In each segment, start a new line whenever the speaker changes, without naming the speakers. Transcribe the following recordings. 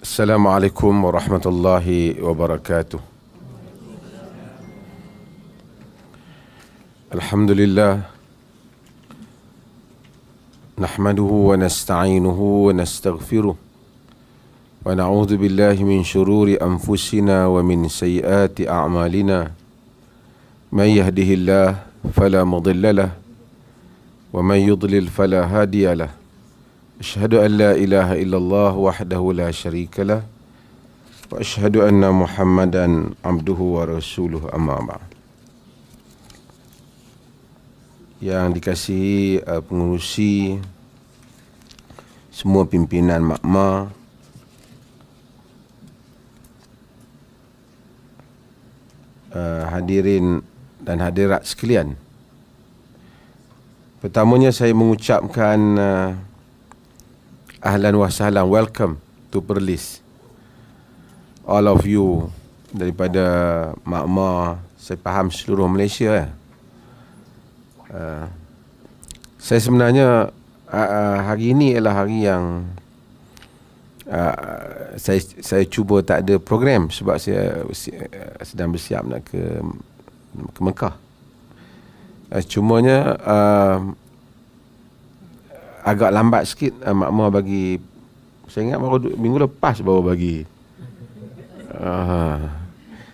Assalamualaikum warahmatullahi wabarakatuh. Alhamdulillah, nahmaduhu wa nasta'inuhu wa nastaghfiruh wa na'udzu billahi min syururi anfusina wa min sayyiati a'malina. Man yahdihillahu fala mudilla lahu wa man yudlil fala hadiya lahu. Asyhadu an la ilaha illallah wahdahu la syarika lah wa asyhadu anna Muhammadan abduhu wa rasuluh, amma ba'd. Yang dikasihi pengurusi, semua pimpinan makma, hadirin dan hadirat sekalian. Pertamanya saya mengucapkan ahlan wa sahlan, welcome to Perlis. All of you daripada makma, saya faham seluruh Malaysia ya. Saya sebenarnya hari ini adalah hari yang saya cuba tak ada program sebab saya sedang bersiap nak ke Mekah. Cumanya agak lambat sikit makmur bagi. Saya ingat baru minggu lepas baru bagi.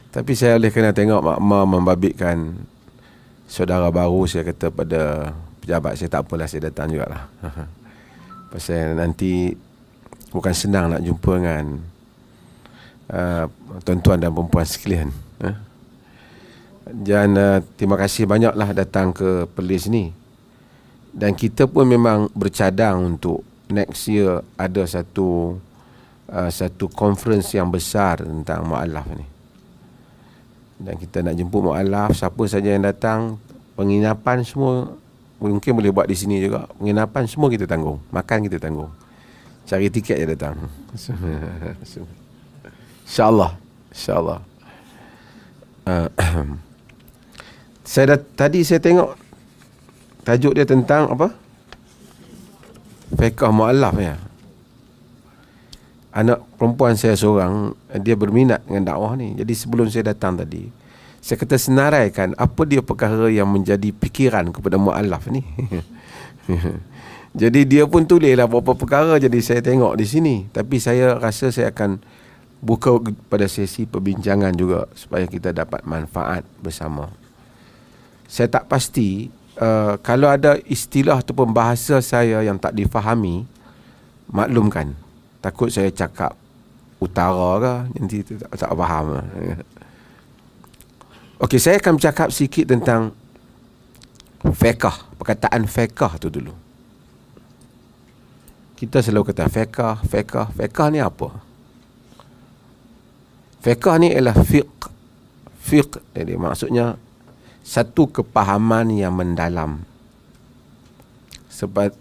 Tapi saya oleh kena tengok makmur membabitkan saudara baru, saya kata pada pejabat saya, tak apalah saya datang jugalah. Pasal nanti bukan senang nak jumpa dengan tuan-tuan dan perempuan sekalian. Dan terima kasih banyaklah datang ke Perlis ni. Dan kita pun memang bercadang untuk next year ada satu conference yang besar tentang mu'alaf ni. Dan kita nak jemput mu'alaf, siapa saja yang datang, penginapan semua mungkin boleh buat di sini juga. Penginapan semua kita tanggung, makan kita tanggung. Cari tiket je datang. InsyaAllah, insyaAllah. Tadi saya tengok tajuk dia tentang apa? Fiqh mu'alaf ya. Anak perempuan saya seorang, dia berminat dengan dakwah ni. Jadi sebelum saya datang tadi, saya kata senaraikan apa dia perkara yang menjadi fikiran kepada mu'alaf ni. Jadi dia pun tulislah beberapa perkara, jadi saya tengok di sini. Tapi saya rasa saya akan buka pada sesi perbincangan juga supaya kita dapat manfaat bersama. Saya tak pasti kalau ada istilah ataupun bahasa saya yang tak difahami, maklumkan. Takut saya cakap utara ke, nanti tak faham. Okey, saya akan bercakap sikit tentang fiqh, perkataan fiqh tu dulu. Kita selalu kata fiqh. Fiqh ni apa? Fiqh ni ialah fiqh. Fiqh, jadi maksudnya satu kepahaman yang mendalam. Sebab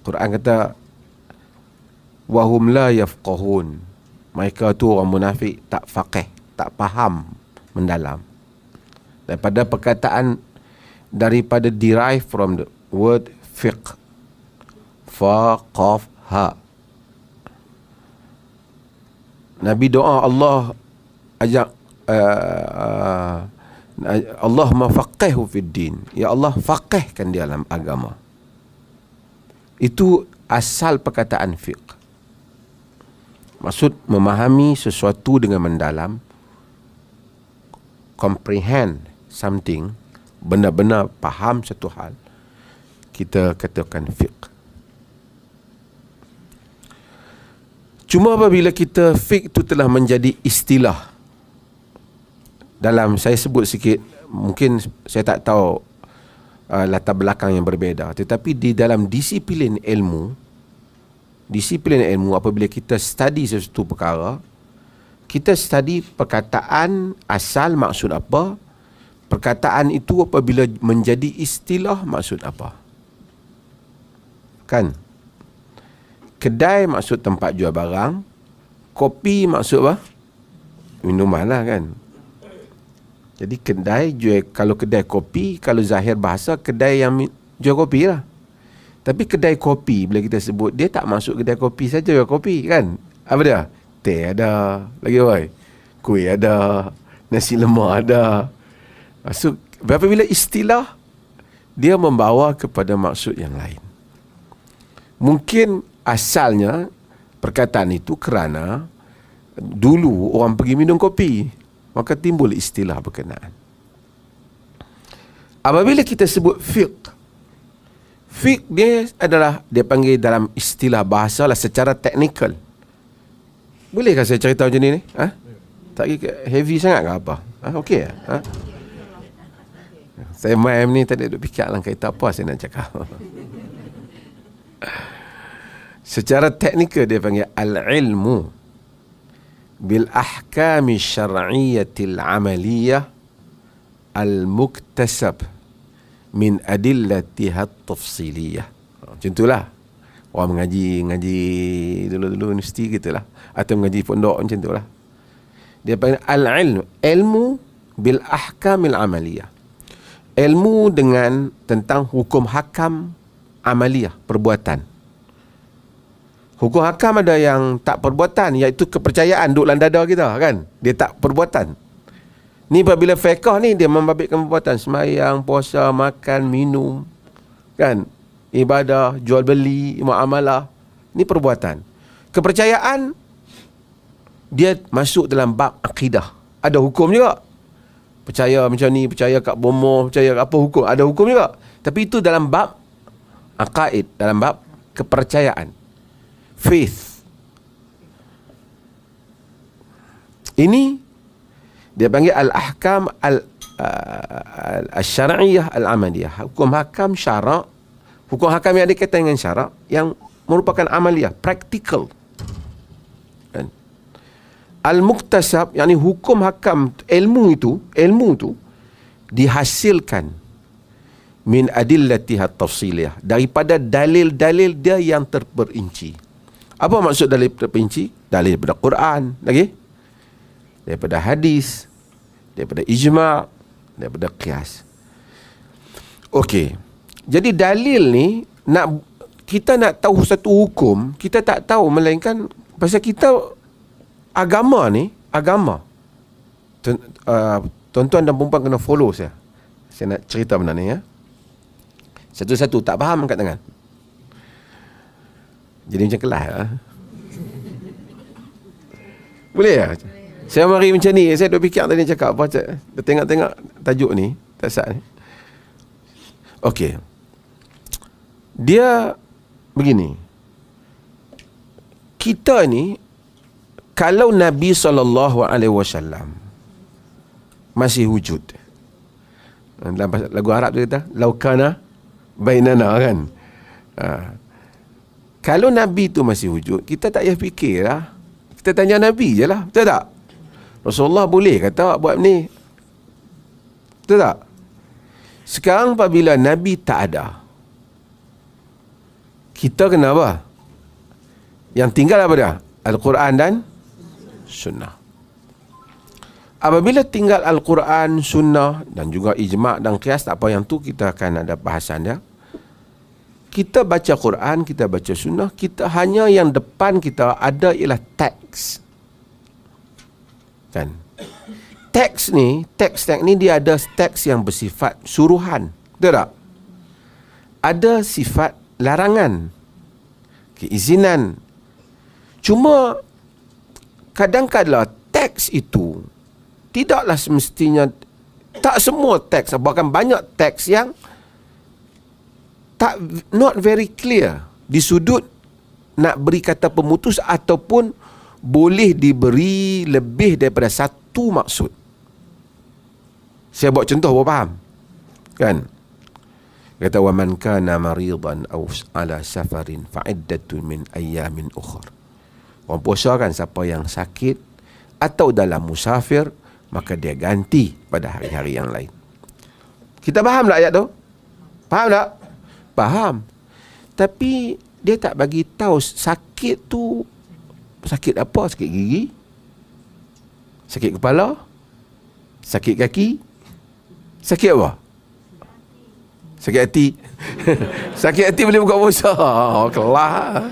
Quran kata wahum la yafqahun, mereka tu orang munafik, tak faqih, tak faham mendalam. Daripada perkataan, daripada derive from the word fiqh, fa qaf ha. Nabi doa, Allah ajak Allah mafaqihhu fid din, ya Allah faqihkan dia dalam agama. Itu asal perkataan fiqh. Maksud memahami sesuatu dengan mendalam, comprehend something, benar-benar faham satu hal, kita katakan fiqh. Cuma apabila kita fiqh itu telah menjadi istilah, dalam saya sebut sikit, mungkin saya tak tahu latar belakang yang berbeza, tetapi di dalam disiplin ilmu apabila kita study sesuatu perkara, kita study perkataan asal maksud apa, perkataan itu apabila menjadi istilah maksud apa. Kan? Kedai maksud tempat jual barang, kopi maksud apa? Minuman lah kan. Jadi kedai jual, kalau kedai kopi, kalau zahir bahasa kedai yang jual kopi lah. Tapi kedai kopi bila kita sebut, dia tak masuk kedai kopi saja jual kopi kan. Apa dia? teh ada, lagi apa? Kuih ada, nasi lemak ada. So, apabila istilah, dia membawa kepada maksud yang lain. Mungkin asalnya perkataan itu kerana dulu orang pergi minum kopi, maka timbul istilah berkenaan. Apabila kita sebut fiqh, fiqh dia adalah, dia panggil dalam istilah bahasa lah secara teknikal. Bolehkah saya cerita macam ni? Ha? Tak heavy sangat ke apa? Ha? Okey lah. Ha? Saya main ni tadi duduk fikir lah kata apa saya nak cakap. Secara teknikal dia panggil al-ilmu bil ahkami syar'iyyatil amaliyah al-muktasab min adillatiha tafsiliyah. Macam itulah orang mengaji dulu-dulu universiti gitulah, atau mengaji pondok macam itulah. Dia panggil al-ilmu, ilmu bil ahkamil amaliyah, ilmu dengan tentang hukum hakam amaliyah, perbuatan. Hukum hakam ada yang tak perbuatan, iaitu kepercayaan duduk dalam dada kita kan, dia tak perbuatan. Ni apabila fiqh ni dia membabitkan perbuatan, sembahyang, puasa, makan, minum, kan, ibadah, jual beli, muamalah, ni perbuatan. Kepercayaan dia masuk dalam bab akidah, ada hukum juga. Percaya macam ni, percaya kat bomoh, percaya kat apa, hukum, ada hukum juga. Tapi itu dalam bab aqaid, dalam bab kepercayaan, faith. Ini dia panggil al-ahkam al-syar'iyah al-amaliyah, hukum hakam syarak, hukum hakam yang ada kaitan dengan syarak, yang merupakan amaliyah, practical. Al-muktasab, yakni hukum hakam, ilmu itu dihasilkan min adillatiha tafsiliyah, daripada dalil-dalil dia yang terperinci. Apa maksud dalil terperinci? Dalil daripada Quran, lagi daripada hadis, daripada ijma', daripada qiyas. Okey. Jadi dalil ni, kita nak tahu satu hukum, kita tak tahu melainkan pasal kita agama ni, tuan-tuan dan perempuan kena follow saya. Saya nak cerita benda ni ya. Satu-satu, tak faham angkat tangan. Jadi macam kelas lah. Boleh ya? Saya mari macam ni, saya duk fikir tadi cakap apa, tengok-tengok tajuk ni, tak sah ni. Okey. Dia begini. Kita ni, kalau Nabi SAW masih wujud, dalam lagu Arab tu kata, laukana bainana kan. Kalau Nabi tu masih wujud, kita tak payah fikir lah. Kita tanya Nabi je lah, betul tak? Rasulullah boleh kata buat ni, betul tak? Sekarang apabila Nabi tak ada, kita kena apa? Yang tinggal apa dia? Al-Quran dan Sunnah. Apabila tinggal Al-Quran, Sunnah dan juga ijma' dan qiyas, tak apa yang tu kita akan ada bahasan dia. Kita baca Quran, kita baca Sunnah, kita hanya yang depan kita ada ialah teks. Kan? Teks ni dia ada teks yang bersifat suruhan, betul tak? Ada sifat larangan, keizinan. Cuma kadang-kadang teks itu tidaklah semestinya, tak semua teks, bahkan banyak teks yang not very clear di sudut nak beri kata pemutus ataupun boleh diberi lebih daripada satu maksud. Saya buat contoh, bapak faham? Kan? Kata wa man kana maridan aw ala safarin fa iddatun min ayyamin ukhra. Orang puasa kan, siapa yang sakit atau dalam musafir, maka dia ganti pada hari-hari yang lain. Kita faham tak ayat tu? Faham tak? Faham. Tapi dia tak bagi tahu sakit tu sakit apa? Sakit gigi? Sakit kepala? Sakit kaki? Sakit apa? Sakit hati. Sakit hati boleh buka puasa. Oh, kelah.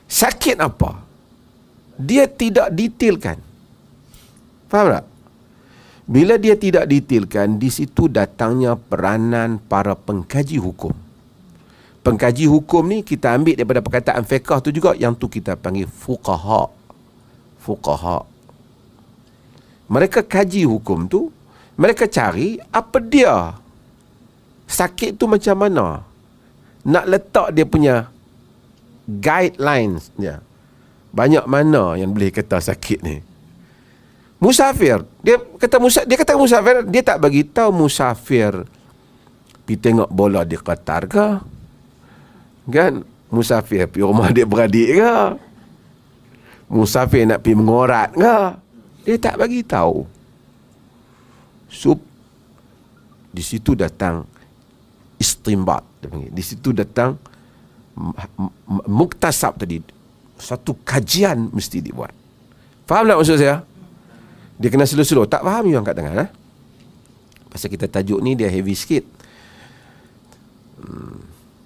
Sakit apa? Dia tidak detailkan. Faham tak? Bila dia tidak detailkan, di situ datangnya peranan para pengkaji hukum. Pengkaji hukum ni kita ambil daripada perkataan fiqh tu juga, yang tu kita panggil fuqaha. Fuqaha. Mereka kaji hukum tu, mereka cari apa dia. Sakit tu macam mana? Nak letak dia punya guidelines dia. Banyak mana yang boleh kata sakit ni. Musafir, dia kata musafir, dia tak bagi tahu musafir pergi tengok bola di Qatar ke? Kan? Musafir pergi rumah adik-beradik ke? Musafir nak pergi mengorat ke? Dia tak bagi tahu. So, di situ datang istimbat. Di situ datang muktasab tadi. Satu kajian mesti dibuat. Faham tak maksud saya? Dia kena slow-slow. Tak faham you angkat tangan. Pasal kita tajuk ni dia heavy sikit.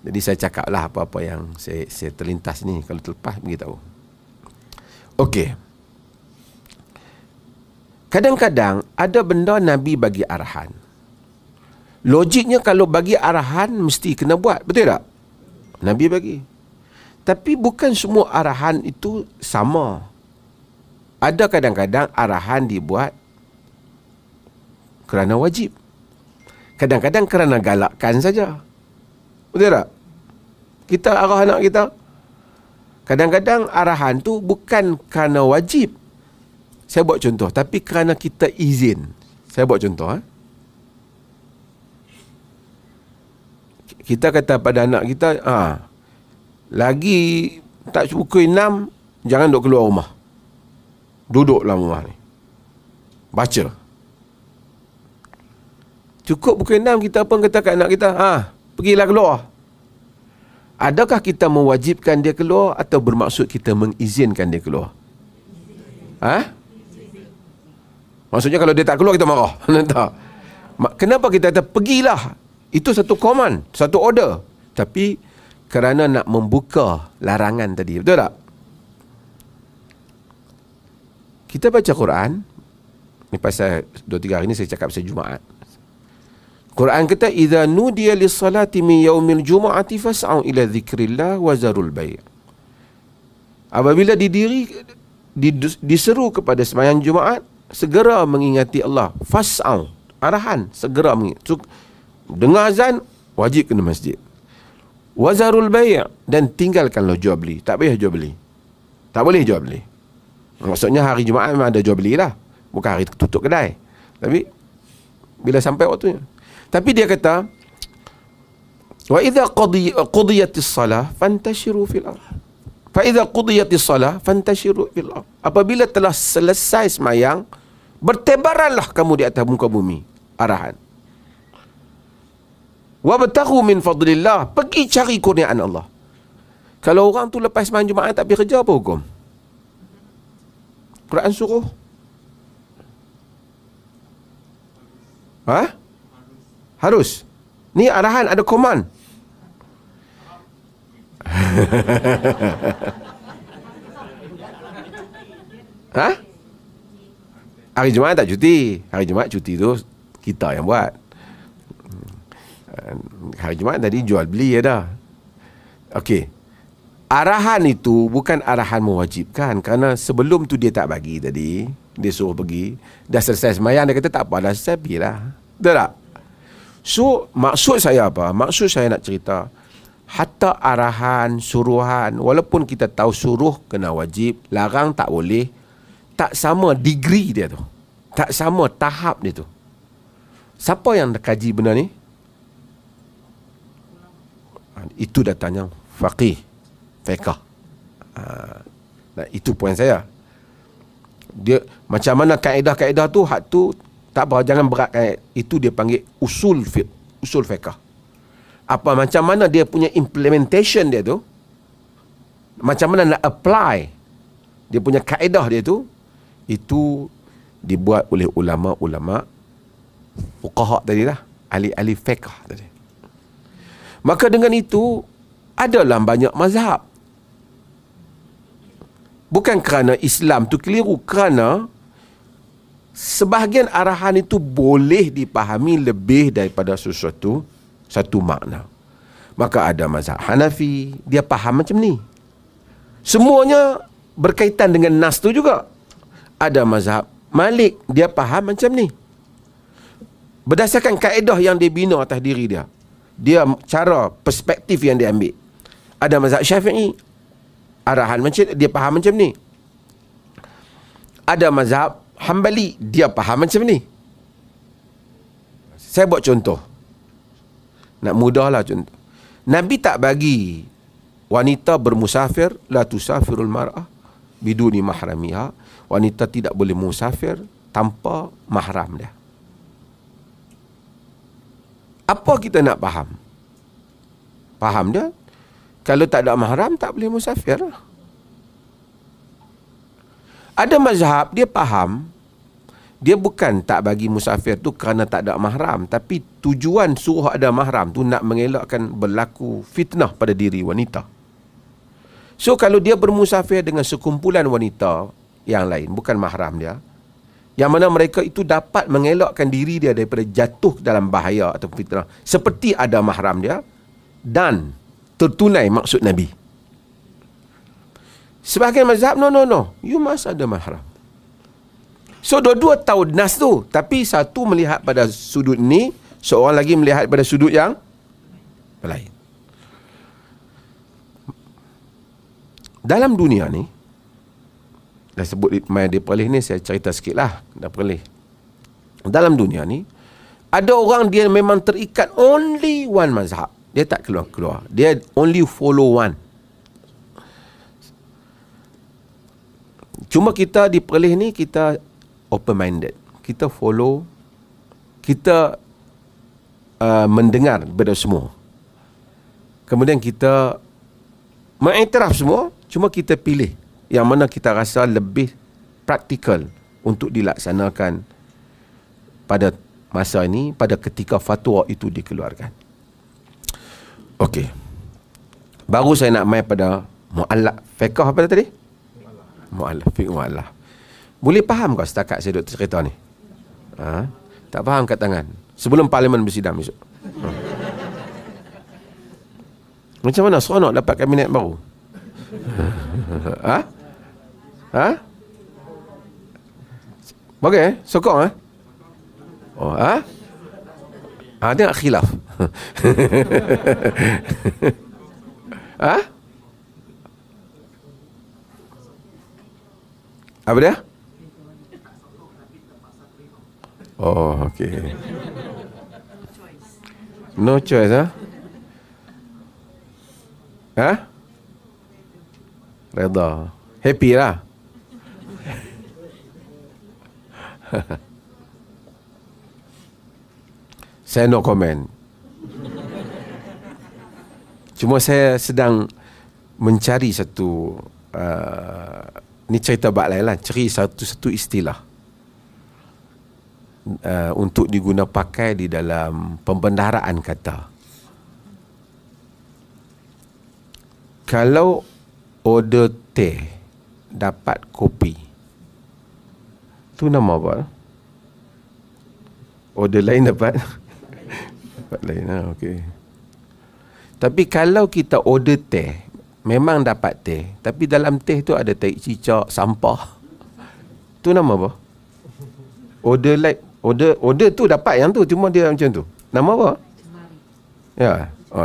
Jadi saya cakap lah apa-apa yang saya terlintas ni. Kalau terlepas, beritahu. Okey. Kadang-kadang ada benda Nabi bagi arahan. Logiknya kalau bagi arahan mesti kena buat. Betul tak? Nabi bagi. Tapi bukan semua arahan itu sama. Ada kadang-kadang arahan dibuat kerana wajib. Kadang-kadang kerana galakkan saja. Betul tak? Kita arah anak kita. Kadang-kadang arahan tu bukan kerana wajib. Saya buat contoh. Tapi kerana kita izin. Saya buat contoh. Kita kata pada anak kita, lagi tak pukul 6, jangan duduk keluar rumah. Duduk dalam rumah ni. Baca. Cukup pukul 6 kita pun kata kat anak kita, pergilah keluar. Adakah kita mewajibkan dia keluar atau bermaksud kita mengizinkan dia keluar? Maksudnya kalau dia tak keluar kita marah. Tak. Kenapa kita kata pergilah? Itu satu command, satu order. Tapi kerana nak membuka larangan tadi. Betul tak? Kita baca Quran. Ni pasal 2-3 hari ni saya cakap pasal Jumaat. Quran kata, "Idza nudiya lis-salati min yaumil jumu'ati fas'au ila dzikrillah wa zarul bai'." Apabila diseru kepada sembahyang Jumaat, segera mengingati Allah. Fas'au, arahan, segera mengingati. So, dengar azan, wajib kena masjid. Wa zarul bai', dan tinggalkanlah jual beli. Tak payah jual beli. Tak boleh jual beli. Maksudnya hari Jumaat memang ada jual beli lah. Bukan hari tutup kedai. Tapi bila sampai waktunya. Tapi dia kata, wa idza qudiyatis salah fantashiru fil ardh. Fa idza qudiyatis salah fantashiru fil ardh. Apabila telah selesai sembahyang, bertebaranlah kamu di atas muka bumi. Arahan. Wabtaghu min fadlillah. Pergi cari kurniaan Allah. Kalau orang tu lepas sembahyang Jumaat tak pergi kerja, apa hukum? Quran suruh. Harus. Ni arahan, ada command. Hari Jumaat tak cuti. Hari Jumaat cuti tu kita yang buat. Hari Jumaat tadi jual beli ya dah. Okey. Arahan itu bukan arahan mewajibkan. Kerana sebelum tu dia tak bagi tadi. Dia suruh pergi. Dah selesai sembahyang, dia kata tak apa, dah selesai, pergilah. Betul tak? So, maksud saya apa? Maksud saya nak cerita, hatta arahan, suruhan, walaupun kita tahu suruh kena wajib, larang tak boleh, tak sama degree dia tu. Tak sama tahap dia tu. Siapa yang kaji benda ni? Itu datanya faqih, fiqh. Nah, itu poin saya. Dia macam mana kaedah-kaedah tu, hak tu tak apa, jangan berat. Itu dia panggil usul fiqh. Apa macam mana dia punya implementation dia tu, macam mana nak apply dia punya kaedah dia tu, itu dibuat oleh ulama-ulama fuqaha tadi lah, ahli-ahli fiqh tadi. Maka dengan itu adalah banyak mazhab. Bukan kerana Islam tu keliru, kerana sebahagian arahan itu boleh dipahami lebih daripada satu makna. Maka ada mazhab Hanafi, dia faham macam ni. Semuanya berkaitan dengan nas tu juga. Ada mazhab Malik, dia faham macam ni. Berdasarkan kaedah yang dia bina atas diri dia. Dia cara perspektif yang dia ambil. Ada mazhab Syafi'i, arahan macam dia faham macam ni. Ada mazhab Hambali, dia faham macam ni. Saya buat contoh. Nak mudahlah contoh. Nabi tak bagi wanita bermusafir, la tusafirul mar'ah biduni mahramiha. Wanita tidak boleh musafir tanpa mahram dia. Apa kita nak faham? Faham dia? Kalau tak ada mahram, tak boleh musafir. Ada mazhab, dia faham. Dia bukan tak bagi musafir tu kerana tak ada mahram. Tapi tujuan suruh ada mahram tu nak mengelakkan berlaku fitnah pada diri wanita. So, kalau dia bermusafir dengan sekumpulan wanita yang lain, bukan mahram dia, yang mana mereka itu dapat mengelakkan diri dia daripada jatuh dalam bahaya atau fitnah, seperti ada mahram dia, dan tertunai maksud Nabi. Sebahagian mazhab, no. You must ada mahram. So, dua-dua tahu nas tu. Tapi satu melihat pada sudut ni, seorang lagi melihat pada sudut yang lain. Dalam dunia ni, dah sebut di Perlis ni, saya cerita sikit lah. Dah Perlis. Dalam dunia ni, ada orang dia memang terikat only one mazhab. Dia tak keluar-keluar. Dia only follow one. Cuma kita di Perlis ni, kita open-minded. Kita follow, kita mendengar daripada semua. Kemudian kita mengiktiraf semua, cuma kita pilih yang mana kita rasa lebih praktikal untuk dilaksanakan pada masa ini, pada ketika fatwa itu dikeluarkan. Okey. Baru saya nak main pada mu'allaf. Fiqh apa tadi? Mu'allaf. Fiqh mu'allaf. Boleh faham kau setakat saya duk cerita ni? Tak faham kat tangan. Sebelum Parlimen bersidang besok. Macam mana seronok dapat kabinet baru? Bagus sokong Oh, tengok khilaf. Apa dia? Oh, okey. No choice, Redha. Happy lah. Saya no comment. Cuma saya sedang mencari satu ni cerita bab lain lah, cari satu istilah untuk diguna pakai di dalam pembendaharaan kata. Kalau order teh dapat kopi, tu nama apa? Order lain dapat dapat lain lah, okey. Tapi kalau kita order teh, memang dapat teh, tapi dalam teh tu ada tai cicak, sampah, tu nama apa? Order like order tu dapat yang tu, cuma dia macam tu. Nama apa? Ya.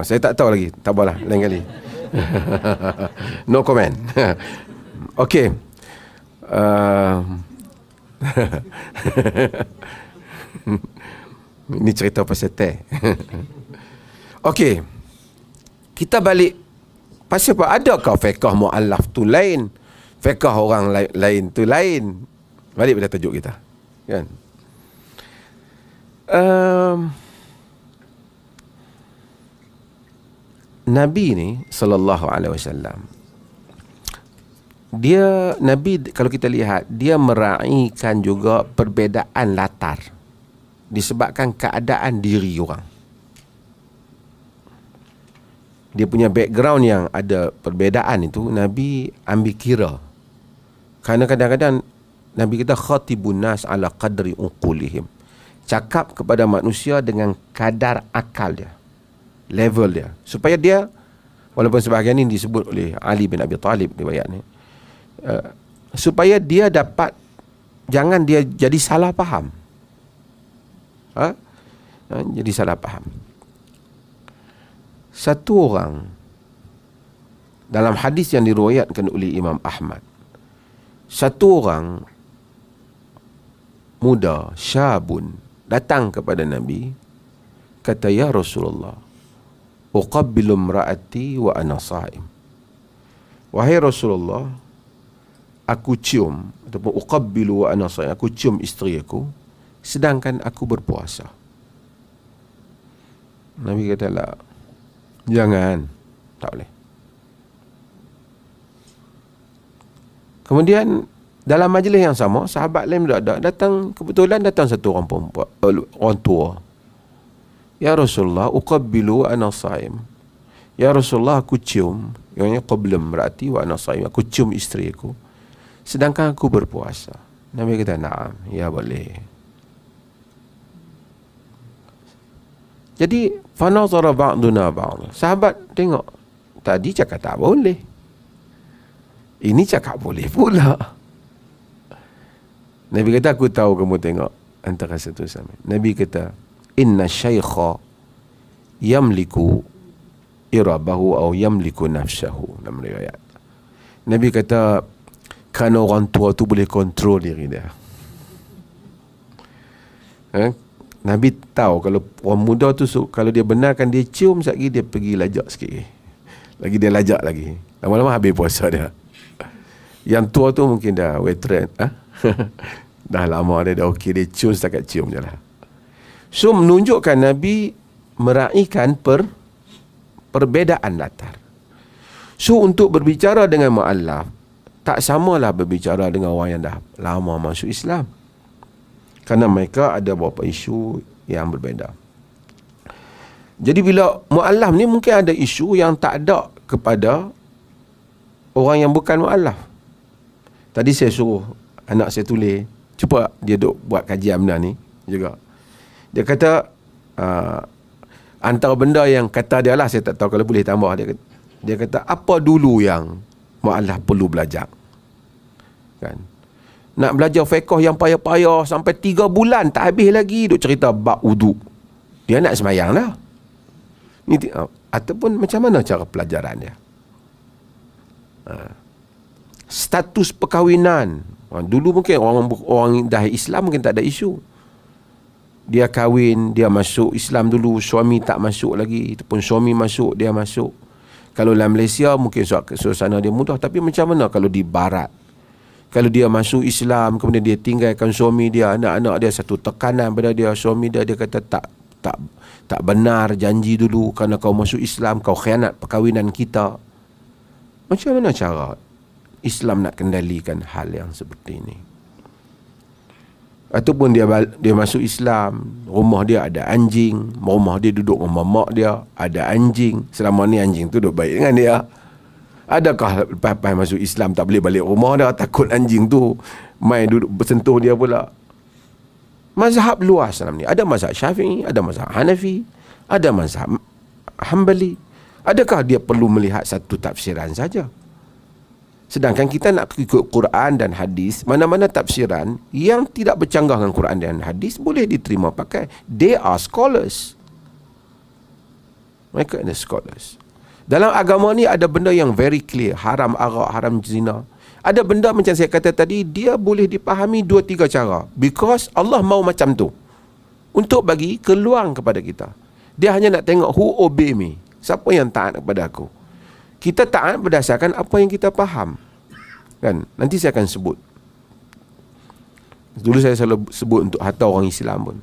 Saya tak tahu lagi. Tak apalah, lain kali. No comment. Okey. Ini cerita pasal teh. Okey. Kita balik. Pasal apa? Adakah fiqh mu'allaf tu lain? Fiqh orang lain tu lain? Balik pada tajuk kita. Kan? Nabi ni sallallahu alaihi wasallam, dia Nabi, kalau kita lihat, dia meraihkan juga perbezaan latar disebabkan keadaan diri orang. dia punya background yang ada perbezaan itu, Nabi ambil kira. Kerana kadang-kadang Nabi kata khatibun nas ala qadri uqulihim. Cakap kepada manusia dengan kadar akal dia, level dia, supaya dia, walaupun sebahagian ini disebut oleh Ali bin Abi Talib riwayat ni, supaya dia dapat, jangan dia jadi salah faham. Jadi salah faham. Satu orang dalam hadis yang diriwayatkan oleh Imam Ahmad, satu orang muda, syabun, datang kepada Nabi, kata, ya Rasulullah, uqabbilu imra'ati wa ana sha'im. Wahai Rasulullah, aku cium, ataupun uqabbilu wa ana sha'im, aku cium isteri aku sedangkan aku berpuasa. Nabi kata, la, jangan, tak boleh. Kemudian dalam majlis yang sama, sahabat lain datang, kebetulan datang satu orang perempuan, orang tua. Ya Rasulullah, uqabbilu wa ana sha'im. Ya Rasulullah, aku cium, yang qabla imraati wa ana sha'im, aku cium isteri aku sedangkan aku berpuasa. Nabi kata, na'am, ya boleh. Jadi fanazara ba'duna ba'd. Sahabat tengok, tadi cakap tak boleh, ini cakap boleh pula. Nabi kata, aku tahu kamu tengok antara satu sama. Nabi kata, inna syaikha yamliku irabahu atau yamliku nafsahu, dalam riwayat. Nabi kata, kerana orang tua tu boleh kontrol diri dia. Nabi tahu kalau orang muda tu, kalau dia benarkan dia cium sekali, dia pergi lajak sikit lagi, dia lajak lagi, lama-lama habis puasa dia. Yang tua tu mungkin dah veteran, dah lama dia dah okey, dia cium setakat cium je lah. So menunjukkan Nabi meraihkan perbezaan latar. So untuk berbicara dengan mu'allaf, tak samalah berbicara dengan orang yang dah lama masuk Islam, kerana mereka ada beberapa isu yang berbeza. Jadi bila mu'allaf ni mungkin ada isu yang tak ada kepada orang yang bukan mu'allaf. Tadi saya suruh anak saya tulis, cuba dia duk buat kajian benda ni juga. Dia kata, antara benda yang kata dia lah, saya tak tahu kalau boleh tambah, dia kata apa dulu yang mu'allaf perlu belajar, kan? Nak belajar fiqh yang payah-payah sampai 3 bulan tak habis lagi duk cerita bab wudu. Dia nak semayang lah. Ataupun macam mana cara pelajaran dia? Status perkahwinan. Dulu mungkin orang dah Islam mungkin tak ada isu. Dia kahwin, dia masuk Islam dulu, suami tak masuk lagi, ataupun suami masuk, dia masuk. Kalau dalam Malaysia mungkin suasana dia mudah, tapi macam mana kalau di barat? Kalau dia masuk Islam, kemudian dia tinggalkan suami dia, anak-anak dia, satu tekanan pada dia, suami dia kata tak benar janji dulu, kerana kau masuk Islam, kau khianat perkahwinan kita. Macam mana cara Islam nak kendalikan hal yang seperti ini? Ataupun dia masuk Islam, rumah dia ada anjing, rumah dia duduk dengan mak dia, ada anjing, selama ni anjing tu duduk baik dengan dia. Adakah lepas masuk Islam tak boleh balik rumah dah, takut anjing tu main duduk bersentuh dia pula? Mazhab luas dalam ni. Ada mazhab Syafi'i, ada mazhab Hanafi, ada mazhab Hanbali. Adakah dia perlu melihat satu tafsiran saja? Sedangkan kita nak ikut Quran dan hadis, mana-mana tafsiran yang tidak bercanggah dengan Quran dan hadis boleh diterima pakai. They are scholars. Mereka adalah scholars. Dalam agama ni ada benda yang very clear, haram arak, haram zina. Ada benda macam saya kata tadi, dia boleh dipahami 2-3 cara, because Allah mau macam tu untuk bagi keluang kepada kita. Dia hanya nak tengok who obey me, siapa yang taat kepada aku. Kita taat berdasarkan apa yang kita faham, kan? Nanti saya akan sebut. Dulu saya selalu sebut untuk harta orang Islam pun.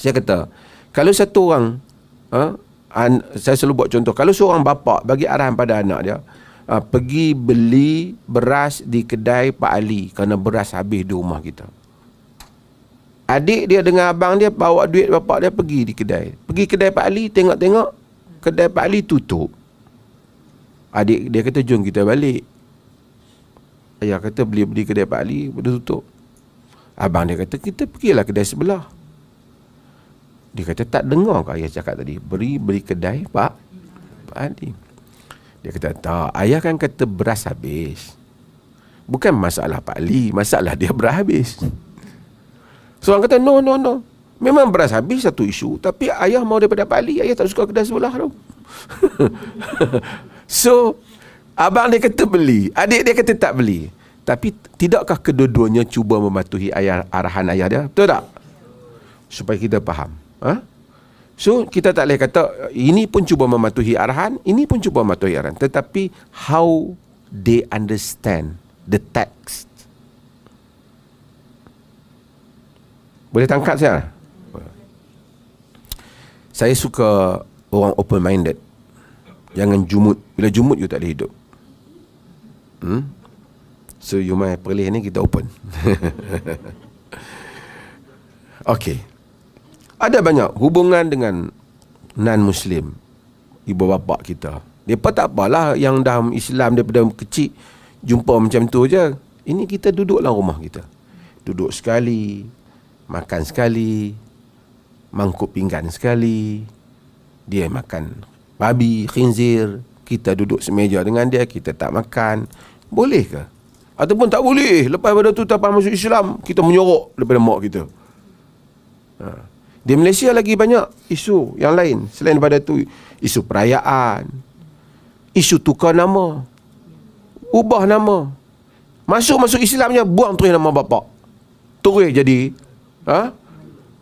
Saya kata, kalau satu orang, saya selalu buat contoh, kalau seorang bapa bagi arahan pada anak dia, pergi beli beras di kedai Pak Ali kerana beras habis di rumah kita. Adik dia dengan abang dia bawa duit bapak dia pergi di kedai. Pergi kedai Pak Ali, tengok-tengok kedai Pak Ali tutup. Adik dia kata jom kita balik. Ayah kata beli kedai Pak Ali, pada tutup. Abang dia kata kita pergilah kedai sebelah. Dia kata tak dengar ke ayah cakap tadi, beli kedai Pak Ali. Dia kata tak, ayah kan kata beras habis. Bukan masalah Pak Ali, masalah dia beras habis. So orang kata no. Memang beras habis satu isu, tapi ayah mau daripada Pak Ali, ayah tak suka kedai sebelah tu. So abang dia kata beli, adik dia kata tak beli. Tapi tidakkah kedua-duanya cuba mematuhi arahan ayah dia? Betul tak? Supaya kita faham. So kita tak boleh kata ini pun cuba mematuhi arahan, ini pun cuba mematuhi arahan. Tetapi how they understand the text. Boleh tangkap saya? Saya suka orang open-minded. Jangan jumut. Bila jumut, you tak boleh hidup. So you mai perlih ni kita open. Okay. Ada banyak hubungan dengan non-Muslim, ibu bapa kita. Mereka tak apalah yang dalam Islam daripada kecil jumpa macam tu je. Ini kita duduk dalam rumah kita. Duduk sekali, makan sekali, mangkuk pinggan sekali. Dia makan babi, khinzir, kita duduk semeja dengan dia, kita tak makan. Boleh ke? Ataupun tak boleh. Lepas pada tu tak masuk Islam, kita menyorok daripada mak kita. Di Malaysia lagi banyak isu yang lain selain daripada tu. Isu perayaan, isu tukar nama, ubah nama. Masuk Islamnya, buang terus nama bapa, terus jadi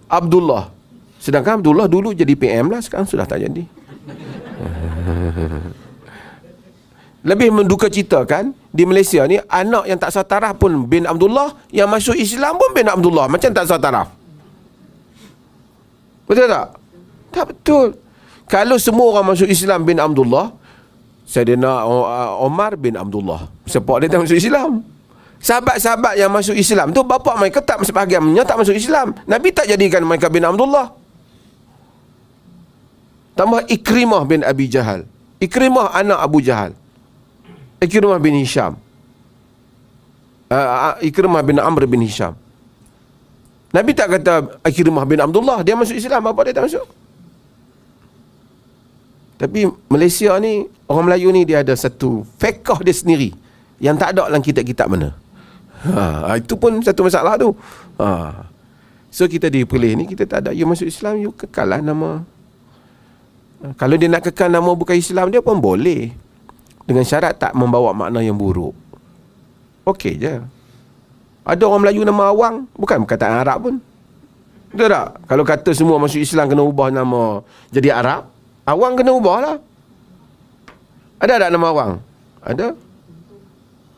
Abdullah. Sedangkan Abdullah dulu jadi PM lah, sekarang sudah tak jadi. Lebih menduka cita kan, di Malaysia ni anak yang tak sah taraf pun bin Abdullah, yang masuk Islam pun bin Abdullah, macam tak sah taraf. Betul tak? Tak betul. Kalau semua orang masuk Islam bin Abdullah, Saidina Omar bin Abdullah, sebab dia tak masuk Islam. Sahabat-sahabat yang masuk Islam tu, bapa mereka tak, sebahagiannya tak masuk Islam. Nabi tak jadikan mereka bin Abdullah. Tambah Ikrimah bin Abi Jahal. Ikrimah anak Abu Jahal. Ikrimah bin Hisham. Ikrimah bin Amr bin Hisham. Nabi tak kata Ikrimah bin Abdullah, dia masuk Islam, bapa dia tak masuk. Tapi Malaysia ni, orang Melayu ni, dia ada satu fiqh dia sendiri yang tak ada dalam kitab-kitab mana. Itu pun satu masalah tu. So kita di Perlis ni, kita tak ada, you masuk Islam, you kekal lah nama. Kalau dia nak kekal nama bukan Islam, dia pun boleh, dengan syarat tak membawa makna yang buruk. Okey je. Ada orang Melayu nama Awang, bukan perkataan Arab pun. Betul tak? Kalau kata semua masuk Islam kena ubah nama jadi Arab, Awang kena ubah lah. Ada tak nama Awang? Ada.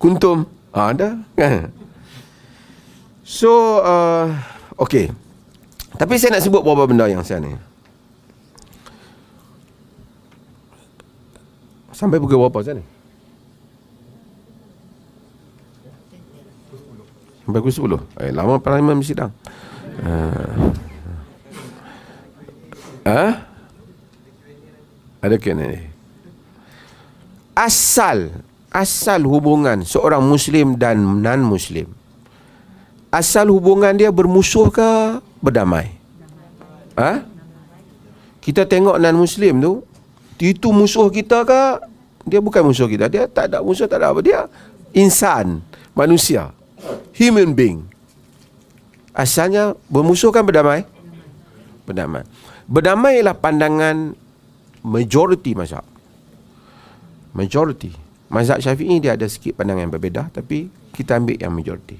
Kuntum? Ada kan? So okey. Tapi saya nak sebut beberapa benda yang saya ni. Sampai pukul berapa saya ni? Sampai pukul 10. Lama Parlimen bersidang. Ada kena ni. Asal hubungan seorang Muslim dan non-Muslim. Asal hubungan dia bermusuh ke berdamai? Kita tengok non-Muslim tu, itu musuh kita ke? Dia bukan musuh kita. Dia tak ada musuh, tak ada apa. Dia insan, manusia, human being. Asalnya bermusuh kan berdamai? Berdamai. Berdamai ialah pandangan majoriti mazhab. Majoriti. Mazhab Syafi'i dia ada sikit pandangan yang berbeza, tapi kita ambil yang majoriti.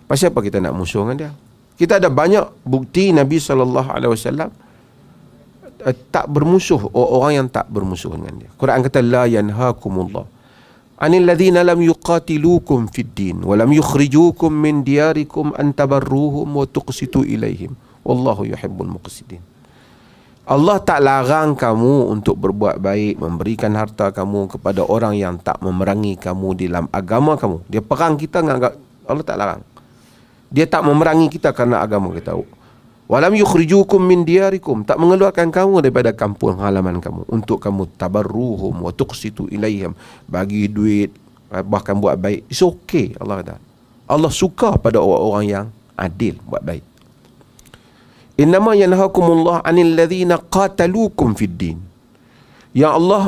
Pasal apa kita nak musuh dengan dia? Kita ada banyak bukti Nabi SAW tak bermusuh, orang yang tak bermusuh dengan dia. Quran kata la yanhaakumullah anil ladzina lam yuqatilukum fid din wa lam yukhrijukum min diyarikum an tabarruhum wa tuqsitu ilaihim wallahu yuhibbul muqsitin. Allah tak larang kamu untuk berbuat baik, memberikan harta kamu kepada orang yang tak memerangi kamu dalam agama kamu. Dia perang kita dengan Allah tak larang. Dia tak memerangi kita kerana agama kita. Walam yukhrijukum min diyarikum, tak mengeluarkan kamu daripada kampung halaman kamu untuk kamu tabarruhum wa tuqsitu ilaihim, bagi duit, bahkan buat baik. It's okay, Allah kata. Allah suka pada orang-orang yang adil, buat baik. Innama yanhakumullah 'anil ladzina qataluukum fid din. Yang Allah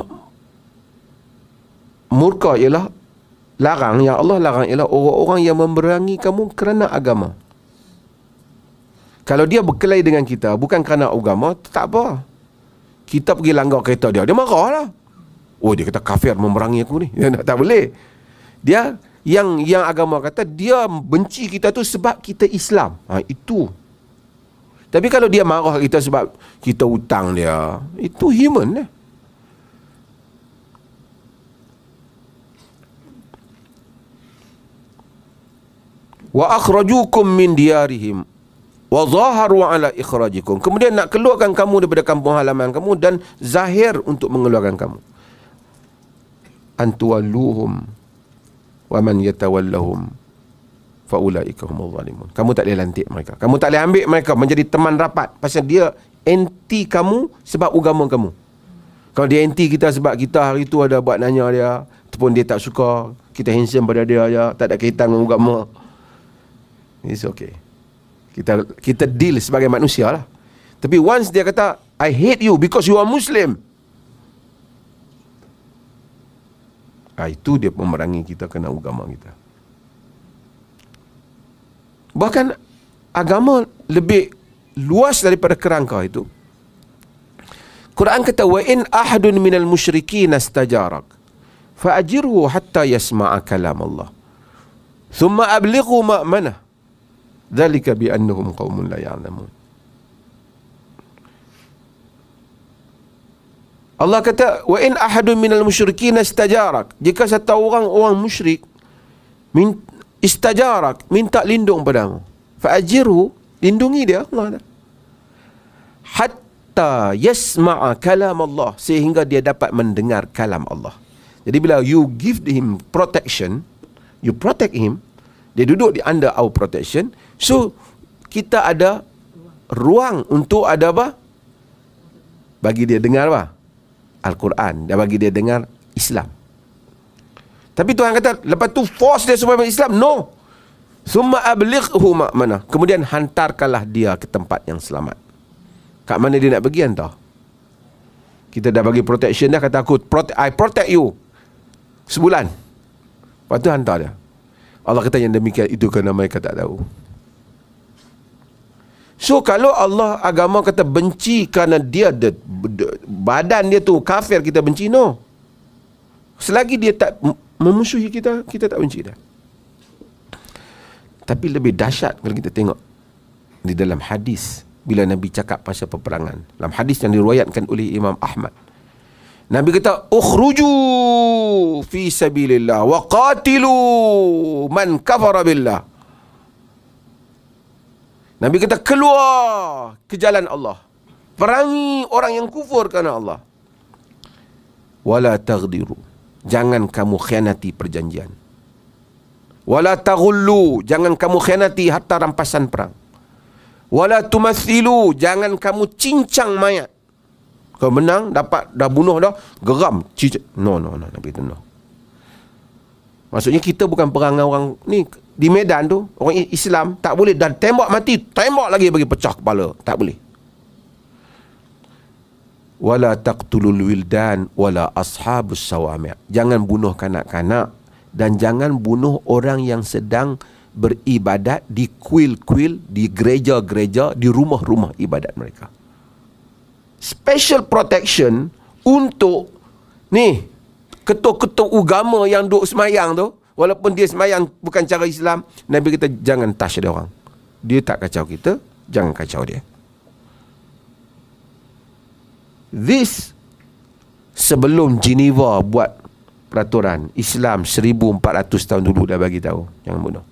murka ialah larang, yang Allah larang ialah orang-orang yang memerangi kamu kerana agama. Kalau dia berkelahi dengan kita bukan kerana agama, tak apa. Kita pergi langgar kereta dia, dia marahlah. Oh, dia kata kafir memerangi aku ni. Tak boleh. Dia yang agama kata dia benci kita tu sebab kita Islam. Itu. Tapi kalau dia marah kita sebab kita hutang dia, itu human lah. Wa akhrajukum min diyarihim wa zaharu ala ikhrajikum. Kemudian nak keluarkan kamu daripada kampung halaman kamu dan zahir untuk mengeluarkan kamu. Antuwalluhum wa man yatawallahum faulaika humul zalimun. Kamu tak boleh lantik mereka. Kamu tak boleh ambil mereka menjadi teman rapat pasal dia anti kamu sebab agama kamu. Kalau dia anti kita sebab kita hari tu ada buat nanya dia ataupun dia tak suka kita handsome pada dia aja, tak ada kaitan dengan agama, it's okay. Kita deal sebagai manusia lah. Tapi once dia kata I hate you because you are Muslim, itu dia memerangi kita kerana agama kita. Bahkan agama lebih luas daripada kerangka itu. Quran kata wa in ahadun minal musyrikin astajarak fa'ajirhu hatta yasma'a kalam Allah thumma ablighu ma'manah dzalika bi annahum qaumun la ya'lamun. Allah kata wa in ahadun minal musyrikin istajarak, jika satu orang musyrik istajarak, minta lindung padamu, fa'ajirhu, lindungi dia, Allah kata, hatta yasma'a kalam Allah, sehingga dia dapat mendengar kalam Allah. Jadi bila you give him protection, you protect him, dia duduk di under our protection, so kita ada ruang untuk ada apa? Bagi dia dengar apa? Al-Quran. Dia bagi dia dengar Islam. Tapi Tuhan kata lepas tu force dia supaya Islam. No. Summa ablighu ma'manah. Kemudian hantarkanlah dia ke tempat yang selamat. Kat mana dia nak pergi, hantar. Kita dah bagi protection dah, kata aku I protect you sebulan. Lepas tu hantar dia. Allah kata yang demikian itu kerana mereka tak tahu. So kalau Allah agama kata benci kerana dia badan dia tu kafir, kita benci, no. Selagi dia tak memusuhi kita, kita tak benci dia. Tapi lebih dahsyat kalau kita tengok di dalam hadis bila Nabi cakap pasal peperangan. Dalam hadis yang diriwayatkan oleh Imam Ahmad, Nabi kata ukhruju fi sabilillah wa qatilu man kafara billah. Nabi kata keluar ke jalan Allah, perangi orang yang kufur kerana Allah. Wala taghdiru, jangan kamu khianati perjanjian. Wala taghullu, jangan kamu khianati harta rampasan perang. Wala tumathilu, jangan kamu cincang mayat. Kau menang, dapat, dah bunuh dah, geram, cincang. No, Nabi kata no. Maksudnya kita bukan perang orang ni di medan tu, orang Islam tak boleh dah tembak mati, tembak lagi bagi pecah kepala, tak boleh. Wala taqtulul wildan wala ashabus sawami', jangan bunuh kanak-kanak dan jangan bunuh orang yang sedang beribadat di kuil-kuil, di gereja-gereja, di rumah-rumah ibadat mereka. Special protection untuk ni ketua-ketua agama yang duk semayang tu, walaupun dia semayang bukan cara Islam, Nabi kata jangan touch dia orang. Dia tak kacau kita, jangan kacau dia. This sebelum Geneva buat peraturan, Islam 1400 tahun dulu dah bagi tahu jangan bunuh.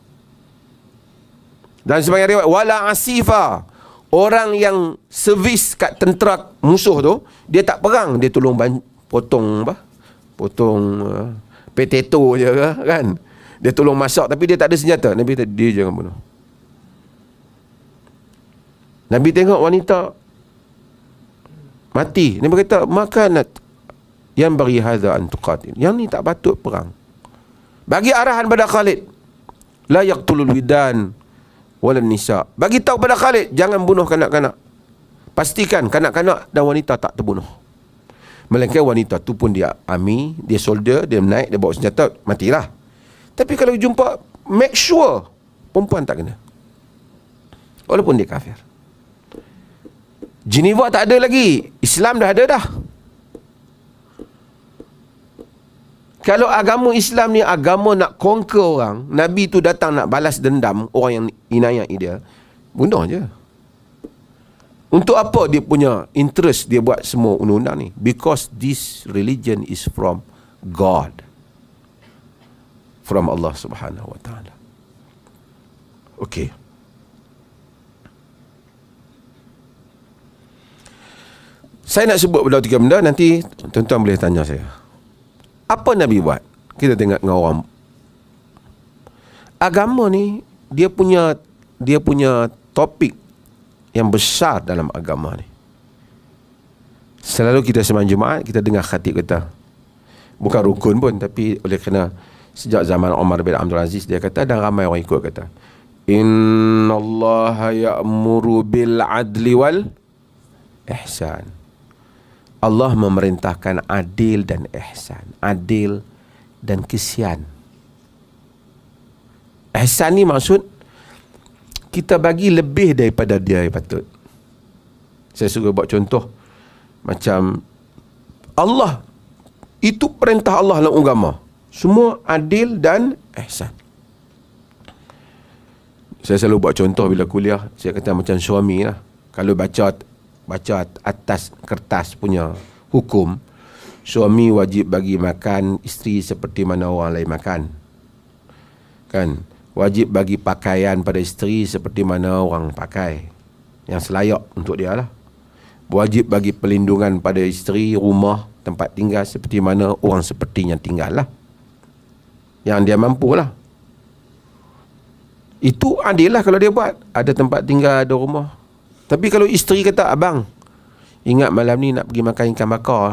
Dan sebagai riwayat wala asifa, orang yang servis kat tentera musuh tu, dia tak perang, dia tolong potong potato je kan. Dia tolong masak tapi dia tak ada senjata. Nabi kata dia jangan bunuh. Nabi tengok wanita mati, Nabi kata, makanat yang bagi hadza an tuqatil, yang ni tak patut perang. Bagi arahan pada Khalid, la yaqtulul widan walan nisa. Bagi tahu pada Khalid, jangan bunuh kanak-kanak. Pastikan kanak-kanak dan wanita tak terbunuh. Melainkan wanita tu pun dia army, dia soldier, dia naik, dia bawa senjata, matilah. Tapi kalau jumpa, make sure perempuan tak kena, walaupun dia kafir. Geneva tak ada lagi, Islam dah ada dah. Kalau agama Islam ni agama nak conquer orang, Nabi tu datang nak balas dendam orang yang inayat dia, bunuh je. Untuk apa dia punya interest dia buat semua undang-undang ni? Because this religion is from God, from Allah Subhanahu wa ta'ala. Okey. Saya nak sebut benda tiga benda, nanti tuan-tuan boleh tanya saya. Apa Nabi buat? Kita tengok dengan orang. Agama ni dia punya topik yang besar dalam agama ni. Selalu kita sembahyang Jumaat, kita dengar khatib kata, bukan rukun pun, tapi oleh kerana sejak zaman Umar bin Abdul Aziz, dia kata, dan ramai orang ikut, kata, innallaha ya'muru bil adli wal ihsan. Allah memerintahkan adil dan ihsan, adil dan kesian. Ihsan ni maksud kita bagi lebih daripada dia yang patut. Saya suka buat contoh, macam Allah, itu perintah Allah dalam agama, semua adil dan ihsan. Saya selalu buat contoh bila kuliah, saya kata macam suami lah. Kalau baca atas kertas punya hukum, suami wajib bagi makan isteri seperti mana orang lain makan, kan? Wajib bagi pakaian pada isteri seperti mana orang pakai, yang selayak untuk dia lah. Wajib bagi pelindungan pada isteri, rumah, tempat tinggal seperti mana orang sepertinya tinggal lah, yang dia mampu lah. Itu adil lah kalau dia buat, ada tempat tinggal, ada rumah. Tapi kalau isteri kata, abang, ingat malam ni nak pergi makan ikan bakar.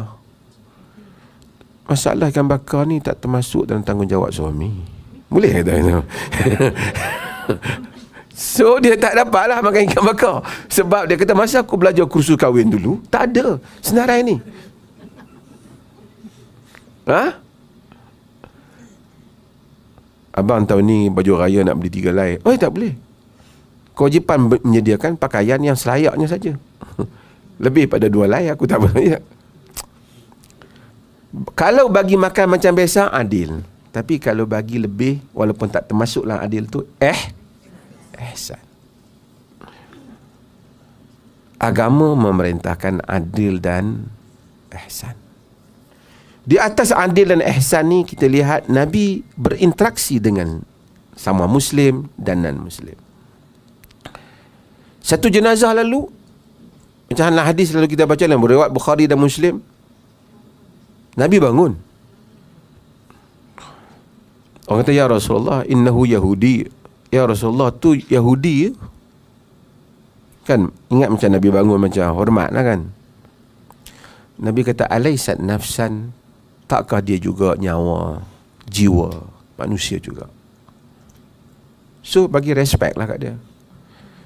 Masalah ikan bakar ni tak termasuk dalam tanggungjawab suami. Boleh tak itu? So dia tak dapat lah makan ikan bakar, sebab dia kata, masa aku belajar kursus kahwin dulu, tak ada senarai ni. Abang tahun ni baju raya nak beli 3 helai. Oh, tak boleh. Kewajipan menyediakan pakaian yang selayaknya saja. Lebih pada 2 helai aku tak boleh. Kalau bagi makan macam biasa, adil. Tapi kalau bagi lebih, walaupun tak termasuklah adil tu, ihsan. Agama memerintahkan adil dan ihsan. Di atas adil dan ihsan ni, kita lihat Nabi berinteraksi dengan sama Muslim dan non-Muslim. Satu jenazah lalu, macam hadis lalu kita baca dalam riwayat Bukhari dan Muslim, Nabi bangun. Orang kata, ya Rasulullah, innahu Yahudi. Ya Rasulullah, tu Yahudi. Kan, ingat macam Nabi bangun macam hormat lah kan. Nabi kata, alaysat nafsan, takkah dia juga nyawa, jiwa, manusia juga. So, bagi respect lah kat dia.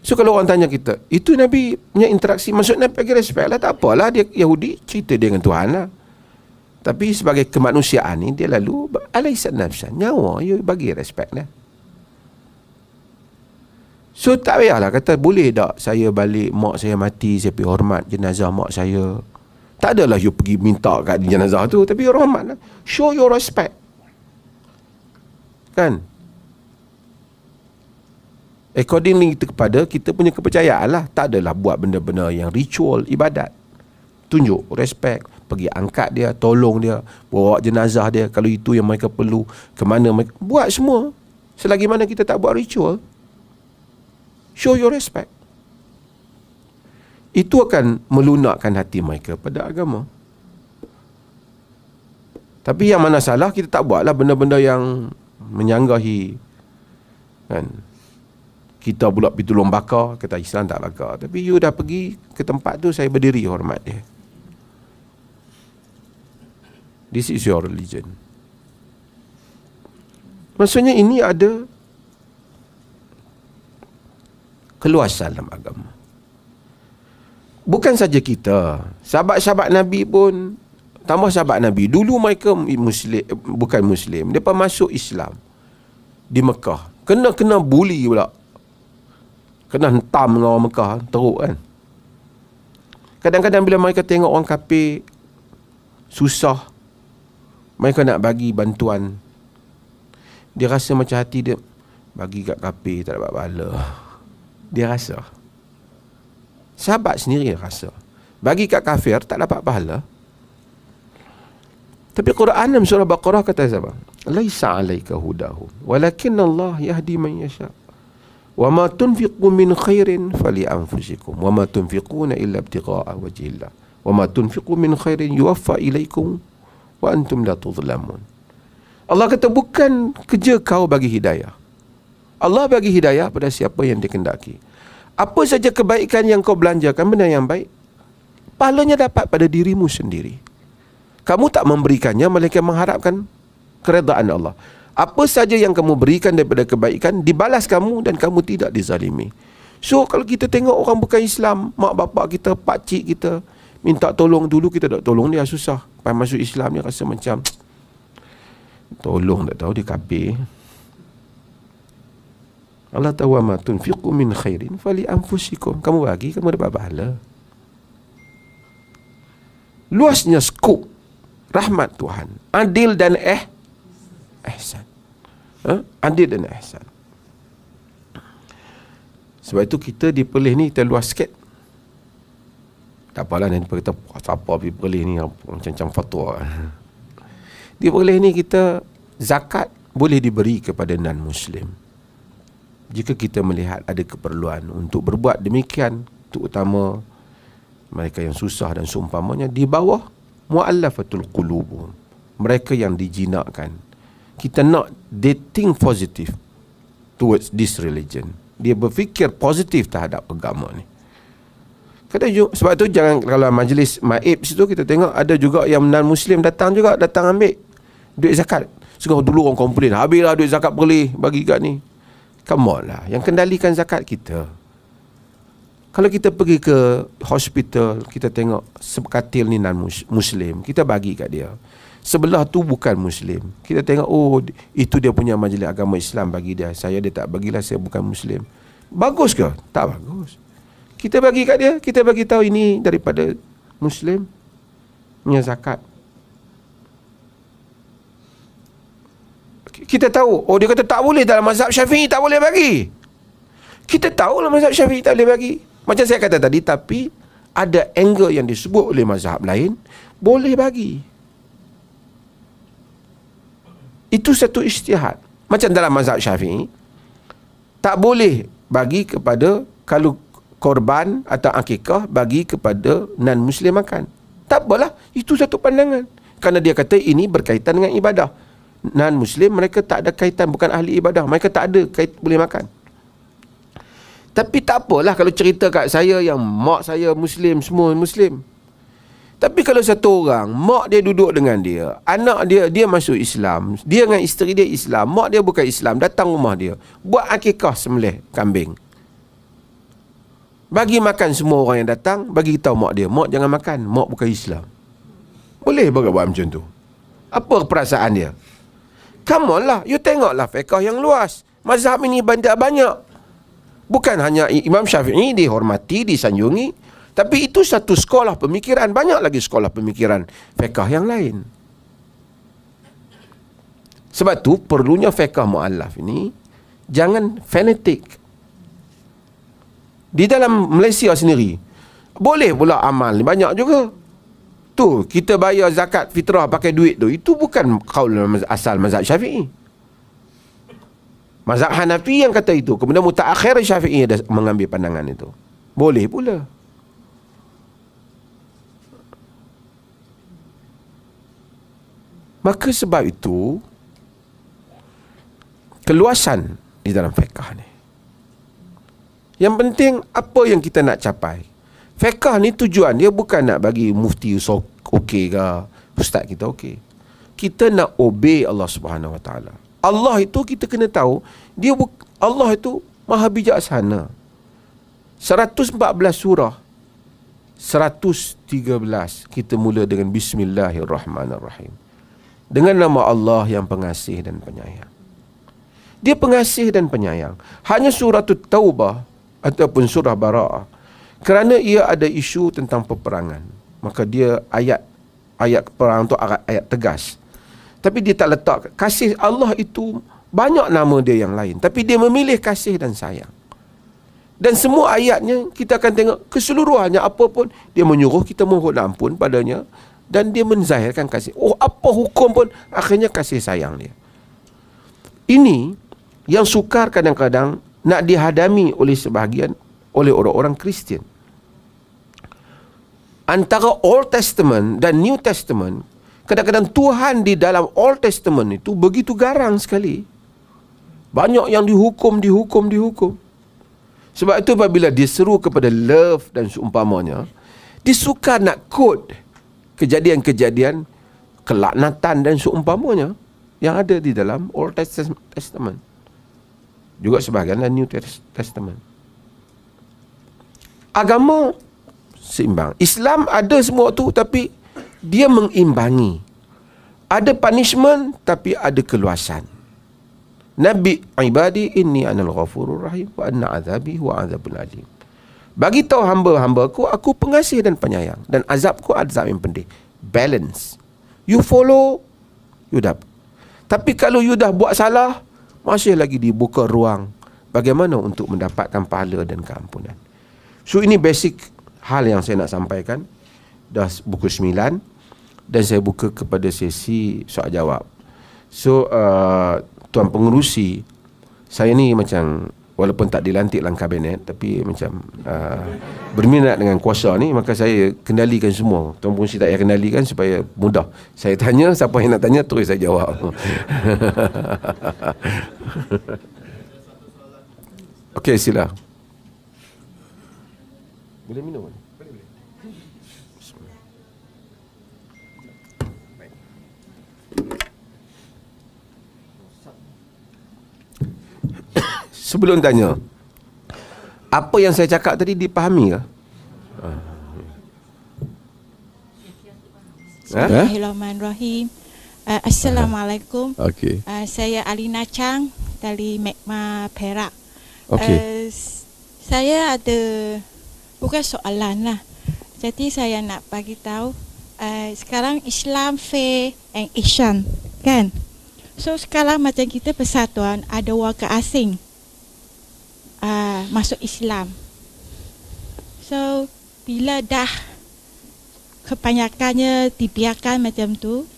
So, kalau orang tanya kita, itu Nabi punya interaksi, maksud Nabi bagi respect lah, tak apalah, dia Yahudi, cerita dia dengan Tuhan lah. Tapi sebagai kemanusiaan ni, dia lalu alaysat nafsan, nyawa, you bagi respect lah. So tak payahlah kata, boleh tak saya balik, mak saya mati, saya pergi hormat jenazah mak saya. Tak adalah you pergi minta kat jenazah tu, tapi you hormat lah. Show your respect, kan? Accordingly kepada kita punya kepercayaan lah. Tak adalah buat benda-benda yang ritual ibadat. Tunjuk respect, pergi angkat dia, tolong dia, bawa jenazah dia kalau itu yang mereka perlu, ke mana mereka buat semua. Selagi mana kita tak buat ritual, show your respect. Itu akan melunakkan hati mereka pada agama. Tapi yang mana salah, kita tak buatlah benda-benda yang menyanggahi, kan? Kita pula pergi tolong bakar, kata Islam tak bakar. Tapi you dah pergi ke tempat tu, saya berdiri hormat dia. This is your religion. Maksudnya ini ada keluasan dalam agama. Bukan saja kita, sahabat-sahabat Nabi pun, tambah sahabat Nabi, dulu mereka Muslim, bukan Muslim, mereka masuk Islam di Mekah, kena bully pula, kena hentam dengan orang Mekah, teruk kan. Kadang-kadang bila mereka tengok orang kafir susah, mereka nak bagi bantuan, dia rasa macam hati dia, bagi kat kafir tak dapat pahala. Dia rasa, sahabat sendiri rasa, bagi kat kafir tak dapat pahala. Tapi Quran dalam surah Baqarah kata apa? Laisa 'alaika hudahum, walakin Allah yahdi man yasha. Wa ma tunfiqu min khairin fali anfusikum, wa ma tunfiquna illa ibtigha'a wajhillah, wa ma tunfiqu min khairin yuwaffa ilaikum wa antum la tuzlamun. Allah kata bukan kerja kau bagi hidayah. Allah bagi hidayah pada siapa yang dikehendaki. Apa saja kebaikan yang kau belanjakan, benda yang baik, pahalanya dapat pada dirimu sendiri. Kamu tak memberikannya melainkan mengharapkan keredaan Allah. Apa saja yang kamu berikan daripada kebaikan, dibalas kamu dan kamu tidak dizalimi. So kalau kita tengok orang bukan Islam, mak bapak kita, pakcik kita minta tolong, dulu kita tak tolong dia, susah. Lepas masuk Islam dia rasa macam tolong, tak tahu dia kafir. Allah tahu, ma tunfiqu min khairin fali anfusikum. Kamu bagi, kamu dapat pahala. Luasnya skop rahmat Tuhan, adil dan ihsan. Adil dan ihsan. Sebab itu kita di Perlis ni kita luas sikit. Tak apalah, nanti kita apa pergi Perlis ni macam fatwa. Di Perlis ni kita zakat boleh diberi kepada non-Muslim jika kita melihat ada keperluan untuk berbuat demikian, terutama mereka yang susah dan seumpamanya, di bawah mu'allafatul qulub, mereka yang dijinakkan. Kita nak they think positive towards this religion, dia berfikir positif terhadap agama ni. Sebab tu jangan, kalau majlis maib situ kita tengok ada juga yang non-Muslim datang juga, datang ambil duit zakat. Sekarang dulu orang komplain, habislah duit zakat boleh bagi kat ni. Come on lah, yang kendalikan zakat kita. Kalau kita pergi ke hospital, kita tengok sekatil ni non-Muslim, kita bagi kat dia. Sebelah tu bukan Muslim, kita tengok, oh itu dia punya majlis agama Islam, bagi dia. Saya dia tak bagilah, saya bukan Muslim. Bagus ke? Tak bagus. Kita bagi kat dia, kita bagi tahu ini daripada Muslim punya zakat. Kita tahu, oh dia kata tak boleh, dalam mazhab Syafi'i tak boleh bagi. Kita tahu dalam mazhab Syafi'i tak boleh bagi. Macam saya kata tadi, tapi ada angle yang disebut oleh mazhab lain boleh bagi. Itu satu ijtihad. Macam dalam mazhab Syafi'i tak boleh bagi kepada, kalau korban atau akikah bagi kepada non-Muslim makan. Tak apalah, itu satu pandangan. Kerana dia kata ini berkaitan dengan ibadah. Non-Muslim mereka tak ada kaitan, bukan ahli ibadah, mereka tak ada boleh makan. Tapi tak apalah kalau cerita kat saya yang mak saya Muslim, semua Muslim. Tapi kalau satu orang, mak dia duduk dengan dia, anak dia masuk Islam, dia dengan isteri dia Islam, mak dia bukan Islam, datang rumah dia, buat akikah sembelih kambing, bagi makan semua orang yang datang, bagi tahu mak dia, mak jangan makan, mak bukan Islam. Boleh buat macam tu? Apa perasaan dia? Come on lah, you tengoklah fiqh yang luas. Mazhab ini banyak. Bukan hanya Imam Syafi'i dihormati, disanjungi, tapi itu satu sekolah pemikiran. Banyak lagi sekolah pemikiran fiqh yang lain. Sebab tu perlunya fiqh mu'allaf ini jangan fanatik. Di dalam Malaysia sendiri boleh pula amal ni banyak juga. Tu kita bayar zakat fitrah pakai duit tu, itu bukan qaul asal mazhab Syafi'i. Mazhab Hanafi yang kata itu, kemudian mutaakhir Syafi'i ada mengambil pandangan itu. Boleh pula. Maka sebab itu keluasan di dalam fiqh ni. Yang penting apa yang kita nak capai. Fiqh ni tujuan dia bukan nak bagi mufti okey ke, ustaz kita okey. Kita nak obey Allah Subhanahu Wa Taala. Allah itu kita kena tahu, Allah itu maha bijaksana. 114 surah, 113 kita mula dengan Bismillahirrahmanirrahim. Dengan nama Allah yang pengasih dan penyayang. Dia pengasih dan penyayang. Hanya surah Taubah ataupun surah Bara'ah, kerana ia ada isu tentang peperangan, maka dia ayat perang tu ayat tegas. Tapi dia tak letak kasih. Allah itu banyak nama dia yang lain, tapi dia memilih kasih dan sayang. Dan semua ayatnya kita akan tengok keseluruhannya, apa pun dia menyuruh kita mohon ampun padanya, dan dia menzahirkan kasih. Apa hukum pun akhirnya kasih sayang dia. Ini yang sukar kadang-kadang nak dihadami oleh sebahagian, oleh orang-orang Kristian. Antara Old Testament dan New Testament, kadang-kadang Tuhan di dalam Old Testament itu begitu garang sekali. Banyak yang dihukum. Sebab itu apabila dia seru kepada love dan seumpamanya, dia suka nak quote kejadian-kejadian kelaknatan dan seumpamanya yang ada di dalam Old Testament. Juga sebahagian dalam New Testament. Agama seimbang. Islam ada semua tu, tapi dia mengimbangi. Ada punishment, tapi ada keluasan. Nabi ibadi inni anal ghafurur rahim wa anna azabi huwa azabul alim. Bagi tahu hamba-hamba aku pengasih dan penyayang, dan azabku azab yang pedih. Balance. You follow, you dapat. Tapi kalau you dah buat salah, masih lagi dibuka ruang bagaimana untuk mendapatkan pahala dan keampunan. So ini basic hal yang saya nak sampaikan. Dah pukul 9 dan saya buka kepada sesi soal jawab. So tuan pengerusi, saya ni macam walaupun tak dilantik dalam kabinet, tapi macam berminat dengan kuasa ni, maka saya kendalikan semua. Tuan pengerusi tak payah kendalikan supaya mudah. Saya tanya, siapa yang nak tanya terus saya jawab. Okey, sila. Boleh minum? Boleh. Sebelum tanya, apa yang saya cakap tadi dipahami ke?
Bismillahirrahmanirrahim. Assalamualaikum.
Okey.
Saya Alina Chang dari Magma Perak.
Okey.
Saya ada bukan soalan lah. Jadi saya nak bagi tahu sekarang Islam fair and Asian, kan? So sekarang macam kita persatuan, ada warga asing masuk Islam. So bila dah kebanyakannya dibiarkan macam tu,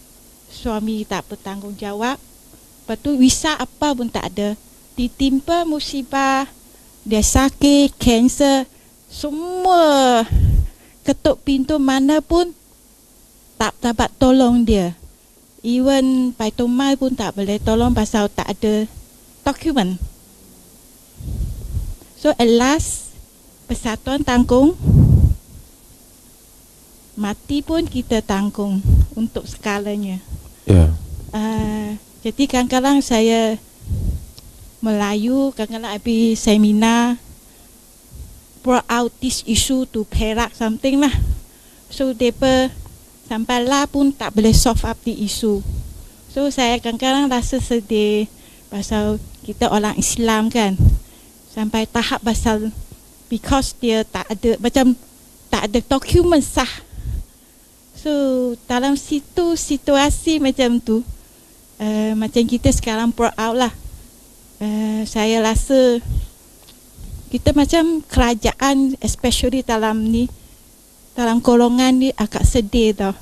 suami tak bertanggungjawab, lepas tu visa apa pun tak ada, ditimpa musibah, dia sakit, kanser, semua ketuk pintu mana pun tak dapat tolong dia. Even Baitul pun tak boleh tolong pasal tak ada dokumen. So at last persatuan tanggung, mati pun kita tanggung untuk segalanya. Jadi kadang-kadang saya Melayu, kadang-kadang pergi seminar, brought out this issue to Perak something lah. So mereka sampai lah pun tak boleh solve up the issue. So saya kadang-kadang rasa sedih pasal kita orang Islam kan, sampai tahap pasal because dia tak ada, macam tak ada dokumen sah. So dalam situasi macam tu, macam kita sekarang brought out lah, saya rasa kita macam kerajaan, especially dalam ni, dalam golongan ni agak sedih tau.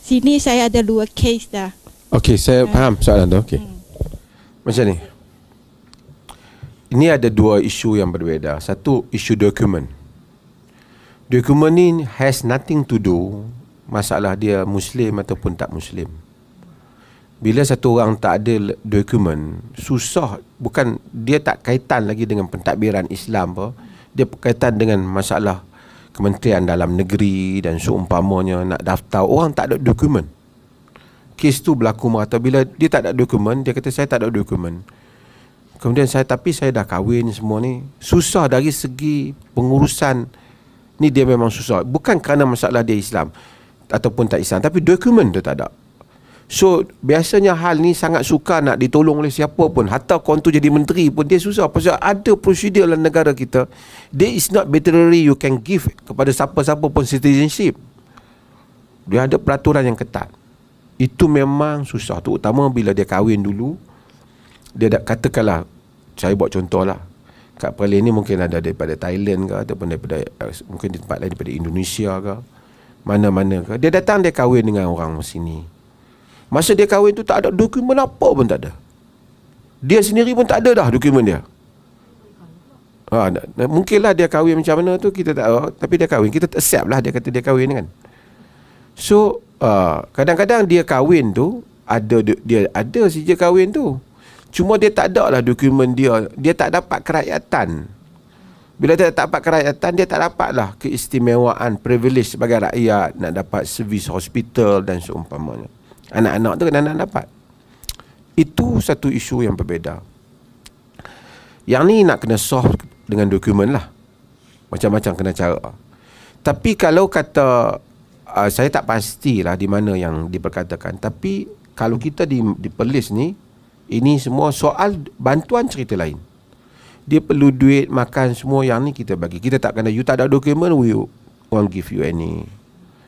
Sini saya ada 2 case dah. Okey, saya
faham soalan tu. Okey. Macam ni. Ini ada 2 isu yang berbeza. Satu, isu dokumen. Dokumen ni has nothing to do masalah dia Muslim ataupun tak Muslim. Bila satu orang tak ada dokumen, susah. Bukan, dia tak kaitan lagi dengan pentadbiran Islam apa. Dia berkaitan dengan masalah Kementerian Dalam Negeri dan seumpamanya, nak daftar. Orang tak ada dokumen. Kes tu berlaku merata. Bila dia tak ada dokumen, dia kata saya tak ada dokumen. Kemudian tapi saya dah kahwin semua ni. Susah dari segi pengurusan ni, dia memang susah. Bukan kerana masalah dia Islam ataupun tak Islam, tapi dokumen tu tak ada. So biasanya hal ni sangat sukar nak ditolong oleh siapa pun. Hatta korang tu jadi menteri pun dia susah. Pasal ada prosedur dalam negara kita. There is not arbitrary you can give kepada siapa-siapa pun citizenship. Dia ada peraturan yang ketat. Itu memang susah. Terutama bila dia kahwin dulu. Dia katakanlah, saya buat contoh lah, kat Perlis ni mungkin ada daripada Thailand ke, ataupun daripada mungkin di tempat lain daripada Indonesia ke, mana-mana ke. Dia datang, dia kahwin dengan orang sini. Masa dia kahwin tu tak ada dokumen apa pun tak ada. Dia sendiri pun tak ada dah dokumen dia. Mungkinlah dia kahwin macam mana tu kita tak tahu, tapi dia kahwin, kita accept lah dia kata dia kahwin kan. So kadang-kadang dia kahwin tu dia ada sijil kahwin tu. Cuma dia tak ada lah dokumen dia. Dia tak dapat kerakyatan. Bila dia tak dapat kerakyatan, dia tak dapat lah keistimewaan, privilege sebagai rakyat, nak dapat servis hospital dan seumpamanya. Anak-anak tu kena dapat. Itu satu isu yang berbeza. Yang ni nak kena solve dengan dokumen lah. Macam-macam kena cara. Tapi kalau kata saya tak pastilah di mana yang diperkatakan. Tapi kalau kita di Perlis ni, ini semua soal bantuan cerita lain. Dia perlu duit, makan, semua yang ni kita bagi. Kita tak kena, you tak ada dokumen, we won't give you any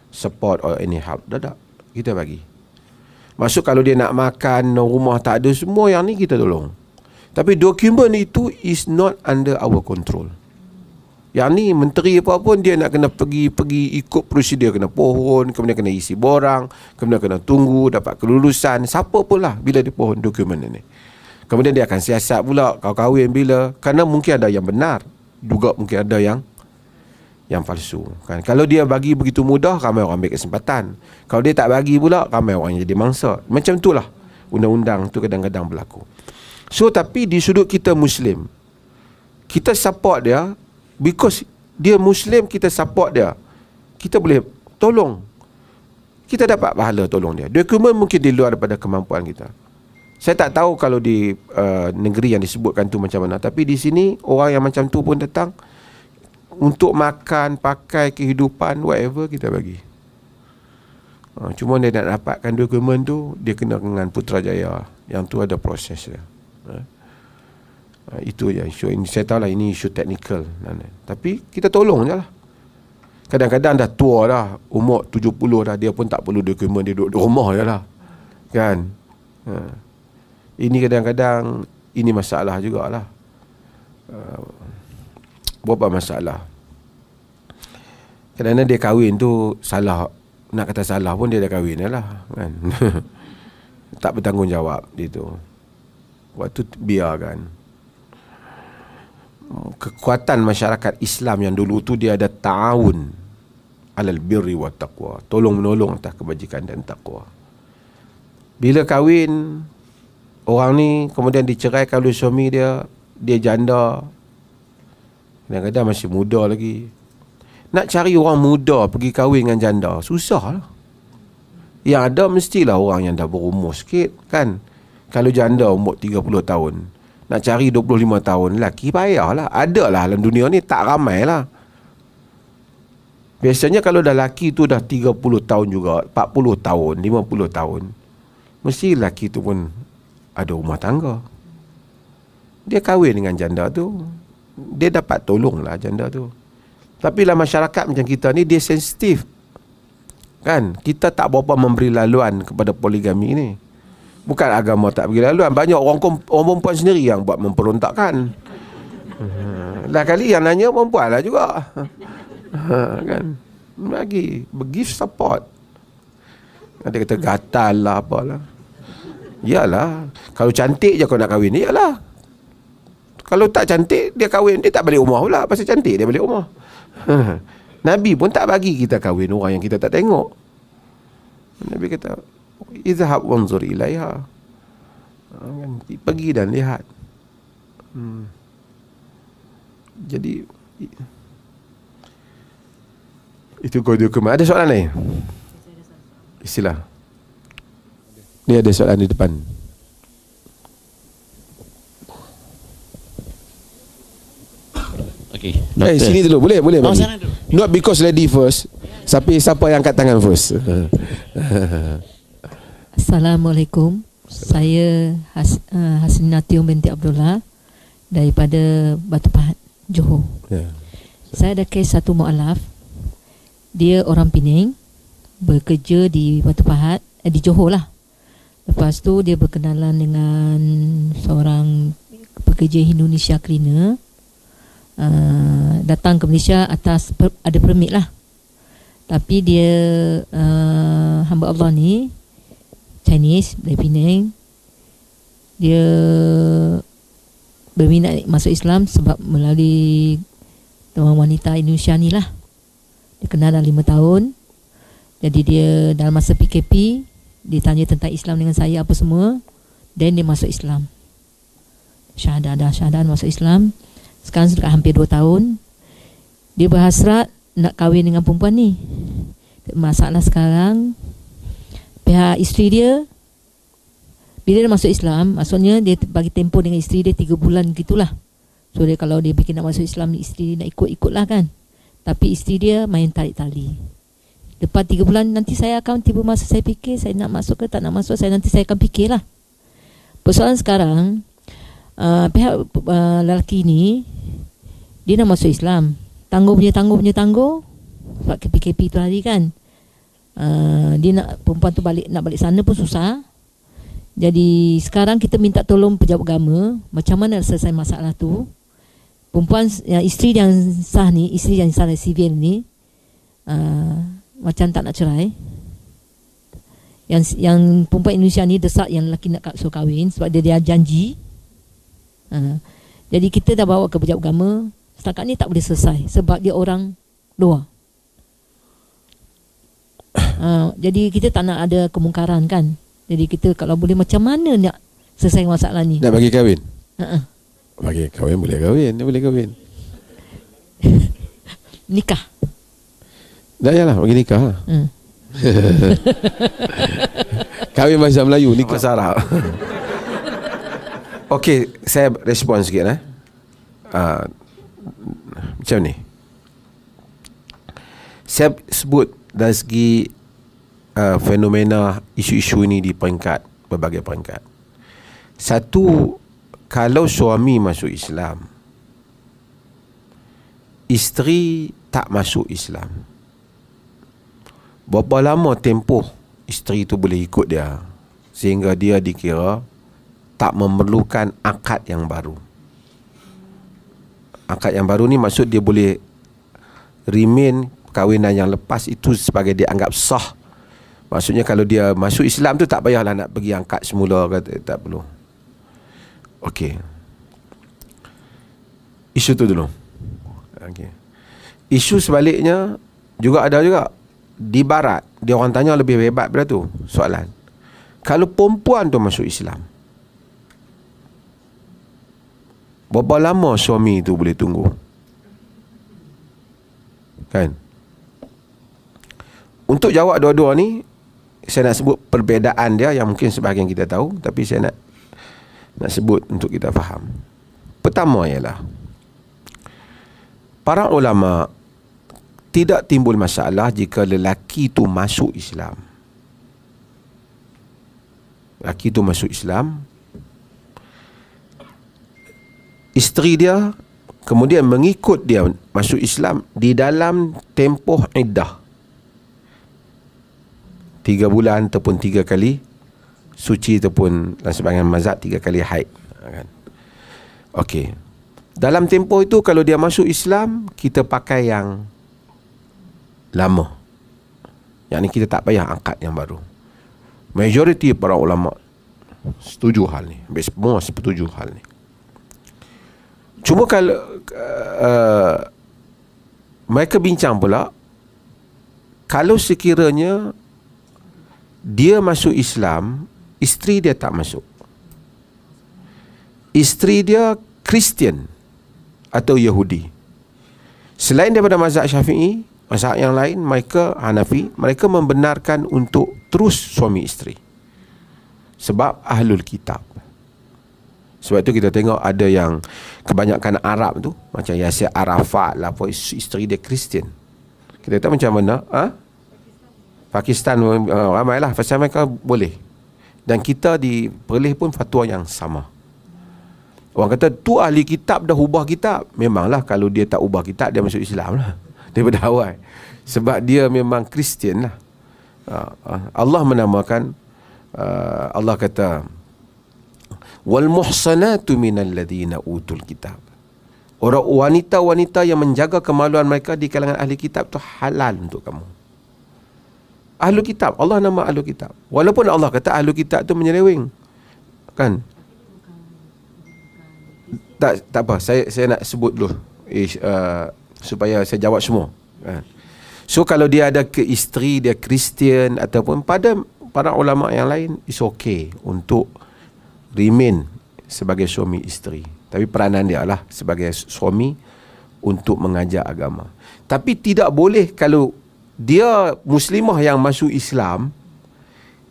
support or any help. Tak. Kita bagi. Maksud kalau dia nak makan, rumah tak ada, semua yang ni kita tolong. Tapi dokumen itu is not under our control. Yang ni menteri apa pun dia nak kena pergi ikut prosedur, kena pohon, kemudian kena isi borang, kemudian kena tunggu dapat kelulusan. Siapa pun lah bila dia pohon dokumen ini. Kemudian dia akan siasat pula kau kahwin bila. Kerana mungkin ada yang benar, juga mungkin ada yang palsu kan. Kalau dia bagi begitu mudah, ramai orang ambil kesempatan. Kalau dia tak bagi pula, ramai orang jadi mangsa. Macam itulah undang-undang tu kadang-kadang berlaku. So tapi di sudut kita Muslim, kita support dia because dia Muslim, kita support dia. Kita boleh tolong. Kita dapat pahala tolong dia. Dokumen mungkin di luar daripada kemampuan kita. Saya tak tahu kalau di negeri yang disebutkan tu macam mana, tapi di sini orang yang macam tu pun datang untuk makan, pakai, kehidupan, whatever kita bagi. Cuma dia nak dapatkan dokumen tu, dia kena dengan Putrajaya. Yang tu ada proses dia. Itu je isu ini. Saya tahu lah ini isu teknikal. Tapi kita tolong je lah. Kadang-kadang dah tua dah, umur 70 dah, dia pun tak perlu dokumen, dia duduk di rumah je lah. Kan? Ini kadang-kadang, ini masalah jugalah. Berapa masalah. Kadang-kadang dia kahwin tu salah. Nak kata salah pun dia dah kahwin lah kan. Tak bertanggungjawab dia tu. Waktu biarkan. Kekuatan masyarakat Islam yang dulu tu dia ada ta'awun alal birri wa taqwa. Tolong-menolong atas kebajikan dan taqwa. Bila kahwin, orang ni kemudian diceraikan oleh suami dia, dia janda. Kadang-kadang masih muda lagi. Nak cari orang muda pergi kahwin dengan janda, susah lah. Yang ada mestilah orang yang dah berumur sikit kan. Kalau janda umur 30 tahun, nak cari 25 tahun, lelaki payah lah. Ada lah dalam dunia ni, tak ramai lah. Biasanya kalau dah lelaki tu dah 30 tahun juga, 40 tahun, 50 tahun, mesti lelaki tu pun ada rumah tangga. Dia kahwin dengan janda tu, dia dapat tolong lah janda tu. Tapi lah masyarakat macam kita ni, dia sensitif kan. Kita tak berapa memberi laluan kepada poligami ni. Bukan agama tak beri laluan, banyak orang perempuan sendiri yang buat memperontakkan. Lah kali yang nanya perempuan lah juga. Kan, bagi give support. Dia kata gatal lah apalah. Yalah, kalau cantik je kau nak kahwin, yalah. Kalau tak cantik, dia kahwin, dia tak balik rumah pula. Pasal cantik dia balik rumah. Nabi pun tak bagi kita kahwin orang yang kita tak tengok. Nabi kata, Izhab wanzur ilaiha. Pergi dan lihat. Jadi itu kode hukum. Ada soalan lain? Istilah. Ni ada soalan di depan.
Okey.
Sini dulu. Boleh bagi.
Sana dulu.
Not because lady first. Tapi siapa yang angkat tangan first?
Assalamualaikum. Saya Hasinatiu binti Abdullah daripada Batu Pahat, Johor. Saya ada kes satu mualaf. Dia orang Pening, bekerja di Batu Pahat, di Johor lah. Lepas tu dia berkenalan dengan seorang pekerja Indonesia cleaner. Datang ke Malaysia atas ada permit lah. Tapi dia hamba Allah ni Chinese dari Penang. Dia berminat masuk Islam sebab melalui teman wanita Indonesia ni lah. Dia kenal dah 5 tahun. Jadi dia dalam masa PKP, dia tanya tentang Islam dengan saya apa semua. Dan dia masuk Islam. Syahadah masuk Islam. Sekarang sudah hampir 2 tahun. Dia berhasrat nak kahwin dengan perempuan ni. Masalah sekarang, pihak isteri dia, bila dia masuk Islam, maksudnya dia bagi tempoh dengan isteri dia 3 bulan gitulah. So dia kalau dia fikir nak masuk Islam, isteri nak ikut-ikut lah kan. Tapi isteri dia main tarik tali. Lepas 3 bulan nanti saya akan tiba masa saya fikir saya nak masuk ke tak nak masuk, nanti saya akan fikir lah. Persoalan sekarang, pihak lelaki ni, dia nak masuk Islam. Tangguh sebab PKP tu hari kan. Dia nak perempuan tu nak balik sana pun susah. Jadi sekarang kita minta tolong pejabat agama macam mana selesai masalah tu. Perempuan isteri yang sah ni, isteri yang sah sivil ni, macam tak nak cerai. Yang perempuan Indonesia ni desak yang lelaki nak suruh kahwin sebab dia janji. Jadi kita dah bawa ke pejabat agama. Setakat ni tak boleh selesai sebab dia orang luar. Jadi kita tak nak ada kemungkaran kan. Jadi kita kalau boleh macam mana nak selesai masalah ni.
Nak bagi kahwin? Bagi kahwin boleh kahwin. Dia boleh kahwin.
Nikah.
Dah yalah bagi nikah. Kahwin bahasa Melayu, nikah bahasa Arab. Okey, saya respon sikit macam ni. Saya sebut dari segi fenomena isu-isu ini di berbagai peringkat. Satu, kalau suami masuk Islam, isteri tak masuk Islam, berapa lama tempoh isteri tu boleh ikut dia sehingga dia dikira tak memerlukan akad yang baru. Akad yang baru ni maksud dia boleh remain perkahwinan yang lepas itu sebagai dia anggap sah. Maksudnya kalau dia masuk Islam tu tak payahlah nak pergi angkat semula, kata tak perlu. Okey. Isu tu dulu. Okey. Isu sebaliknya juga ada juga. Di barat, dia orang tanya lebih hebat daripada tu soalan. Kalau perempuan tu masuk Islam, berapa lama suami tu boleh tunggu? Kan? Untuk jawab dua-dua ni, saya nak sebut perbezaan dia yang mungkin sebahagian kita tahu, tapi saya nak sebut untuk kita faham. Pertama ialah, para ulama tidak timbul masalah jika lelaki tu masuk Islam. Lelaki tu masuk Islam, isteri dia kemudian mengikut dia masuk Islam di dalam tempoh iddah 3 bulan ataupun 3 kali suci ataupun dalam sebahagian mazhab 3 kali haid kan? Okey. Dalam tempoh itu kalau dia masuk Islam, kita pakai yang lama. Yang ni kita tak payah angkat yang baru. Majoriti para ulama setuju hal ni. Semua setuju hal ni. Cuma kalau mereka bincang pula, kalau sekiranya dia masuk Islam, isteri dia tak masuk. Isteri dia Kristian atau Yahudi. Selain daripada mazhab Syafi'i, mazhab yang lain, mereka Hanafi, mereka membenarkan untuk terus suami isteri. Sebab ahlul kitab. Sebab itu kita tengok ada yang kebanyakan Arab tu, macam Yasir Arafat lah, isteri dia Kristian. Kita tahu macam mana? Pakistan ramai lah, pasal mereka boleh. Dan kita di Perlis pun fatwa yang sama. Orang kata tu ahli kitab dah ubah kitab. Memanglah kalau dia tak ubah kitab, dia masuk Islam lah daripada awal. Sebab dia memang Kristian lah. Allah menamakan, Allah kata, wal muhsanatu minal ladina utul kitab. Orang wanita-wanita yang menjaga kemaluan mereka di kalangan ahli kitab tu halal untuk kamu. Ahli kitab, Allah nama ahli kitab. Walaupun Allah kata ahli kitab tu menyeleweng, kan? Tak apa, saya nak sebut dulu supaya saya jawab semua, kan? So kalau dia ada ke isteri dia Kristian ataupun pada para ulama yang lain, it's okay untuk remain sebagai suami isteri. Tapi peranan dia lah sebagai suami untuk mengajar agama. Tapi tidak boleh kalau dia Muslimah yang masuk Islam,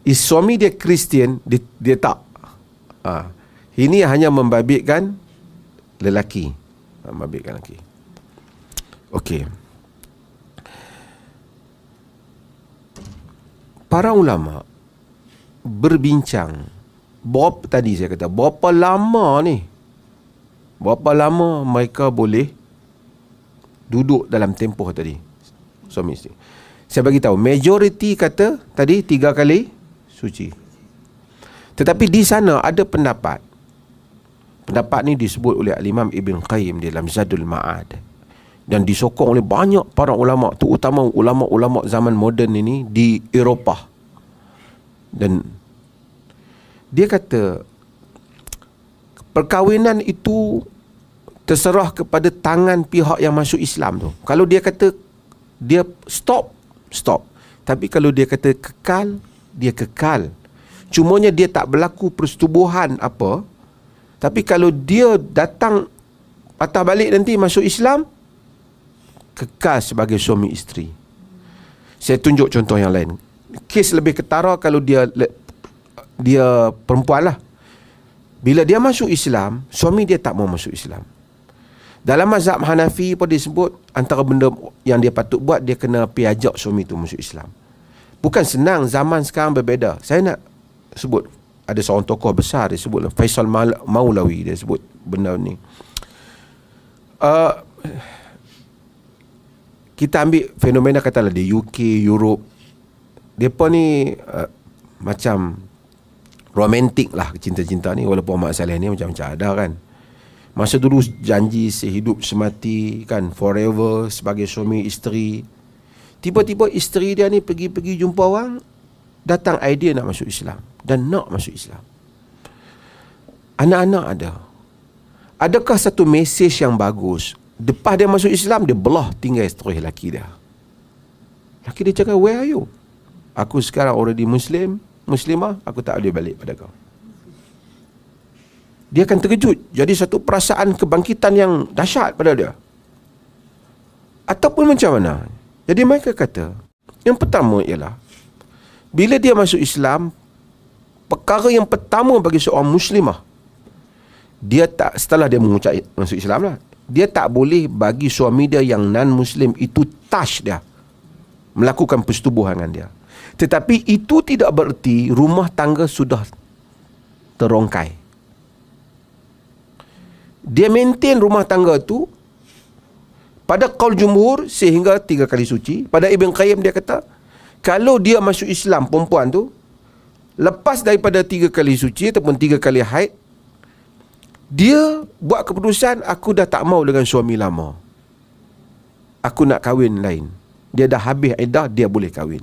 suami dia Kristian, dia tak. Ini hanya membabitkan lelaki. Membabitkan lelaki. Okey. Para ulama berbincang, tadi saya kata, berapa lama mereka boleh duduk dalam tempoh tadi, suami isteri. Saya bagi tahu, majoriti kata tadi 3 kali suci. Tetapi di sana ada pendapat ni disebut oleh Imam Ibn Qayyim dalam Zadul Ma'ad, dan disokong oleh banyak para ulama, terutama ulama-ulama zaman moden ini di Eropah. Dan dia kata perkahwinan itu terserah kepada tangan pihak yang masuk Islam tu. Kalau dia kata dia stop. Tapi kalau dia kata kekal, dia kekal. Cumanya dia tak berlaku persetubuhan apa. Tapi kalau dia datang patah balik nanti masuk Islam, kekal sebagai suami isteri. Saya tunjuk contoh yang lain. Kes lebih ketara kalau dia perempuan lah. Bila dia masuk Islam, suami dia tak mau masuk Islam. Dalam mazhab Hanafi pun disebut antara benda yang dia patut buat, dia kena piajak suami tu masuk Islam. Bukan senang, zaman sekarang berbeza. Saya nak sebut, ada seorang tokoh besar, dia sebut Faisal Maulawi, dia sebut benda ni. Kita ambil fenomena katalah di UK, Europe, mereka ni macam romantik lah cinta-cinta ni. Walaupun Muhammad Saleh ni macam-macam ada kan. Masa dulu janji sehidup semati kan, forever sebagai suami isteri. Tiba-tiba isteri dia ni pergi jumpa orang, datang idea nak masuk Islam, dan nak masuk Islam. Anak-anak ada. Adakah satu mesej yang bagus? Lepas dia masuk Islam, dia belah tinggal isteri lelaki dia. Lelaki dia cakap, where are you? Aku sekarang already Muslimah, aku tak boleh balik pada kau. Dia akan terkejut. Jadi satu perasaan kebangkitan yang dahsyat pada dia. Ataupun macam mana? Jadi mereka kata, yang pertama ialah, bila dia masuk Islam, perkara yang pertama bagi seorang Muslimah, dia tak, setelah dia mengucap masuk Islam lah, dia tak boleh bagi suami dia yang non-Muslim itu touch dia, melakukan persetubuhan dengan dia. Tetapi itu tidak bererti rumah tangga sudah terongkai. Dia maintain rumah tangga tu pada qaul jumhur sehingga 3 kali suci. Pada Ibn Qayyim dia kata, kalau dia masuk Islam, perempuan tu lepas daripada 3 kali suci ataupun 3 kali haid, dia buat keputusan, aku dah tak mau dengan suami lama, aku nak kahwin lain. Dia dah habis iddah, dia boleh kahwin.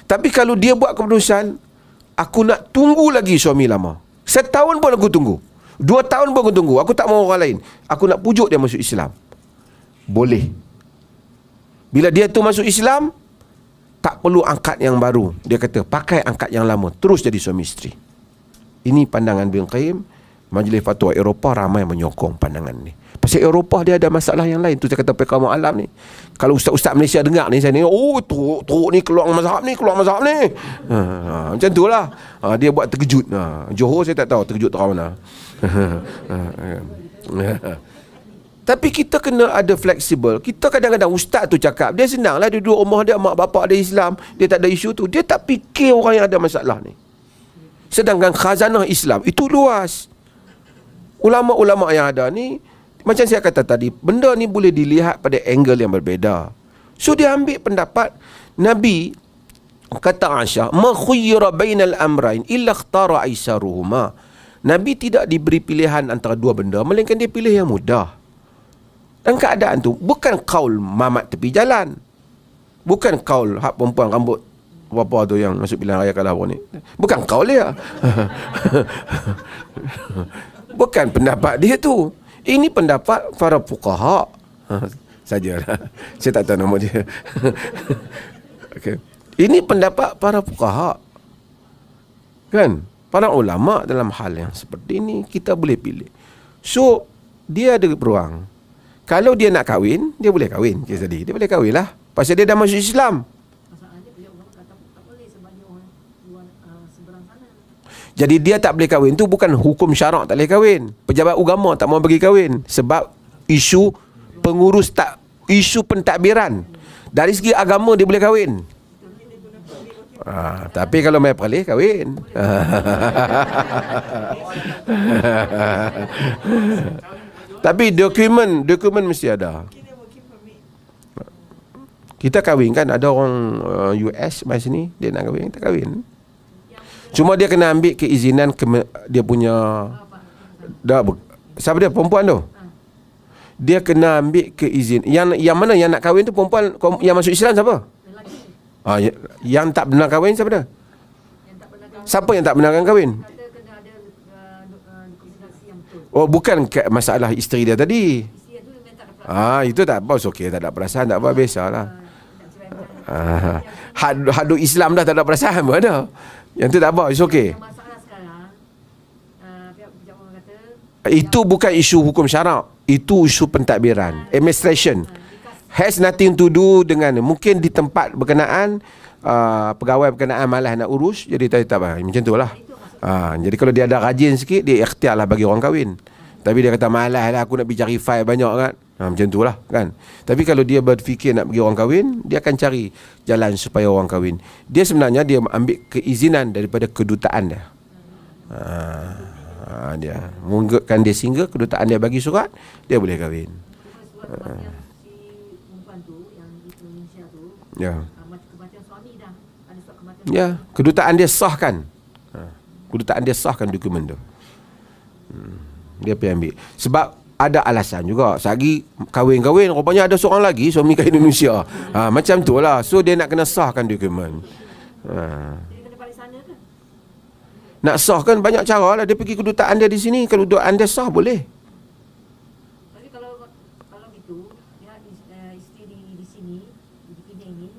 Tapi kalau dia buat keputusan, aku nak tunggu lagi suami lama, 1 tahun pun aku tunggu, 2 tahun pun aku tunggu, aku tak mau orang lain, aku nak pujuk dia masuk Islam, boleh. Bila dia tu masuk Islam, tak perlu angkat yang baru. Dia kata pakai angkat yang lama, terus jadi suami isteri. Ini pandangan Ibn Qayyim. Majlis Fatwa Eropah ramai menyokong pandangan ni. Pasal Eropah dia ada masalah yang lain. Tu saya kata Pekamah Alam ni. Kalau ustaz-ustaz Malaysia dengar ni, saya ni, oh teruk ni keluar mazhab ni, macam tu lah. Dia buat terkejut. Johor saya tak tahu terkejut terang mana. Tapi kita kena ada fleksibel. Kita kadang-kadang ustaz tu cakap, dia senang lah, dia duduk rumah dia, mak bapak dia Islam, dia tak ada isu tu. Dia tak fikir orang yang ada masalah ni. Sedangkan khazanah Islam itu luas. Ulama-ulama yang ada ni, macam saya kata tadi, benda ni boleh dilihat pada angle yang berbeza. So dia ambil pendapat Nabi, kata Aisyah, ma khuyyira bainal amrain illa ikhtara aisaruhuma. Nabi tidak diberi pilihan antara dua benda, melainkan dia pilih yang mudah. Dan keadaan tu bukan kaul mamat tepi jalan. Bukan kaul hak perempuan rambut apa tu yang masuk pilihan raya kalah ni. Bukan kaul dia. Bukan pendapat dia tu. Ini pendapat para fuqaha. Sajalah. Saya tak tahu nama dia. Okay. Ini pendapat para fuqaha. Kan? Para ulama dalam hal yang seperti ini kita boleh pilih. So, dia ada peluang. Kalau dia nak kahwin, dia boleh kahwin. Dia boleh kahwin lah. Pasal dia dah masuk Islam. Jadi dia tak boleh kahwin tu bukan hukum syarak tak boleh kahwin. Pejabat agama tak mau bagi kahwin sebab isu pengurus tak, isu pentadbiran. Dari segi agama dia boleh kahwin. Tapi kalau mai perlih kahwin. Tapi dokumen mesti ada. Kita kahwin kan, ada orang US mai sini, dia nak kahwin, kita kahwin. Cuma dia kena ambil keizinan dia punya siapa dia, perempuan tu. Dia kena ambil keizin. Yang mana yang nak kahwin tu perempuan yang masuk Islam siapa? Yang tak benar kahwin siapa dia? Siapa yang tak benarkan kahwin? Oh, bukan masalah isteri dia tadi. Itu tak apa, okey, tak ada perasaan, tak apa, biasalah. Hadut Islam dah tak ada perasaan pun ada. Yang tu tak apa, it's okay.
Masalah sekarang, pihak pejabat kata
itu bukan isu hukum syarak, itu isu pentadbiran, administration. Has nothing to do dengan, mungkin di tempat berkenaan pegawai berkenaan malas nak urus, jadi tak macam tu lah. Jadi kalau dia ada rajin sikit, dia ikhtiar lah bagi orang kahwin. Tapi dia kata malas lah, aku nak pergi cari file banyak kan. Macam tu lah kan. Tapi kalau dia berfikir nak pergi orang kahwin, dia akan cari jalan supaya orang kahwin. Dia sebenarnya dia ambil keizinan daripada kedutaan dia. Dia mengungkapkan dia singgah, kedutaan dia bagi surat, dia boleh kahwin. Ya. Ya, kedutaan dia sahkan. Kedutaan dia sahkan dokumen tu. Dia pergi ambil. Sebab ada alasan juga. Sagi kahwin-kahwin, rupanya ada seorang lagi suami kat Indonesia. Macam tu lah. So dia nak kena sahkan dokumen. Nak sahkan banyak cara lah. Dia pergi kedutaan dia di sini. Kalau kedutaan dia sah boleh.
Tapi kalau gitu, dia isteri di sini, di Penang ni,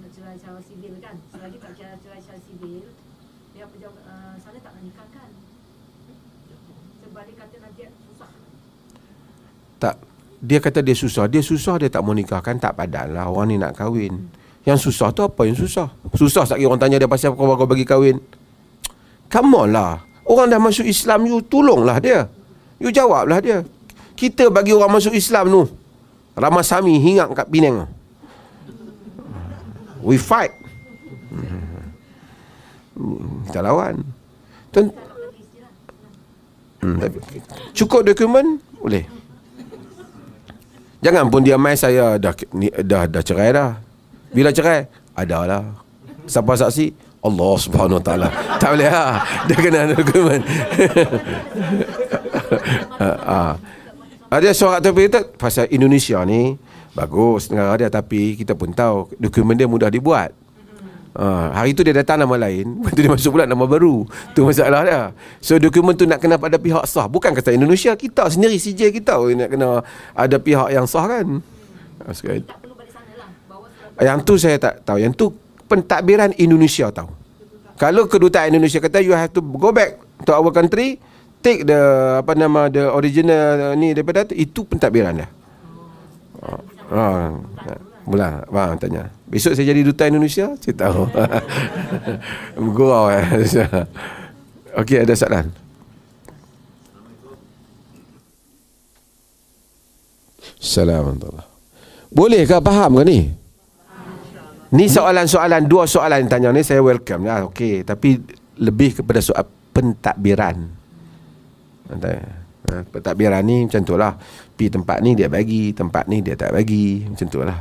nak cerai secara sivil kan? Selagi tak cerai secara sivil, dia pejabat sana tak nak nikahkan. Sebab dia kata nanti susah.
Tak. Dia kata dia susah. Dia susah, dia tak mau nikahkan, tak padan lah. Orang ni nak kahwin. Yang susah tu apa yang susah? Susah sekali orang tanya dia pasal kau bagi kahwin. Come on lah. Orang dah masuk Islam, you tolonglah dia. You jawablah dia. Kita bagi orang masuk Islam tu, Ramasamy hinggap kat Penang. We fight. Kita lawan. Cukup dokumen boleh. Jangan pun dia mai saya dah cerai dah. Bila cerai? Adalah. Siapa saksi? Allah Subhanahu Wa Taala. Tak boleh lah. Dia kena ada dokumen. Ada surat terpilih pasal Indonesia ni bagus negara dia, tapi kita pun tahu dokumen dia mudah dibuat. Hari tu dia datang nama lain, lepas tu dia masuk pula nama baru. Tu masalah dia. So dokumen tu nak kena pada pihak sah. Bukan kata Indonesia, kita sendiri CJ kita nak kena ada pihak yang sah kan. Sekali. Yang tu saya tak tahu. Yang tu pentadbiran Indonesia tahu. Kalau kedutaan Indonesia kata you have to go back to our country, take the the original ni daripada tu, itu pentadbiran dah. Mula bang tanya. Besok saya jadi duta Indonesia, saya tahu. Go Okey, ada soalan? Assalamualaikum. Bolehkah faham ke ni? Ni soalan-soalan, dua soalan yang tanya ni saya welcome lah. Okey, tapi lebih kepada soal pentadbiran. Pentadbiran ni macam tu lah. Pergi tempat ni dia bagi, tempat ni dia tak bagi, macam tu lah.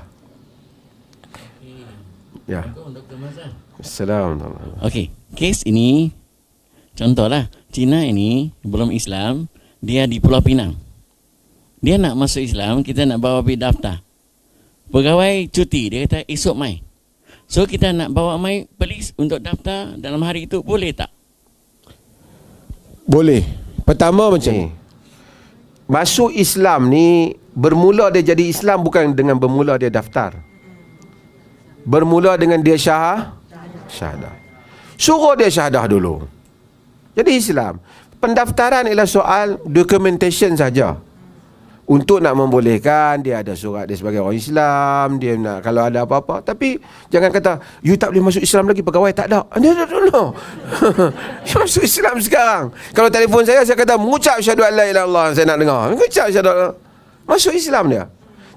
Ya. Assalamualaikum.
Okey, kes ini contohlah, Cina ini belum Islam, dia di Pulau Pinang. Dia nak masuk Islam, kita nak bawa pergi daftar. Pegawai cuti, dia kata esok mai. So kita nak bawa mai polis untuk daftar dalam hari itu, boleh tak?
Boleh. Pertama macam ni. Masuk Islam ni, bermula dia jadi Islam bukan dengan bermula dia daftar. Bermula dengan dia syahadah. Suruh dia syahadah dulu. Jadi Islam. Pendaftaran ialah soal documentation saja. Untuk nak membolehkan dia ada surat dia sebagai orang Islam, dia nak kalau ada apa-apa. Tapi jangan kata you tak boleh masuk Islam lagi, pegawai tak ada. No. You masuk Islam sekarang. Kalau telefon saya kata mengucap syahadu an la ilaha illallah, saya nak dengar. Mengucap syahadu. Masuk Islam dia.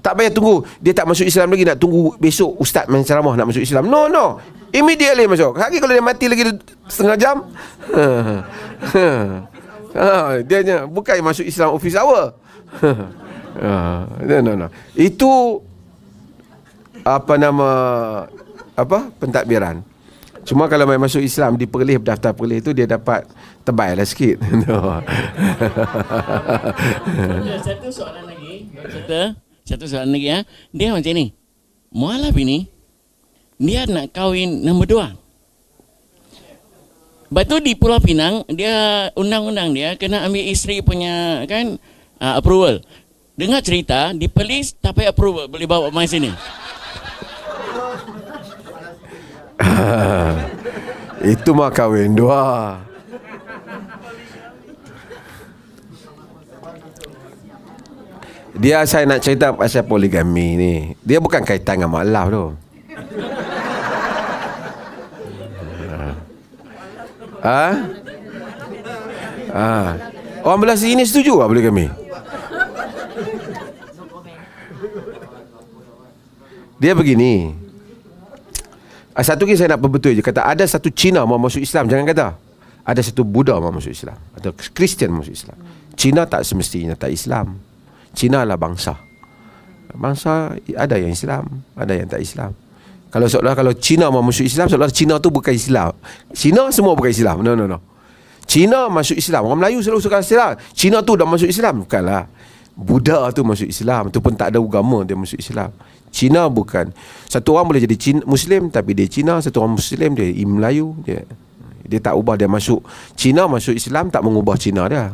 Tak payah tunggu dia tak masuk Islam lagi, nak tunggu besok ustaz main ceramah nak masuk Islam. No. Immediately masuk. Lagi kalau dia mati lagi setengah jam. Dia bukan masuk Islam office hour. No. Itu pentadbiran. Cuma kalau main masuk Islam di perlih, daftar perlih tu dia dapat tebal lah sikit.
Satu soalan lagi. Satu soalan lagi ya. Dia macam ni. Mualaf ini dia nak kahwin nombor 2. Lepas tu di Pulau Pinang, dia undang-undang dia kena ambil isteri punya kan approval. Dengar cerita di polis tak payah approval, boleh bawa main sini.
Itu mah kahwin 2. Dia saya nak cerita pasal poligami ni. Dia bukan kaitan dengan mualaf tu. Orang belah sini setuju tak poligami? Dia begini. Satu lagi saya nak perbetul je. Kata ada satu Cina mau masuk Islam, jangan kata. Ada satu Buddha mau masuk Islam, ada Kristian masuk Islam. Cina tak semestinya tak Islam. Cina lah bangsa. Bangsa ada yang Islam, ada yang tak Islam. Kalau seolah kalau Cina mau masuk Islam, seolah Cina tu bukan Islam. Cina semua bukan Islam. No. Cina masuk Islam. Orang Melayu selalu suka Islam. Cina tu dah masuk Islam. Bukanlah. Buddha tu masuk Islam. Tu pun tak ada agama dia masuk Islam. Cina bukan. Satu orang boleh jadi Muslim tapi dia Cina. Satu orang Muslim dia Melayu. Dia tak ubah, dia masuk Cina, masuk Islam tak mengubah Cina dia.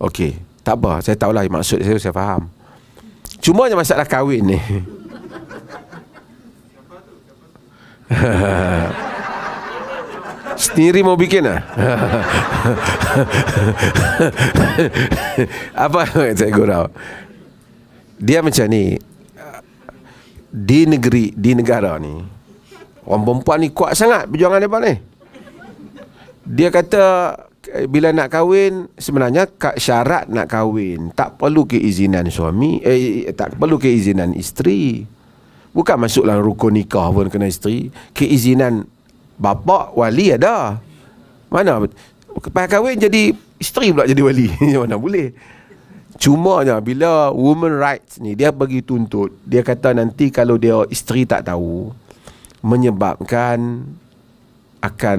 Okey, tak apa, saya tahulah maksud saya faham. Cuma masalah kahwin ni. Sendiri mau bikin lah. Apa saya gurau. Dia macam ni. Di negara ni orang perempuan ni kuat sangat perjuangan mereka ni. Dia kata bila nak kahwin, sebenarnya syarat nak kahwin tak perlu keizinan suami, tak perlu keizinan isteri. Bukan masuk dalam rukun nikah pun kena isteri. Keizinan bapa wali ada. Mana lepas kahwin jadi isteri pula jadi wali. Mana boleh. Cumanya bila women rights ni dia bagi tuntut, dia kata nanti kalau dia isteri tak tahu, menyebabkan akan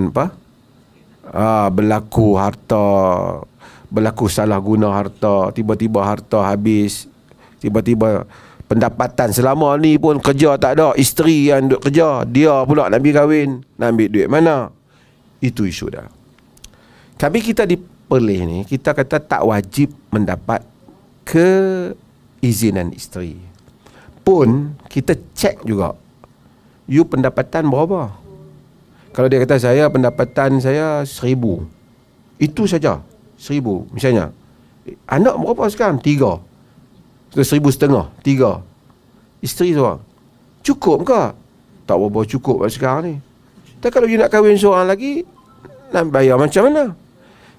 berlaku salah guna harta, tiba-tiba harta habis, tiba-tiba pendapatan selama ni pun kerja tak ada, isteri yang duk kerja, dia pula nak pergi kahwin, nak ambil duit mana? Itu isu dah. Tapi kita di Perlis ni kita kata tak wajib mendapat keizinan isteri. Pun kita cek juga You pendapatan berapa? Kalau dia kata saya pendapatan saya 1,000, itu saja 1,000 misalnya. Anak berapa sekarang? 3. 1,500, 3. Isteri seorang. Cukup ke? Tak berapa cukup sekarang ni. Tapi kalau you nak kahwin seorang lagi, nak bayar macam mana?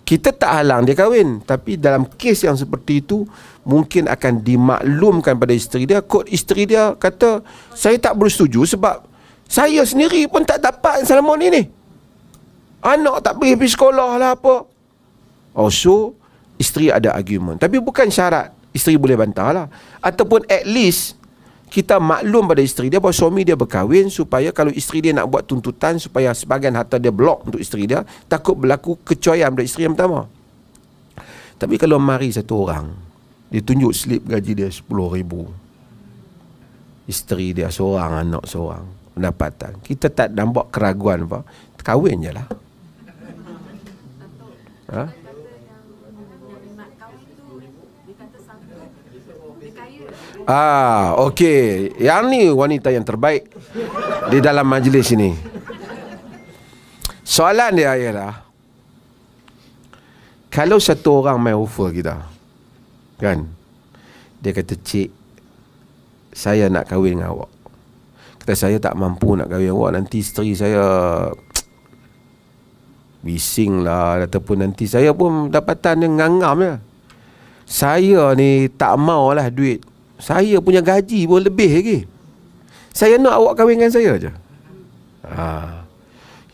Kita tak halang dia kahwin, tapi dalam kes yang seperti itu mungkin akan dimaklumkan pada isteri dia. Kod isteri dia kata, saya tak bersetuju sebab saya sendiri pun tak dapat selama ni. Anak tak pergi sekolah lah apa. So isteri ada argument. Tapi bukan syarat isteri boleh bantah lah. Ataupun at least kita maklum pada isteri dia bahawa suami dia berkahwin, supaya kalau isteri dia nak buat tuntutan supaya sebahagian harta dia blok untuk isteri dia, takut berlaku kecoyan pada isteri yang pertama. Tapi kalau mari satu orang, dia tunjuk slip gaji dia 10,000, isteri dia seorang, anak seorang, pendapatan, kita tak nampak keraguan apa, kahwin je lah. Okey. Yang ni wanita yang terbaik di dalam majlis ini. Soalan dia ialah, kalau satu orang main offer kita, kan, dia kata, cik, saya nak kahwin dengan awak. Kata, saya tak mampu nak kahwin awak, nanti isteri saya bising lah, ataupun nanti saya pun dapatan yang ngangam je. Saya ni tak maulah duit, saya punya gaji pun lebih lagi. Saya nak awak kahwin dengan saya je.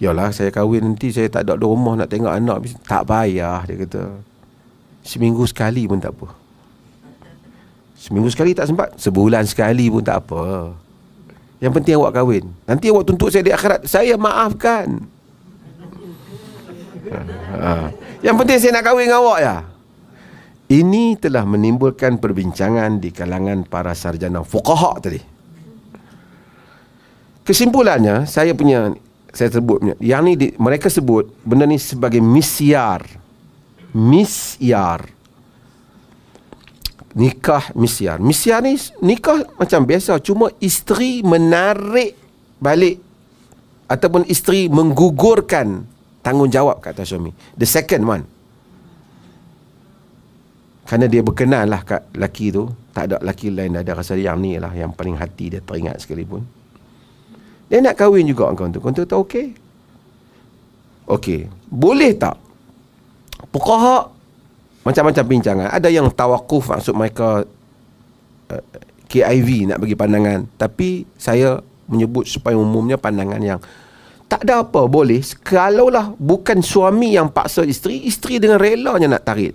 Yalah, saya kahwin nanti saya tak ada rumah nak tengok anak. Tak payah, dia kata. Seminggu sekali pun tak apa. Seminggu sekali tak sempat, sebulan sekali pun tak apa. Yang penting awak kahwin. Nanti awak tuntut saya di akhirat, saya maafkan. Yang penting saya nak kahwin dengan awak ya. Ini telah menimbulkan perbincangan di kalangan para sarjana fuqaha tadi. Kesimpulannya, saya sebut, yang ni mereka sebut benda ni sebagai misyar. Misyar. Nikah misyar. Misyar ni nikah macam biasa, cuma isteri menarik balik ataupun isteri menggugurkan tanggungjawab kat atas suami. The second one. Kerana dia berkenan lah kat lelaki tu, tak ada lelaki lain, ada rasa yang ni lah yang paling hati dia teringat sekalipun. Dia nak kahwin juga dengan kawan tu kata okey. Okey, boleh tak? Fuqaha macam-macam bincangan. Ada yang tawakuf, maksud mereka KIV nak bagi pandangan. Tapi saya menyebut supaya umumnya pandangan yang tak ada apa, boleh. Kalaulah bukan suami yang paksa isteri, isteri dengan relanya nak tarik.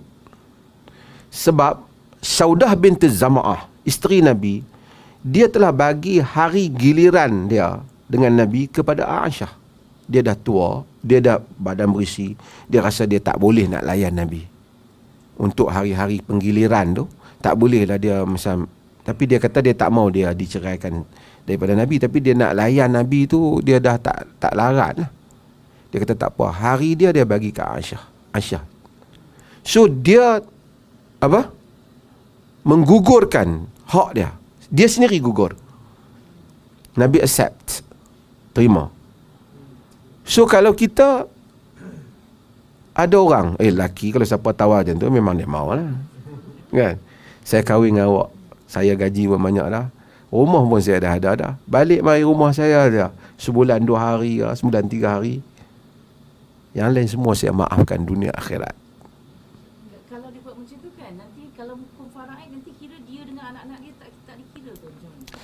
Sebab Saudah binti Zama'ah, isteri Nabi, dia telah bagi hari giliran dia dengan Nabi kepada Aisyah. Dia dah tua, dia dah badan berisi, dia rasa dia tak boleh nak layan Nabi. Untuk hari-hari penggiliran tu, tak bolehlah dia macam. Tapi dia kata dia tak mau dia diceraikan daripada Nabi, tapi dia nak layan Nabi tu, dia dah tak larat lah. Dia kata tak apa, hari dia bagi ke Aisyah. So dia menggugurkan hak dia. Dia sendiri gugur. Nabi accept, terima. So kalau kita ada orang, lelaki kalau siapa tawar macam tu, memang dia mau lah, kan. Saya kahwin dengan awak, saya gaji pun banyak dah, rumah pun saya dah ada dah, balik mari rumah saya dah, sebulan 2 hari, sebulan 3 hari. Yang lain semua saya maafkan dunia akhirat.
Kalau dia buat macam tu kan, nanti kalau hukum faraid, nanti kira dia dengan anak-anak dia tak dikira tu macam mana?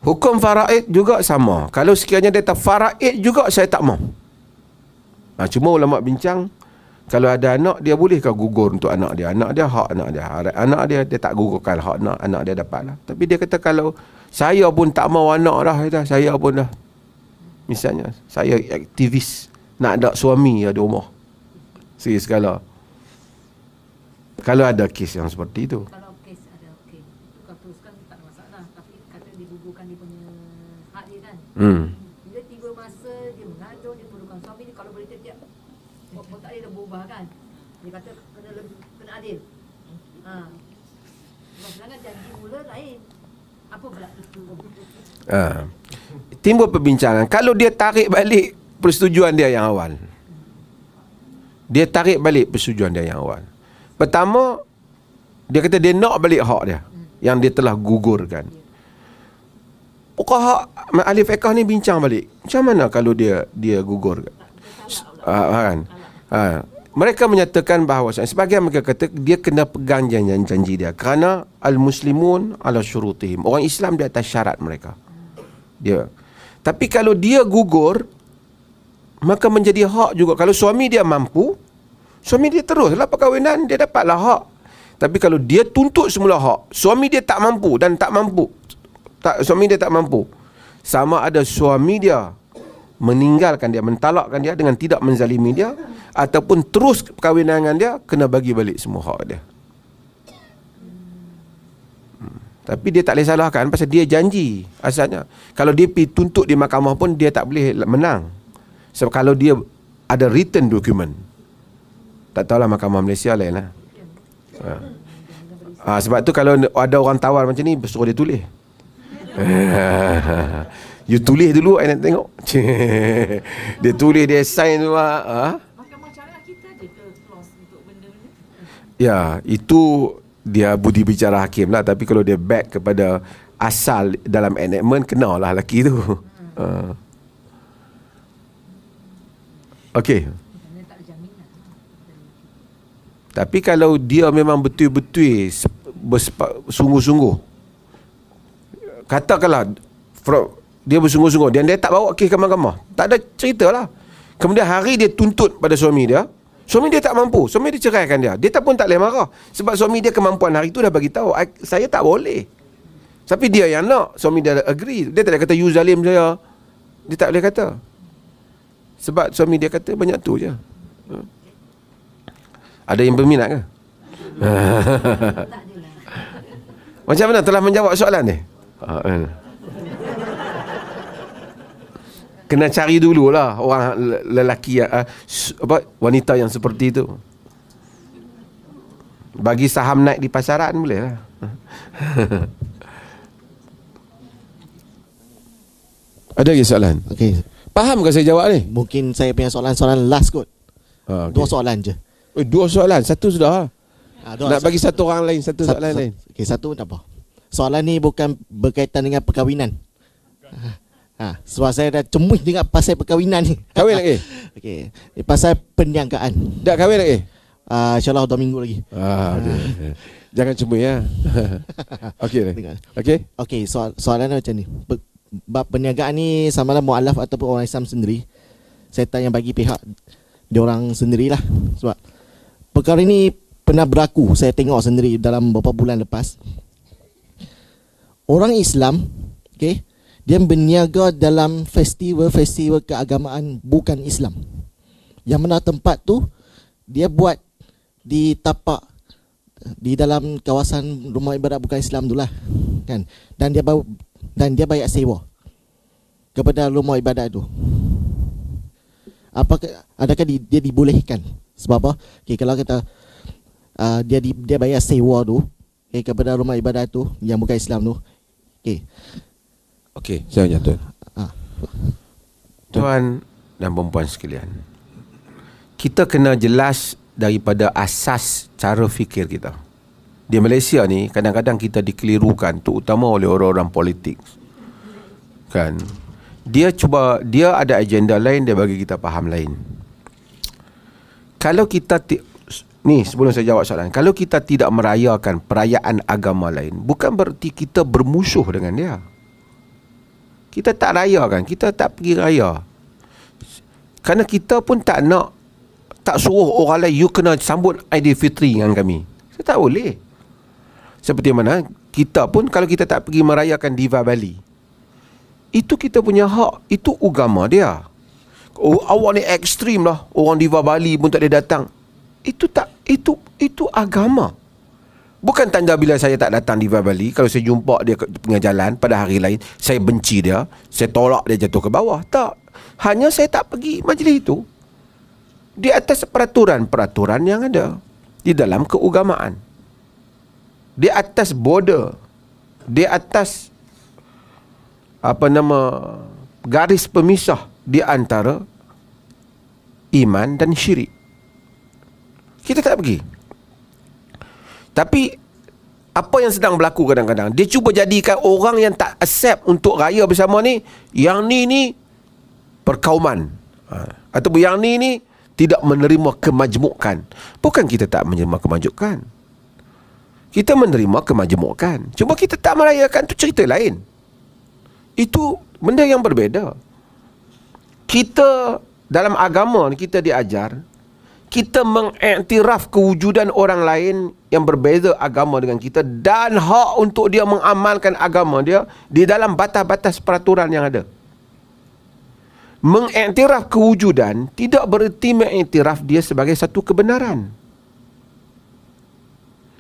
Hukum faraid juga sama. Kalau sekiranya dia tak faraid juga, saya tak mau. Cuma ulama bincang, kalau ada anak, dia bolehkah gugur untuk anak dia? Anak dia hak anak dia. Anak dia tak gugurkan hak anak dia dapat lah. Tapi dia kata kalau saya pun tak mau anak dah, saya pun dah, misalnya saya aktivis nak ada suami di rumah, segi segala. Kalau ada kes yang seperti itu,
Kalau kes ada, okey, kalau teruskan tak ada masalah. Tapi kata digugurkan dia punya hak dia kan. Bila tiba masa dia mengandung, dia perlukan suami dia, kalau boleh tiap-tiap otak dia dah berubah kan. Dia kata kena adil. Sedangkan janji mula lain.
Timbul perbincangan. Kalau dia tarik balik persetujuan dia yang awal, dia tarik balik persetujuan dia yang awal. Pertama, dia kata dia nak balik hak dia yang dia telah gugurkan. Fuqaha ahli fiqh ni bincang balik, macam mana kalau dia gugurkan? Kan? Mereka menyatakan bahawa sebagian mereka kata dia kena pegang janji dia, kerana al-muslimun ala syurutihim, orang Islam di atas syarat mereka. Dia. Tapi kalau dia gugur, maka menjadi hak juga. Kalau suami dia mampu, suami dia teruslah perkahwinan, dia dapatlah hak. Tapi kalau dia tuntut semula hak, suami dia tak mampu dan suami dia tak mampu, sama ada suami dia meninggalkan dia, mentalakkan dia dengan tidak menzalimi dia, ataupun terus perkahwinan dengan dia, kena bagi balik semua hak dia. Tapi dia tak boleh salahkan pasal dia janji asalnya. Kalau dia pergi tuntut di mahkamah pun dia tak boleh menang. Sebab kalau dia ada written document, tak tahulah mahkamah Malaysia lain lah. Sebab tu kalau ada orang tawar macam ni, suruh dia tulis. You tulis dulu, I nak tengok. Dia tulis, dia sign tu.
Mahkamah Syariah kita ada ke clause untuk benda-benda?
Ya, itu dia budi bicara hakim lah. Tapi kalau dia back kepada asal dalam enactment, kenalah lelaki tu. Okey. Tapi kalau dia memang betul-betul sungguh-sungguh, katakanlah dia bersungguh-sungguh dan dia tak bawa kes ke mahkamah, tak ada cerita lah. Kemudian hari dia tuntut pada suami dia, suami dia tak mampu, suami dia ceraikan dia, dia pun tak boleh marah. Sebab suami dia kemampuan hari tu dah bagi tahu, saya tak boleh. Tapi dia yang nak, suami dia agree. Dia tak boleh kata you zalim saya. Dia tak boleh kata. Sebab suami dia kata banyak tu je. Ada yang berminat ke? Macam mana telah menjawab soalan ni? Kena cari dululah orang lelaki wanita yang seperti itu. Bagi saham naik di pasaran boleh lah. Ada lagi soalan?
Okey.
Faham ke saya jawab ni?
Mungkin saya punya soalan last kot.
Okay.
2 soalan je.
Dua soalan, satu sudah. Nak bagi satu orang lain, soalan lain.
Okey, satu tak apa. Soalan ni bukan berkaitan dengan perkahwinan. Sebab saya dah cemuih dengan pasal perkahwinan ni.
Kahwin lagi?
Okey, pasal perniagaan.
Dah kahwin lagi?
InsyaAllah 2 minggu lagi.
Okay. Jangan cemuih ya. Okey.
Okey, soalan macam ni. Bab perniagaan ni sama ada mu'alaf ataupun orang Islam sendiri, saya tanya bagi pihak diorang sendirilah. Sebab perkara ini pernah berlaku, saya tengok sendiri dalam beberapa bulan lepas. Orang Islam, okay, dia berniaga dalam festival-festival keagamaan bukan Islam. Yang mana tempat tu dia buat di tapak di dalam kawasan rumah ibadat bukan Islam tu lah, kan? Dan dia bayar sewa kepada rumah ibadat tu. Adakah dia dibolehkan? Sebab apa? Okay, kalau kita dia bayar sewa tu, okay, kepada rumah ibadat tu yang bukan Islam tu.
Okey, saya jatuh. Tuan dan perempuan sekalian, kita kena jelas daripada asas cara fikir kita. Di Malaysia ni kadang-kadang kita dikelirukan, terutama oleh orang-orang politik. Kan? Dia ada agenda lain, dia bagi kita faham lain. Kalau kita ni sebelum saya jawab soalan, kalau kita tidak merayakan perayaan agama lain, bukan berarti kita bermusuh dengan dia. Kita tak rayakan, kita tak pergi raya. Kerana kita pun tak suruh orang lain, you kena sambut Aidilfitri dengan kami. Kita tak boleh. Seperti mana kita pun kalau kita tak pergi merayakan Diwali, itu kita punya hak, itu agama dia. Awak ni ekstrim lah, orang Diwali pun tak boleh datang. Itu agama. Bukan tanda bila saya tak datang Diwali, kalau saya jumpa dia ke tengah jalan pada hari lain, saya benci dia, saya tolak dia jatuh ke bawah. Tak. Hanya saya tak pergi majlis itu di atas peraturan-peraturan yang ada di dalam keagamaan, di atas border, di atas garis pemisah di antara iman dan syirik. Kita tak pergi. Tapi apa yang sedang berlaku kadang-kadang, dia cuba jadikan orang yang tak accept untuk raya bersama ni, yang ni perkauman, ataupun yang ni tidak menerima kemajmukan. Bukan kita tak menerima kemajmukan, kita menerima kemajmukan, cuma kita tak merayakan, tu cerita lain. Itu benda yang berbeza. Kita dalam agama ni, kita diajar kita mengiktiraf kewujudan orang lain yang berbeza agama dengan kita, dan hak untuk dia mengamalkan agama dia di dalam batas-batas peraturan yang ada. Mengiktiraf kewujudan tidak bererti mengiktiraf dia sebagai satu kebenaran.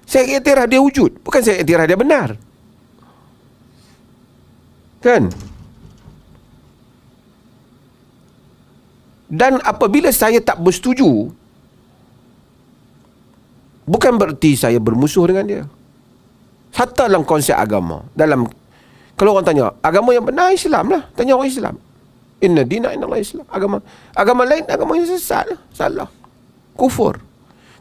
Saya iktiraf dia wujud, bukan saya iktiraf dia benar. Kan? Dan apabila saya tak bersetuju, bukan bererti saya bermusuh dengan dia. Hatta dalam konsep agama, kalau orang tanya agama yang benar, Islam lah, tanya orang Islam, inna dina inna Allah Islam. Agama lain, agama yang sesat lah, salah, kufur.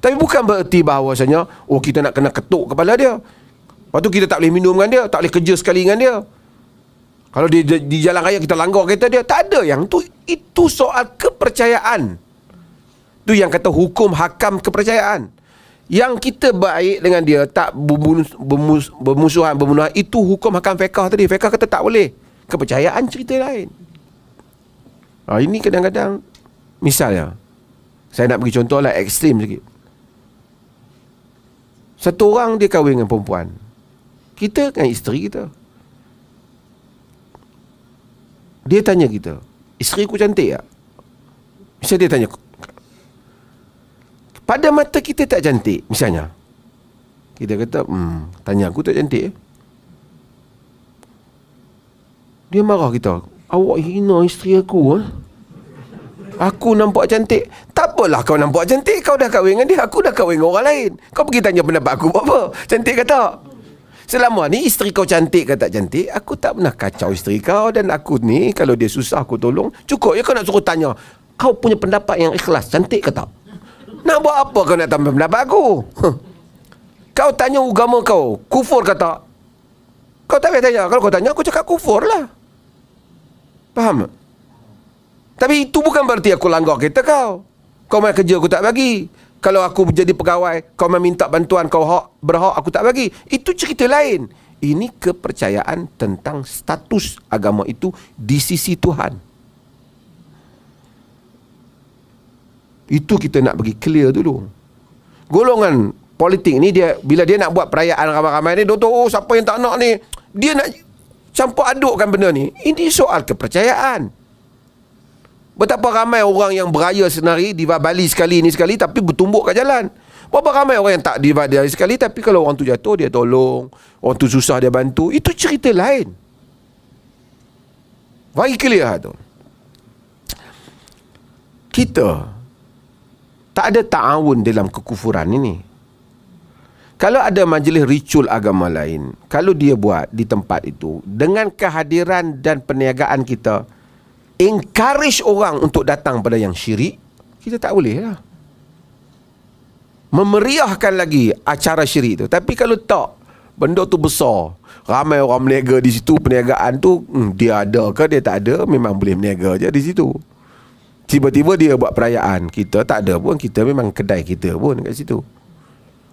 Tapi bukan bererti bahawasanya kita nak kena ketuk kepala dia, lepas tu kita tak boleh minum dengan dia, tak boleh kerja sekali dengan dia. Kalau di jalan raya kita langgar kereta dia, tak ada yang tu. Itu soal kepercayaan. Tu yang kata hukum hakam kepercayaan. Yang kita baik dengan dia, tak bermusuhan, bermusuhan, itu hukum hakam fiqh tadi. Fiqh kata tak boleh. Kepercayaan cerita lain. Ini kadang-kadang, misalnya, saya nak bagi contoh lah, ekstrim sikit. Satu orang dia kahwin dengan perempuan, kita dengan isteri kita. Dia tanya kita, isteri aku cantik tak? Misalnya dia tanya, pada mata kita tak cantik, misalnya kita kata, tanya aku tak cantik. Dia marah kita, awak hina isteri aku. Aku nampak cantik. Tak apalah kau nampak cantik, kau dah kahwin dengan dia, aku dah kahwin dengan orang lain. Kau pergi tanya pendapat aku apa, cantik ke tak? Selama ni isteri kau cantik ke tak cantik, aku tak pernah kacau isteri kau. Dan aku ni, kalau dia susah aku tolong. Cukup je kau nak suruh tanya, kau punya pendapat yang ikhlas, cantik ke tak? Nak buat apa kau nak tambah pendapat aku? Kau tanya agama kau, kufur ke tak? Kau tak payah tanya. Kalau kau tanya, aku cakap kufur lah. Faham? Tapi itu bukan berarti aku langgar kereta kau. Kau main kerja aku tak bagi. Kalau aku jadi pegawai, kau meminta bantuan, kau berhak, aku tak bagi. Itu cerita lain. Ini kepercayaan tentang status agama itu di sisi Tuhan. Itu kita nak bagi clear dulu. Golongan politik ni, dia bila dia nak buat perayaan ramai-ramai ni, doktor, siapa yang tak nak ni, dia nak campur adukkan benda ni. Ini soal kepercayaan. Betapa ramai orang yang beraya senari di Bali sekali ni sekali, tapi bertumbuk kat jalan. Berapa ramai orang yang tak di Bali sekali, tapi kalau orang tu jatuh dia tolong, orang tu susah dia bantu. Itu cerita lain. Bagi clear tu. Kita tak ada ta'awun dalam kekufuran ini. Kalau ada majlis ritual agama lain, kalau dia buat di tempat itu, dengan kehadiran dan perniagaan kita, encourage orang untuk datang pada yang syirik, kita tak boleh lah memeriahkan lagi acara syirik tu. Tapi kalau tak, benda tu besar, ramai orang berniaga di situ, perniagaan tu dia ada ke dia tak ada, memang boleh berniaga je di situ. Tiba-tiba dia buat perayaan, kita tak ada pun, kita memang kedai kita pun kat situ.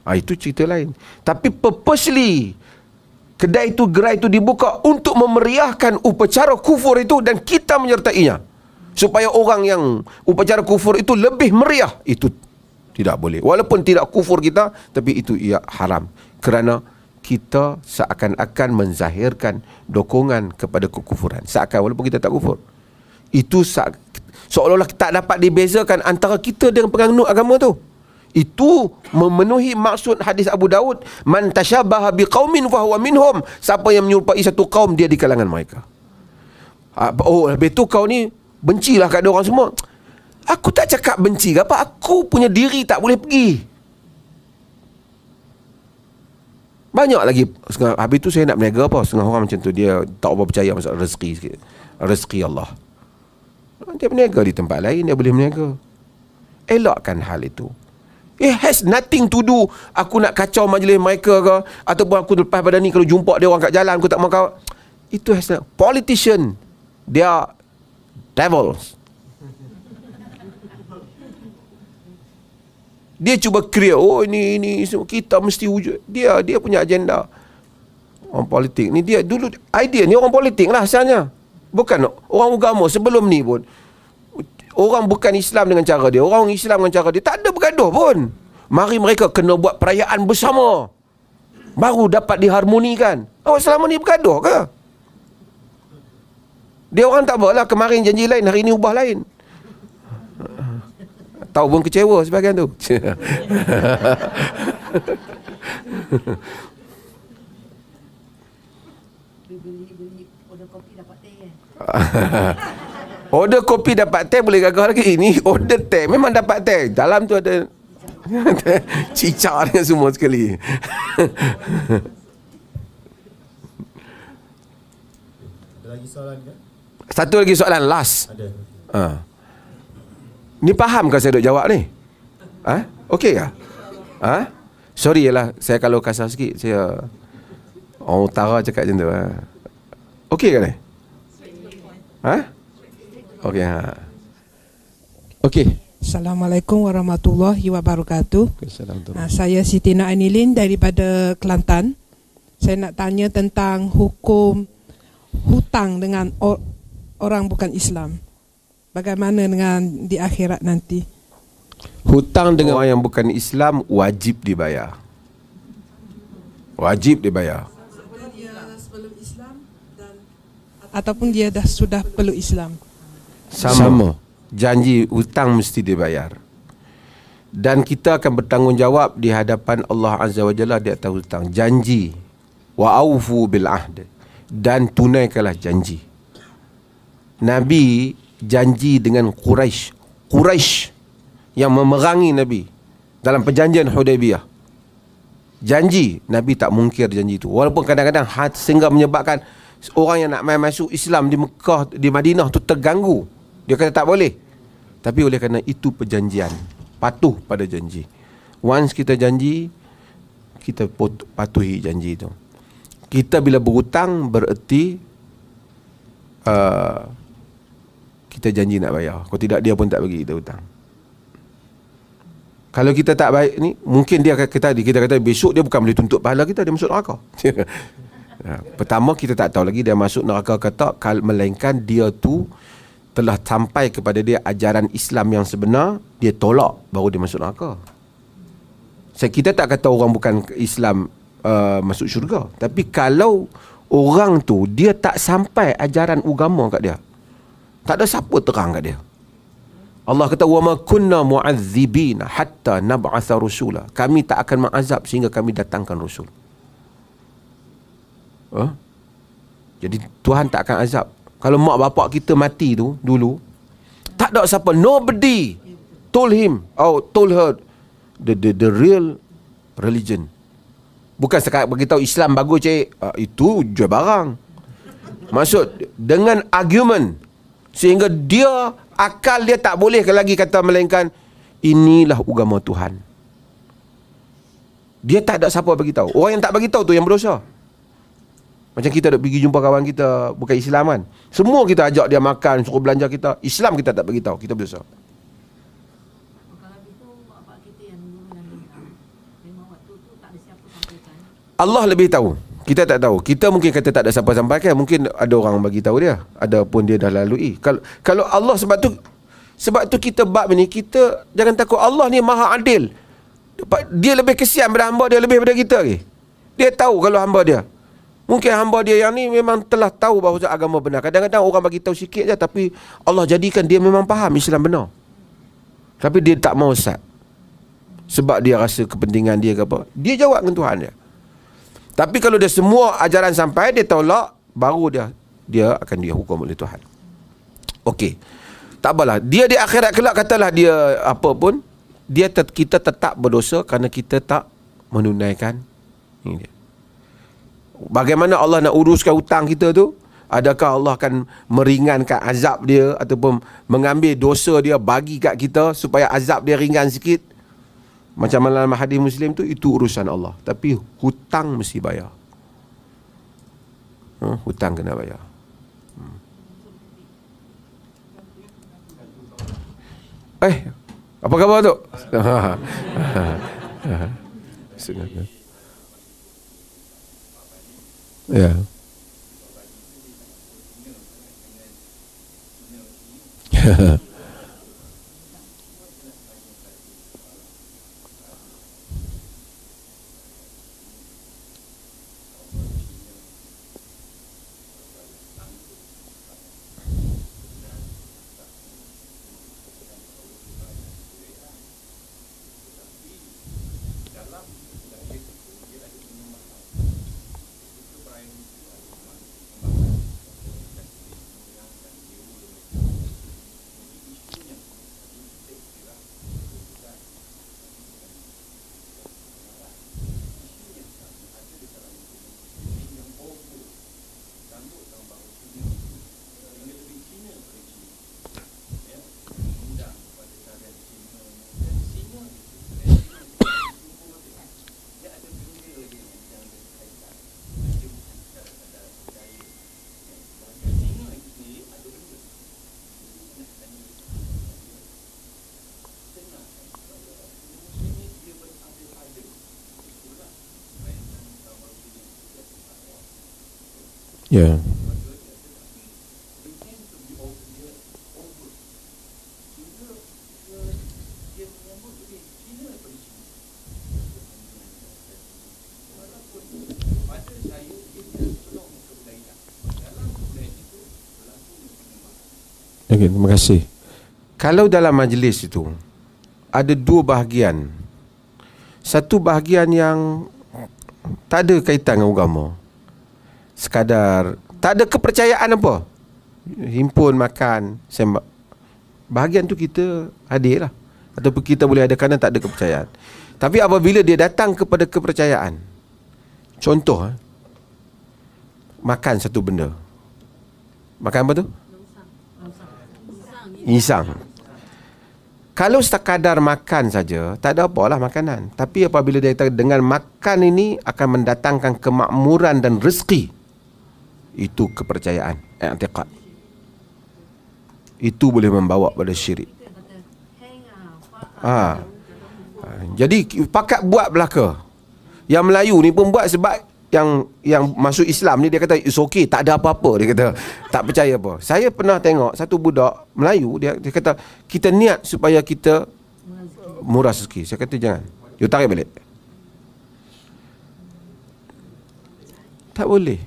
Itu cerita lain. Tapi purposely kedai itu, gerai itu dibuka untuk memeriahkan upacara kufur itu, dan kita menyertainya supaya orang yang upacara kufur itu lebih meriah. Itu tidak boleh. Walaupun tidak kufur kita, tapi itu ia haram. Kerana kita seakan-akan menzahirkan dokongan kepada kekufuran. Seakan, walaupun kita tak kufur. Itu seolah-olah tak dapat dibezakan antara kita dengan penganut agama tu. Itu memenuhi maksud hadis Abu Daud, man tashabbaha biqaumin fahuwa minhum. Siapa yang menyerupai satu kaum, dia di kalangan mereka. Habis tu kau ni bencilah kat orang semua. Aku tak cakap benci ke apa, aku punya diri tak boleh pergi. Banyak lagi. Habis tu saya nak berniaga apa? Setengah orang macam tu, dia tak apa percaya masalah rezeki sikit. Rezeki Allah. Dia berniaga di tempat lain, dia boleh berniaga. Elakkan hal itu. It has nothing to do aku nak kacau majlis mereka ke, ataupun aku lepas pada ni kalau jumpa dia orang kat jalan aku tak mahu kau. Itu has not. Politician, they are devils. Dia cuba create, oh ini kita mesti wujud. Dia punya agenda. Orang politik ni, dia dulu idea ni orang politik lah asalnya. Bukan orang agama sebelum ni pun. Orang bukan Islam dengan cara dia, orang Islam dengan cara dia, tak ada bergaduh pun. Mari mereka kena buat perayaan bersama, baru dapat diharmonikan. Awak selama ni bergaduh ke? Dia orang tak apalah, kemarin janji lain, hari ni ubah lain. Tahu pun kecewa sebahagian tu. Order kopi dapat teh boleh gagal lagi. Ini order teh memang dapat teh. Dalam tu ada cicak dengan semua sekali.
Ada lagi soalan ke?
Satu lagi soalan last.
Ada.
Ni faham ke saya duk jawab ni? Okey ke? Sorry lah, saya kalau kasar sikit, saya orang utara cakap macam tu. Okey ke ni? Okey. Okey.
Assalamualaikum warahmatullahi wabarakatuh.
Assalamualaikum.
Saya Siti Nainilin daripada Kelantan. Saya nak tanya tentang hukum hutang dengan orang bukan Islam. Bagaimana dengan di akhirat nanti?
Hutang dengan orang yang bukan Islam wajib dibayar. Wajib dibayar.
Dia sebelum Islam ataupun dia sudah peluk Islam.
Sama. Janji hutang mesti dibayar. Dan kita akan bertanggungjawab di hadapan Allah Azza wa Jalla di atas hutang. Janji. Wa aufu bil ahd. Dan tunaikanlah janji. Nabi janji dengan Quraisy. Quraisy yang memerangi Nabi dalam perjanjian Hudaibiyah. Janji, Nabi tak mungkir janji itu. Walaupun kadang-kadang sehingga menyebabkan orang yang nak masuk Islam di Mekah, di Madinah tu terganggu. Dia kata tak boleh. Tapi oleh kerana itu perjanjian, patuh pada janji. Once kita janji, kita patuhi janji itu. Kita bila berhutang bererti kita janji nak bayar. Kalau tidak, dia pun tak bagi kita hutang. Kalau kita tak baik ni, mungkin dia kita kata besok dia bukan boleh tuntut pahala kita, dia masuk neraka. Pertama, kita tak tahu lagi dia masuk neraka ke tak, melainkan dia tu telah sampai kepada dia ajaran Islam yang sebenar, dia tolak, baru dia masuk neraka. Kita tak kata orang bukan Islam masuk syurga. Tapi kalau orang tu dia tak sampai ajaran agama kat dia, tak ada siapa terang kat dia. Allah kata wa ma kunna mu'adzibina hatta nab'atha rusula. Kami tak akan mengazab sehingga kami datangkan rasul. Jadi Tuhan tak akan azab. Kalau mak bapak kita mati tu dulu, tak ada siapa, nobody told him or told her the real religion. Bukan sekat beritahu Islam bagus cik, itu jual barang. Maksud dengan argument, sehingga dia akal dia tak boleh lagi kata melainkan inilah agama Tuhan. Dia tak ada siapa bagi tahu. Orang yang tak bagi tahu tu yang berdosa. Macam kita nak pergi jumpa kawan kita bukan Islam kan, semua kita ajak dia makan, suruh belanja kita, Islam kita tak bagi tahu, kita berdosa. Allah lebih tahu. Kita tak tahu. Kita mungkin kata tak ada siapa sampaikan, mungkin ada orang bagi tahu dia, ada pun dia dah lalui. Kalau Allah, sebab tu kita bab ni, kita jangan takut. Allah ni maha adil. Dia lebih kesian pada hamba dia lebih daripada kita lagi. Dia tahu kalau hamba dia. Mungkin hamba dia yang ni memang telah tahu bahawa agama benar. Kadang-kadang orang bagi tahu sikit je, tapi Allah jadikan dia memang faham Islam benar. Tapi dia tak mau sat. Sebab dia rasa kepentingan dia ke apa. Dia jawab dengan Tuhan dia. Tapi kalau dia semua ajaran sampai, dia tolak, baru dia akan dihukum oleh Tuhan. Okey. Tak apalah. Dia di akhirat kelak katalah dia apa pun, kita tetap berdosa kerana kita tak menunaikan ini dia. Bagaimana Allah nak uruskan hutang kita tu? Adakah Allah akan meringankan azab dia ataupun mengambil dosa dia bagi kat kita supaya azab dia ringan sikit? Macam dalam hadis Muslim tu, itu urusan Allah. Tapi hutang mesti bayar. Hutang kena bayar. Apa khabar tu? Ya. Ya. Okay, terima kasih. Kalau dalam majlis itu ada dua bahagian. Satu bahagian yang tak ada kaitan dengan agama, sekadar tak ada kepercayaan apa, himpun makan sembah, bahagian tu kita hadir lah, ataupun kita boleh adakan, tak ada kepercayaan. Tapi apabila dia datang kepada kepercayaan, contoh makan satu benda, makan apa tu? Insang. Kalau sekadar makan saja, tak ada apalah makanan. Tapi apabila dia kata dengan makan ini akan mendatangkan kemakmuran dan rezeki, itu kepercayaan, i'tiqad. Itu boleh membawa pada syirik. Jadi pakat buat belaka. Yang Melayu ni pun buat sebab yang masuk Islam ni dia kata it's okay, tak ada apa-apa, dia kata tak percaya apa. Saya pernah tengok satu budak Melayu, dia kata kita niat supaya kita murah rezeki. Saya kata jangan, you tarik balik. Tak boleh.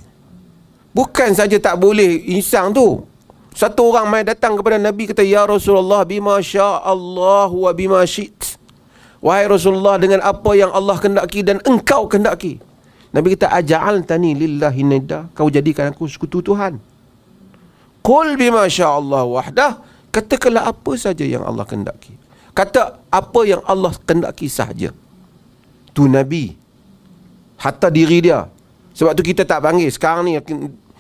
Bukan saja tak boleh insang tu. Satu orang mai datang kepada Nabi kata, ya Rasulullah, bima sya'allah wa bima syi't. Wahai Rasulullah, dengan apa yang Allah kehendaki dan engkau kehendaki. Nabi kata, aja'altani lillahi nidda, kau jadikan aku sekutu Tuhan. Qul bima sya'allah wahdah, katakanlah apa saja yang Allah kehendaki. Kata apa yang Allah kehendaki sahaja. Tu Nabi. Hatta diri dia. Sebab tu kita tak panggil. Sekarang ni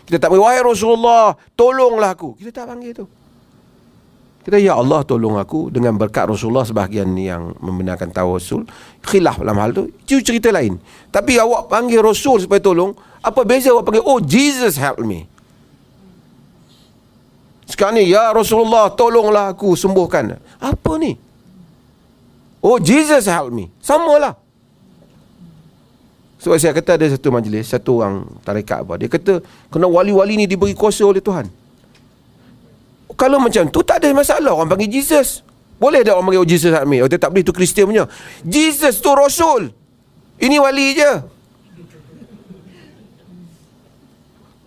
kita tak panggil, wahai Rasulullah, tolonglah aku. Kita tak panggil tu. Kita, ya Allah tolong aku, dengan berkat Rasulullah. Sebahagian yang membenarkan tawassul, khilaf dalam hal tu, itu cerita lain. Tapi awak panggil Rasul supaya tolong, apa beza awak panggil, oh Jesus help me. Sekarang ni, ya Rasulullah tolonglah aku, sembuhkan. Apa ni? Oh Jesus help me. Samalah. Sebab saya kata ada satu majlis, satu orang tarekat apa, dia kata kena wali-wali ni diberi kuasa oleh Tuhan. Kalau macam tu tak ada masalah orang panggil Jesus. Boleh tak orang panggil oh Jesus help me? Oh tak boleh, tu Kristian punya. Jesus tu Rasul. Ini wali je.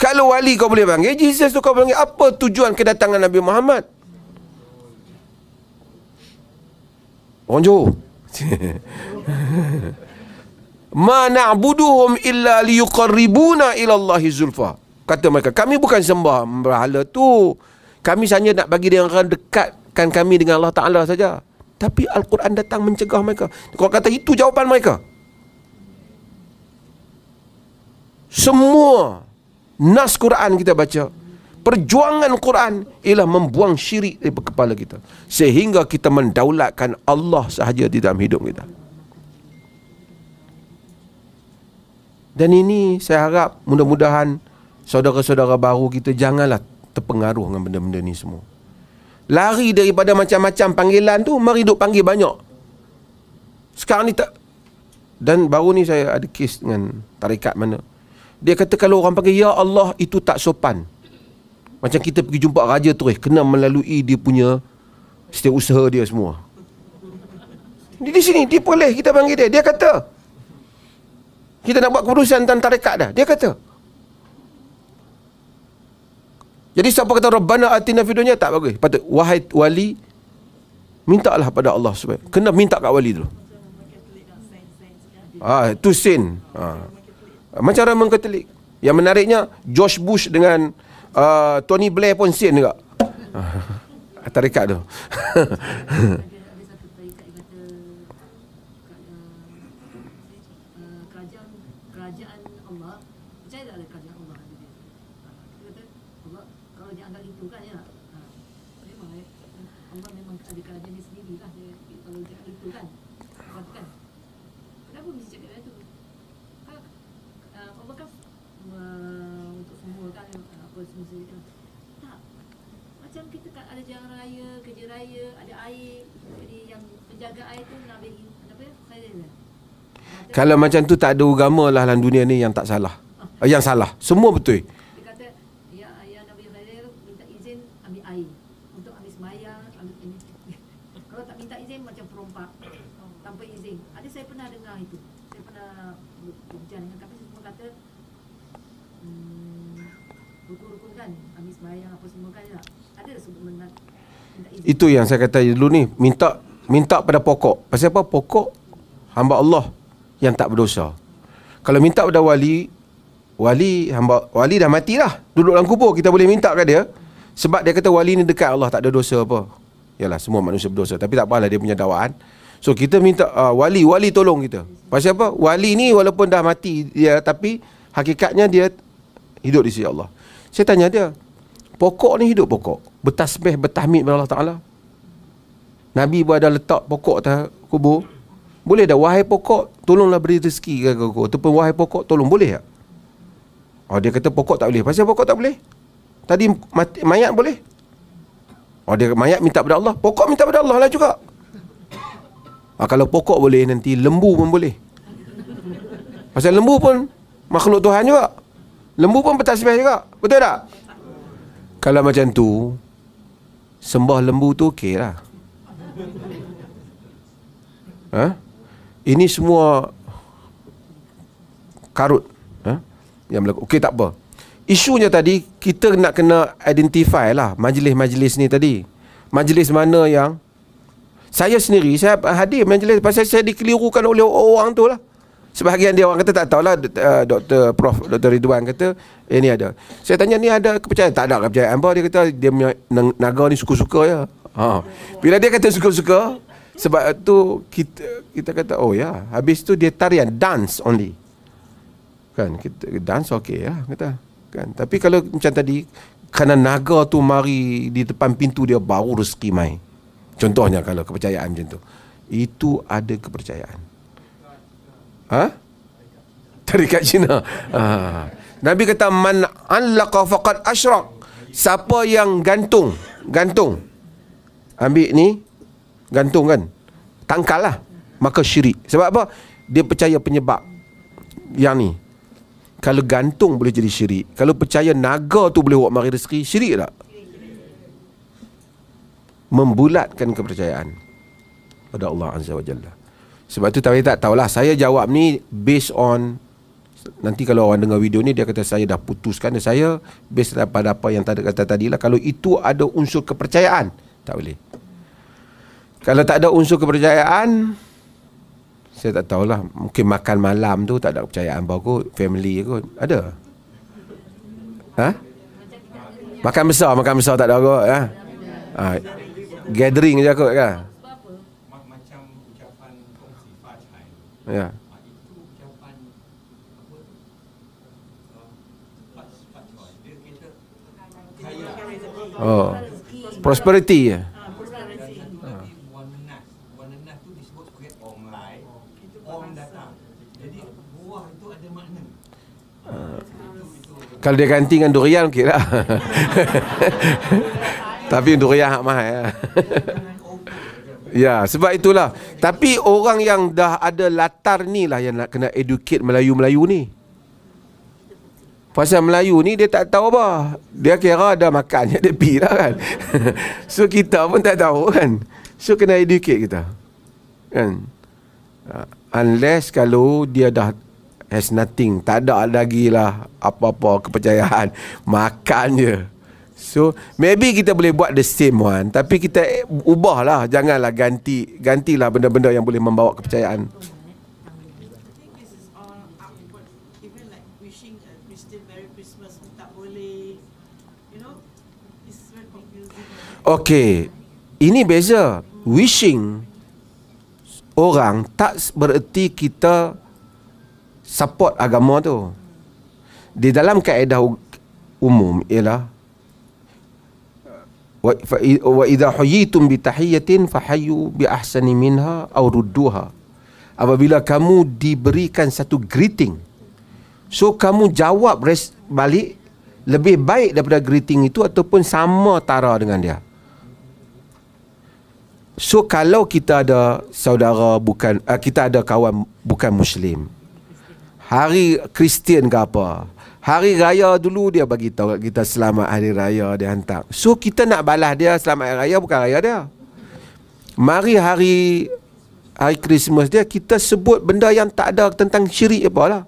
Kalau wali kau boleh panggil, Jesus tu kau panggil. Apa tujuan kedatangan Nabi Muhammad? Orang Johor. Ma na'buduhum illa liyuqarribuna ila Allahi zulfa. Kata mereka, kami bukan sembah berhala tu. Kami hanya nak bagi dia orang dekatkan kami dengan Allah Ta'ala saja. Tapi Al-Quran datang mencegah mereka. Kalau kata itu jawapan mereka. semua nas Quran kita baca, perjuangan Quran ialah membuang syirik dari kepala kita, sehingga kita mendaulatkan Allah sahaja di dalam hidup kita. Dan ini saya harap mudah-mudahan saudara-saudara baru kita janganlah terpengaruh dengan benda-benda ni semua. Lari daripada macam-macam panggilan tu, mari duk panggil banyak. Sekarang ni tak. Dan baru ni saya ada kes dengan tarikat mana, dia kata kalau orang panggil Ya Allah itu tak sopan. Macam kita pergi jumpa raja terus, kena melalui dia punya setiausaha dia semua. Di sini dia boleh kita panggil dia. Dia kata kita nak buat keputusan tentang tarikat dah. Dia kata. Jadi siapa kata Rabbana atina fid dunya, tak bagus. Patut wahai wali, mintalah pada Allah supaya kena minta kat wali dulu. Itu sin. Macam orang Katolik. Yang menariknya George Bush dengan Tony Blair pun sin juga. Tarikat tu.
Kerajaan Allah, percaya tak ada kerajaan Allah ada dia. Kita kata Allah, kalau dia anggap itu kan ya. Memang Allah memang ada kerajaan dia sendiri lah. Kalau dia anggap itu kan. Kan? Kenapa mesti cakap itu? Allah kan untuk semua kan apa semua kan. Tak. Macam kita kan ada jalan raya, kerja raya, ada air. Jadi yang penjaga air tu nak bagi apa ya? Saya
Kalau macam tu tak ada agama lah dalam dunia ni yang tak salah. Yang salah. Semua betul.
Dia kata, ya Nabi Khadir minta izin ambil air untuk ambil sembahyang, ambil ini. Kalau tak minta izin macam perompak tanpa izin. Ada saya pernah dengar itu. Saya pernah berbincang dengan kami semua kata rukun-rukun kan, ambil sembahyang apa semua kan tak. Ada sebut minta izin.
Itu yang saya kata dulu ni, minta pada pokok. Pasal apa? Pokok hamba Allah yang tak berdosa. Kalau minta pada wali dah mati dah, duduk dalam kubur, kita boleh minta kat dia, sebab dia kata wali ni dekat Allah, tak ada dosa apa. Yalah, semua manusia berdosa, tapi tak apalah, dia punya dakwaan. So kita minta wali tolong kita. Pasal apa? Wali ni walaupun dah mati dia, tapi hakikatnya dia hidup di sisi Allah. Saya tanya dia, pokok ni hidup pokok, bertasbih, bertahmid kepada Allah Ta'ala. Nabi pun ada letak pokok atas kubur. Boleh dah, wahai pokok, tolonglah beri rezeki ke aku. Ataupun wahai pokok, tolong, boleh tak? Dia kata pokok tak boleh. Pasal pokok tak boleh? Tadi mayat boleh? Dia mayat minta pada Allah, pokok minta pada Allah lah juga. Kalau pokok boleh, nanti lembu pun boleh. Pasal lembu pun makhluk Tuhan juga. Lembu pun bertasbih juga. Betul tak? Kalau macam tu, sembah lembu tu okey lah. Ini semua karut yang berlaku. Okey, tak apa. Isunya tadi, kita nak kena identify lah majlis-majlis ni tadi. Majlis mana yang saya sendiri, saya hadir majlis, pasal saya dikelirukan oleh orang tu lah. Sebahagian dia orang kata tak tahulah, Dr. Ridwan kata ni ada. Saya tanya ni ada kepercayaan? Tak ada kepercayaan apa. Dia kata dia punya naga ni suka-suka je. Bila dia kata suka-suka, sebab tu kita kata oh ya, habis tu dia tarian, dance only. Kan kita dance okey ya kata. Kan, tapi kalau macam tadi, kerana naga tu mari di depan pintu dia, baru rezeki mai. Contohnya kalau kepercayaan macam tu. Itu ada kepercayaan. Tarikat Cina. Nabi kata man allaqa faqad asyrak. Siapa yang gantung. Ambil ni, gantung kan, tangkal lah, maka syirik. Sebab apa? Dia percaya penyebab yang ni. Kalau gantung boleh jadi syirik. Kalau percaya naga tu boleh buat mari rezeki, syirik tak? Membulatkan kepercayaan pada Allah Azza wa Jalla. Sebab tu tak tahulah, saya jawab ni based on, nanti kalau orang dengar video ni, dia kata saya dah putuskan, dan saya based pada apa yang tadi kata tadi lah. Kalau itu ada unsur kepercayaan, tak boleh. Kalau tak ada unsur kepercayaan, saya tak tahulah, mungkin makan malam tu tak ada kepercayaan apa kot, family kot. Ada? Makan besar tak ada kot. Gathering je kot kan.
Macam ucapan kongsi Fahai.
Ya.
Itu ucapan
Oh, prosperity ya.
Buah nenas tu disebut sebagai ong lai, ong datang. Jadi buah itu ada makna.
Kalau dia ganti dengan durian okey lah. Tapi durian hak mahal ya. Ya, sebab itulah. Tapi orang yang dah ada latar ni lah yang nak kena educate Melayu-Melayu ni. Pasal Melayu ni dia tak tahu apa. Dia kira ada makan, dia pergi lah kan. So kita pun tak tahu kan. So kena educate kita. Kan? Unless kalau dia dah has nothing, tak ada lagi lah apa-apa kepercayaan, makan je. So maybe kita boleh buat the same one, tapi kita ubahlah, janganlah gantilah benda-benda yang boleh membawa kepercayaan. Okey, ini beza. Wishing orang tak bererti kita support agama tu. Di dalam kaedah umum ialah wa idza huyitum bi tahiyatin fahayyu bi ahsani minha aw rudduha. Apabila kamu diberikan satu greeting, so kamu jawab balik lebih baik daripada greeting itu ataupun sama tara dengan dia. So kalau kita ada saudara bukan kita ada kawan bukan Muslim, hari Kristian ke apa, hari raya dulu dia bagi tahu kita selamat hari raya, dia hantar. So kita nak balas dia selamat hari raya bukan raya dia. Mari hari Christmas dia kita sebut benda yang tak ada tentang syirik apa lah.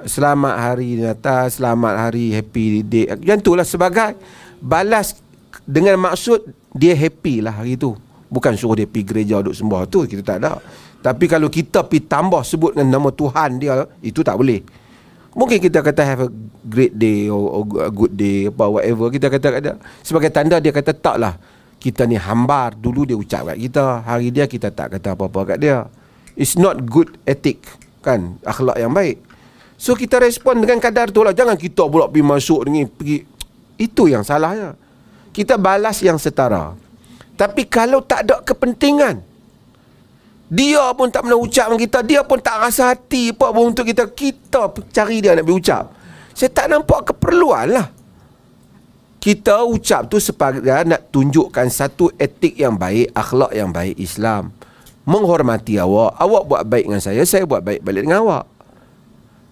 Selamat hari Natal, selamat hari happy day. Yang itulah sebagai balas dengan maksud dia happy lah hari tu. Bukan suruh dia pergi gereja duduk sembah, tu kita tak ada. Tapi kalau kita pergi tambah sebut dengan nama Tuhan dia, itu tak boleh. Mungkin kita kata have a great day or a good day, apa whatever kita kata sebagai tanda dia kata taklah kita ni hambar. Dulu dia ucap kat kita, hari dia kita tak kata apa-apa kat dia. It's not good ethic kan, akhlak yang baik. So kita respon dengan kadar tu lah. Jangan kita pula pergi masuk dengan pergi. Itu yang salahnya. Kita balas yang setara. Tapi kalau tak ada kepentingan, dia pun tak pernah ucap dengan kita, dia pun tak rasa hati apa pun untuk kita, kita cari dia nak berucap. Saya tak nampak keperluan lah. Kita ucap tu sebagai nak tunjukkan satu etik yang baik, akhlak yang baik Islam. Menghormati awak, awak buat baik dengan saya buat baik balik dengan awak.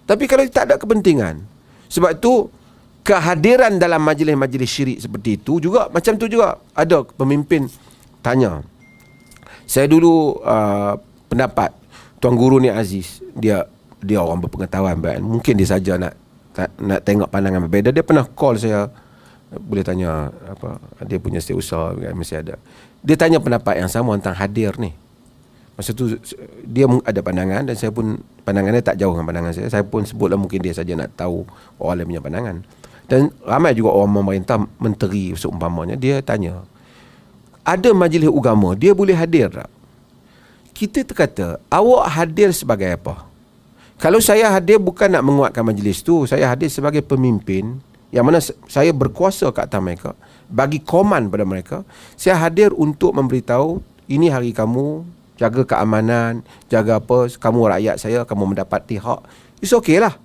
Tapi kalau tak ada kepentingan, sebab tu kehadiran dalam majlis-majlis syirik seperti itu juga macam tu juga. Ada pemimpin tanya, saya dulu pendapat Tuan Guru ni Aziz, dia orang berpengetahuan kan? Mungkin dia saja nak tengok pandangan berbeza. Dia pernah call saya, boleh tanya apa, dia punya setiausaha kan, mesti ada. Dia tanya pendapat yang sama tentang hadir ni. Masa tu dia ada pandangan dan saya pun pandangannya tak jauh dengan pandangan saya. Saya pun sebutlah mungkin dia saja nak tahu orang lain punya pandangan. Dan ramai juga orang pemerintah, menteri seumpamanya, dia tanya, ada majlis agama, dia boleh hadir tak? Kita terkata, awak hadir sebagai apa? Kalau saya hadir bukan nak menguatkan majlis tu, saya hadir sebagai pemimpin yang mana saya berkuasa kat atas mereka, bagi koman pada mereka. Saya hadir untuk memberitahu, ini hari kamu, jaga keamanan, jaga apa, kamu rakyat saya, kamu mendapati hak. It's okay lah.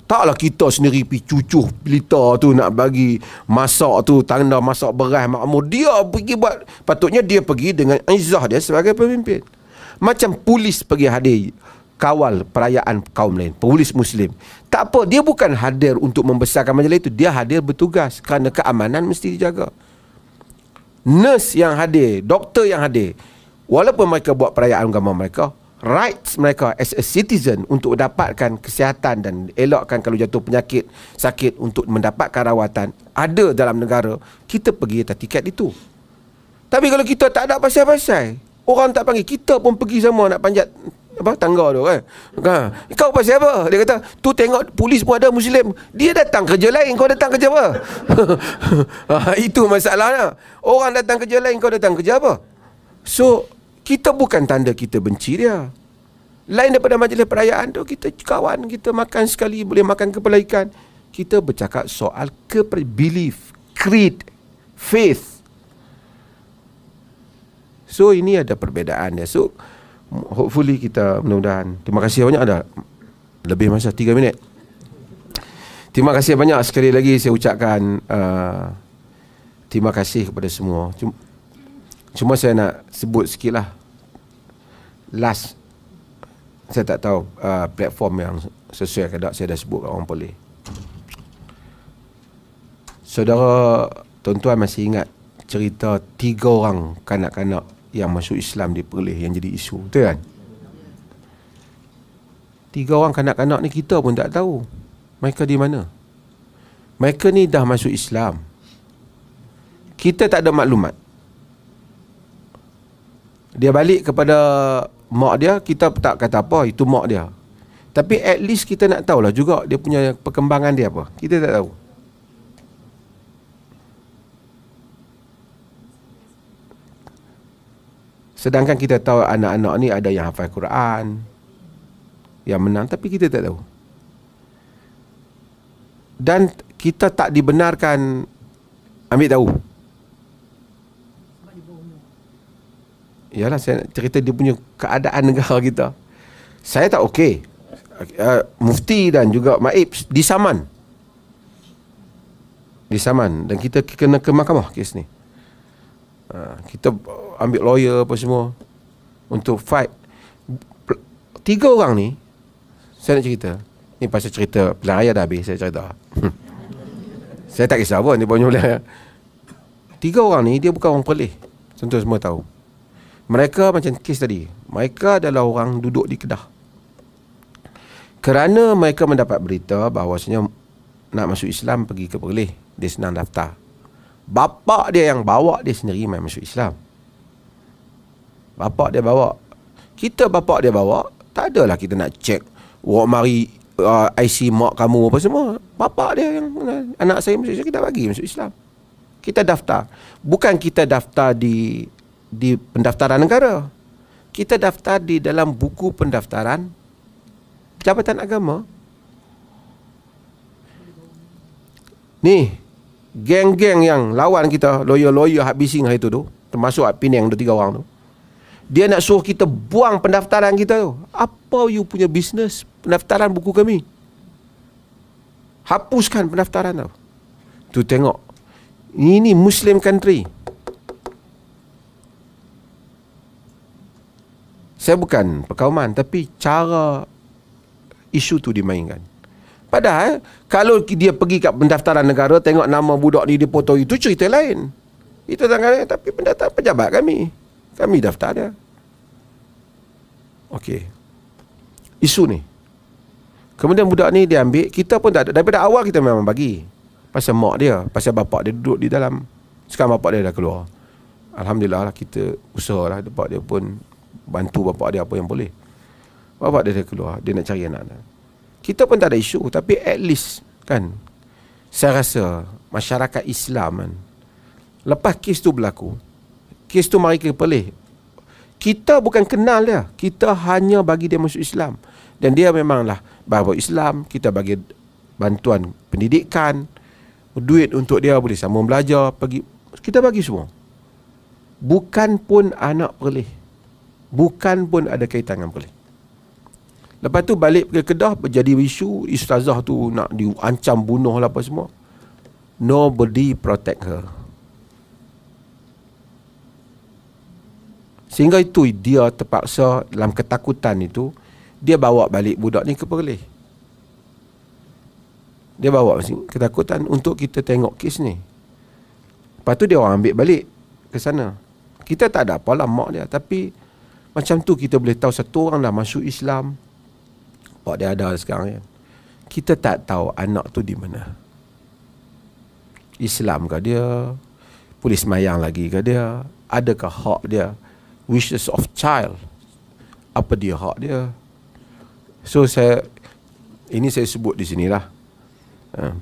Taklah kita sendiri pergi cucuh pelita tu nak bagi masak tu, tanda masak beras makmur. Dia pergi buat, patutnya dia pergi dengan izzah dia sebagai pemimpin. Macam polis pergi hadir kawal perayaan kaum lain, polis Muslim. Tak apa, dia bukan hadir untuk membesarkan majlis itu, dia hadir bertugas kerana keamanan mesti dijaga. Nurse yang hadir, doktor yang hadir, walaupun mereka buat perayaan agama mereka, rights mereka as a citizen untuk mendapatkan kesihatan dan elakkan kalau jatuh penyakit, sakit, untuk mendapatkan rawatan ada dalam negara. Kita pergi atas tiket itu. Tapi kalau kita tak ada pasal-pasal, orang tak panggil, kita pun pergi sama nak panjat apa tangga tu kan. Kau pasal apa? Dia kata, tu tengok polis pun ada Muslim, dia datang kerja lain, kau datang kerja apa? Itu masalahnya. Orang datang kerja lain, kau datang kerja apa? So kita bukan tanda kita benci dia. Lain daripada majlis perayaan tu, kita kawan, kita makan sekali, boleh makan kepala ikan. Kita bercakap soal belief, creed, faith. So ini ada perbezaan dia. So hopefully kita mudah-mudahan. Terima kasih banyak, ada lebih masa 3 minit. Terima kasih banyak sekali lagi saya ucapkan terima kasih kepada semua. Cuma saya nak sebut sikit lah. Last, saya tak tahu platform yang sesuai ke tak, saya dah sebut kat orang boleh. Saudara, tuan-tuan masih ingat cerita 3 orang kanak-kanak yang masuk Islam di Perlis yang jadi isu, betul kan? 3 orang kanak-kanak ni kita pun tak tahu mereka di mana. Mereka ni dah masuk Islam, kita tak ada maklumat. Dia balik kepada mak dia, kita tak kata apa, itu mak dia. Tapi at least kita nak tahulah juga dia punya perkembangan dia apa. Kita tak tahu. Sedangkan kita tahu anak-anak ni ada yang hafal Quran, yang menang, tapi kita tak tahu. Dan kita tak dibenarkan ambil tahu. Yalah, saya nak cerita dia punya keadaan negara kita. Saya tak okey. Mufti dan juga Maib disaman. Dan kita kena ke mahkamah kes ni. Kita ambil lawyer apa semua untuk fight. 3 orang ni, saya nak cerita. Ni pasal cerita pilihan raya dah habis, saya cerita. Saya tak kisah pun, dia punya pilihan raya. 3 orang ni, dia bukan orang Perlis. Tentu semua tahu. Mereka macam kes tadi, mereka adalah orang duduk di Kedah. Kerana mereka mendapat berita bahawasanya nak masuk Islam pergi ke Perlis, dia senang daftar. Bapa dia yang bawa dia sendiri main masuk Islam. Bapa dia bawa. Kita bapa dia bawa, tak adalah kita nak check wak mari IC mak kamu apa semua. Bapa dia yang anak saya masuk Islam, kita bagi masuk Islam. Kita daftar. Bukan kita daftar di pendaftaran negara. Kita daftar di dalam buku pendaftaran Jabatan Agama. Ni geng-geng yang lawan kita, lawyer-lawyer hak bising hari tu, termasuk hak Penang tu 3 orang tu. Dia nak suruh kita buang pendaftaran kita tu. Apa you punya bisnes pendaftaran buku kami? Hapuskan pendaftaran tu. Tu tengok. Ini Muslim country. Saya bukan perkauman, tapi cara isu tu dimainkan. Padahal kalau dia pergi kat pendaftaran negara, tengok nama budak ni dipoto, itu cerita lain. Itu tangan, tapi pendaftaran pejabat kami daftar dia. Okey. Isu ni. Kemudian budak ni dia ambil, kita pun tak ada. Daripada awal kita memang bagi. Pasal mak dia, pasal bapak dia duduk di dalam. Sekarang bapak dia dah keluar. Alhamdulillah lah, kita usahalah bapak dia pun bantu bapak dia apa yang boleh. Bapak dia dah keluar, dia nak cari anak dia. Kita pun tak ada isu, tapi at least kan, saya rasa masyarakat Islam kan, lepas kes tu berlaku, kes tu mari ke Perlis, kita bukan kenal dia, kita hanya bagi dia masuk Islam. Dan dia memanglah bahawa Islam, kita bagi bantuan pendidikan, duit untuk dia boleh sambung belajar, pergi, kita bagi semua. Bukan pun anak Perlis, bukan pun ada kaitan dengan Perlis. Lepas tu balik ke Kedah, berjadi isu, ustazah tu nak diancam bunuh lah apa semua. Nobody protect her. Sehingga itu dia terpaksa dalam ketakutan itu, dia bawa balik budak ni ke Perlis. Dia bawa ketakutan untuk kita tengok kes ni. Lepas tu dia orang ambil balik ke sana. Kita tak ada apalah mak dia, tapi macam tu kita boleh tahu satu orang dah masuk Islam. Pak dia ada sekarang kan. Kita tak tahu anak tu di mana. Islam ke dia? Polis mayang lagi ke dia? Adakah hak dia? Wishes of child. Apa dia hak dia? So ini saya sebut di sinilah.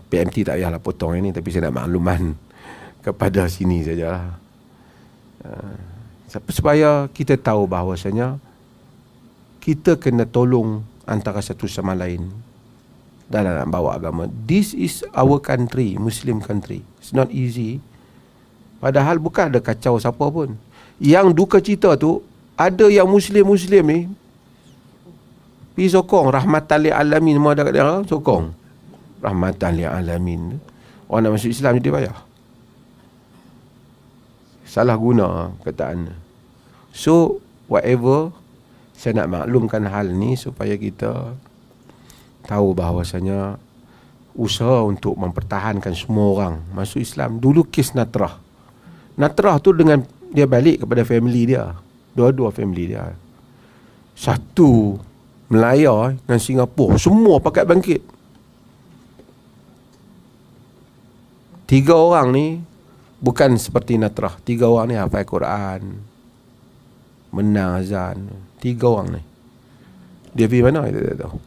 PMT tak payahlah potong ini, tapi saya nak makluman kepada sini sajalah. Supaya kita tahu bahawasanya kita kena tolong antara satu sama lain dalam nak bawa agama. This is our country, Muslim country. It's not easy. Padahal bukan ada kacau siapa pun. Yang duka cita tu, ada yang Muslim-Muslim ni pergi sokong rahmatan lil alamin, semua ada kat dia sokong rahmatan lil alamin. Orang nak masuk Islam jadi payah. Salah guna kataan. So whatever, saya nak maklumkan hal ni supaya kita tahu bahawasanya usaha untuk mempertahankan semua orang masuk Islam. Dulu kes Natrah tu dengan dia balik kepada family dia, dua-dua family dia, satu Melaya dengan Singapura, semua pakat bangkit. 3 orang ni bukan seperti Natrah. 3 orang ni hafal Quran, menang azan. 3 orang ni dia pergi mana kita tak tahu.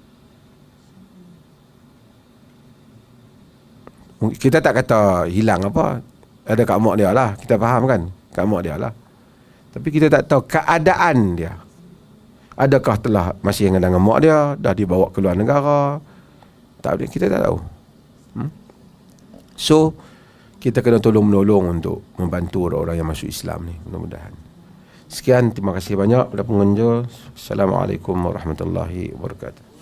Kita tak kata hilang apa, ada kat mak dia lah, kita faham kan, kat mak dia lah. Tapi kita tak tahu keadaan dia. Adakah telah masih dengan mak dia, dah dibawa ke luar negara, tak, kita tak tahu. So kita kena tolong-menolong untuk membantu orang-orang yang masuk Islam ni, mudah-mudahan. Sekian, terima kasih banyak kepada pengunjung. Assalamualaikum warahmatullahi wabarakatuh.